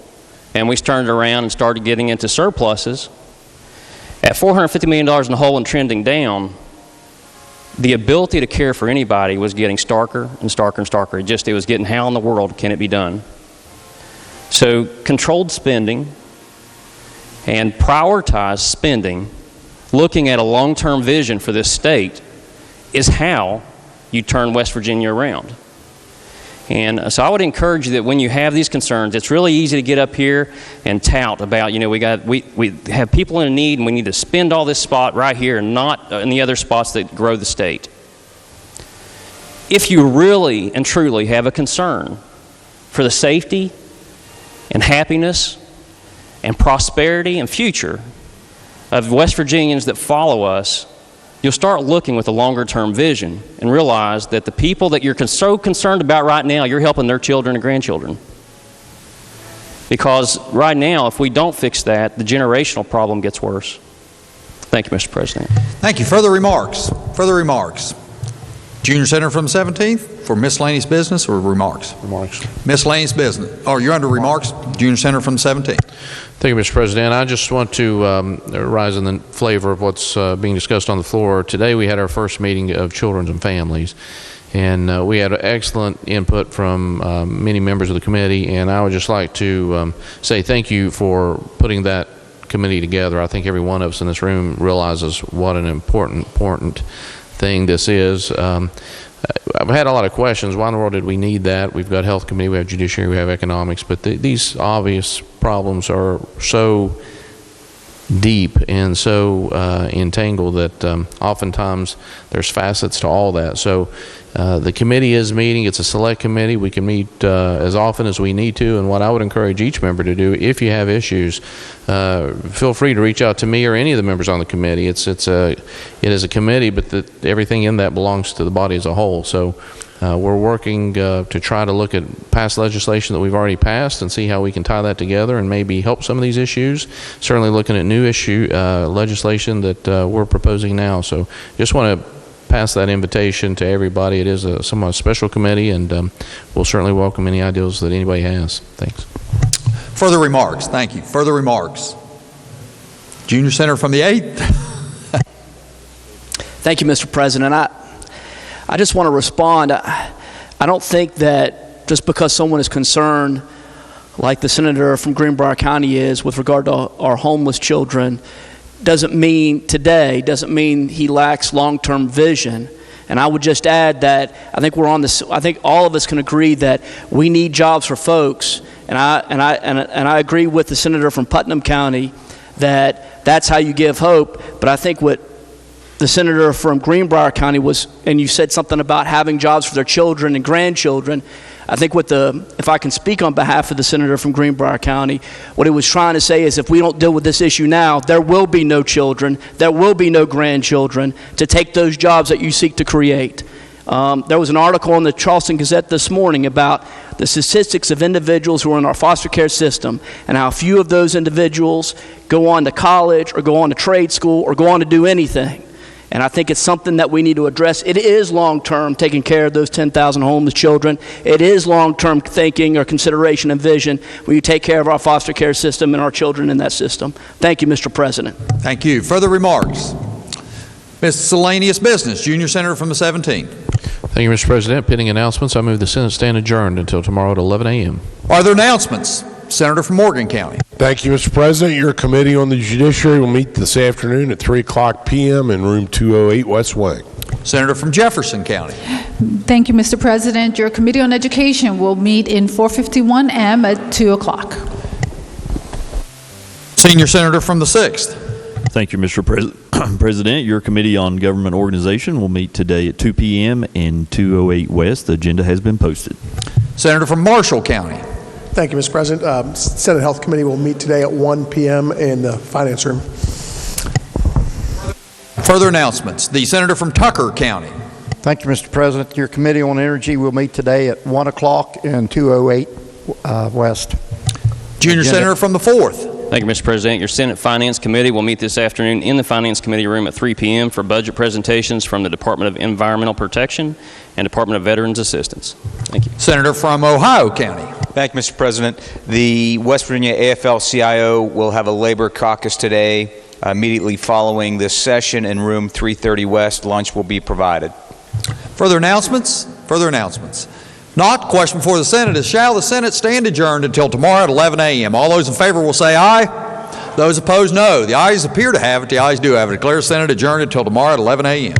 S14: and we turned around and started getting into surpluses, At $450 million in the hole and trending down, the ability to care for anybody was getting starker and starker and starker. It was getting, how in the world can it be done? So controlled spending and prioritized spending, looking at a long-term vision for this state, is how you turn West Virginia around. And so I would encourage you that when you have these concerns, it's really easy to get up here and tout about, we have people in need and we need to spend all this spot right here and not in the other spots that grow the state. If you really and truly have a concern for the safety and happiness and prosperity and future of West Virginians that follow us, you'll start looking with a longer-term vision and realize that the people that you're so concerned about right now, you're helping their children and grandchildren. Because right now, if we don't fix that, the generational problem gets worse. Thank you, Mr. President.
S29: Thank you. Further remarks? Further remarks? Junior Senator from the 17th for miscellaneous business or remarks? Remarks. Miscellaneous business. Oh, you're under remarks? Junior Senator from the 17th.
S4: Thank you, Mr. President. I just want to rise in the flavor of what's being discussed on the floor. Today we had our first meeting of Children and Families, and we had excellent input from many members of the committee, and I would just like to say thank you for putting that committee together. I think every one of us in this room realizes what an important thing this is. I've had a lot of questions. Why in the world did we need that? We've got Health Committee, we have Judiciary, we have Economics, but these obvious problems are so deep and so entangled that oftentimes there's facets to all that. So the committee is meeting. It's a select committee. We can meet as often as we need to, and what I would encourage each member to do, if you have issues, feel free to reach out to me or any of the members on the committee. It is a committee, but everything in that belongs to the body as a whole. So we're working to try to look at past legislation that we've already passed and see how we can tie that together and maybe help some of these issues. Certainly looking at new legislation that we're proposing now. So just want to pass that invitation to everybody. It is a somewhat special committee, and we'll certainly welcome any ideas that anybody has. Thanks.
S29: Further remarks? Thank you. Further remarks? Junior Senator from the 8th.
S1: Thank you, Mr. President. I just want to respond. I don't think that just because someone is concerned, like the senator from Greenbrier County is, with regard to our homeless children, doesn't mean he lacks long-term vision. And I would just add that I think I think all of us can agree that we need jobs for folks. And I agree with the senator from Putnam County that that's how you give hope. But I think what the senator from Greenbrier County was, and you said something about having jobs for their children and grandchildren. I think if I can speak on behalf of the senator from Greenbrier County, what he was trying to say is if we don't deal with this issue now, there will be no children, there will be no grandchildren to take those jobs that you seek to create. There was an article in the Charleston Gazette this morning about the statistics of individuals who are in our foster care system and how few of those individuals go on to college or go on to trade school or go on to do anything. And I think it's something that we need to address. It is long-term taking care of those 10,000 homeless children. It is long-term thinking or consideration and vision when you take care of our foster care system and our children in that system. Thank you, Mr. President.
S29: Thank you. Further remarks? Miscellaneous business. Junior Senator from the 17th.
S4: Thank you, Mr. President. Pending announcements, I move the Senate stand adjourned until tomorrow at 11 a.m.
S29: Are there announcements? Senator from Morgan County.
S15: Thank you, Mr. President. Your committee on the Judiciary will meet this afternoon at 3 o'clock p.m. in room 208 West Wing.
S29: Senator from Jefferson County.
S8: Thank you, Mr. President. Your Committee on Education will meet in 451M at 2 o'clock.
S29: Senior Senator from the 6th.
S18: Thank you, Mr. President. Your Committee on Government Organization will meet today at 2 p.m. in 208 West. The agenda has been posted.
S29: Senator from Marshall County.
S19: Thank you, Mr. President. Senate Health Committee will meet today at 1 p.m. in the Finance Room.
S29: Further announcements. The Senator from Tucker County.
S20: Thank you, Mr. President. Your Committee on Energy will meet today at 1 o'clock in 208 West.
S29: Junior Senator from the 4th.
S14: Thank you, Mr. President. Your Senate Finance Committee will meet this afternoon in the Finance Committee room at 3 p.m. for budget presentations from the Department of Environmental Protection and Department of Veterans Assistance. Thank you.
S29: Senator from Ohio County.
S13: Thank you, Mr. President. The West Virginia AFL-CIO will have a labor caucus today immediately following this session in room 330 West. Lunch will be provided.
S29: Further announcements? Further announcements. Not. Question before the Senate is, shall the Senate stand adjourned until tomorrow at 11 a.m.? All those in favor will say aye. Those opposed, no. The ayes appear to have it. The ayes do have it. Declare the Senate adjourned until tomorrow at 11 a.m.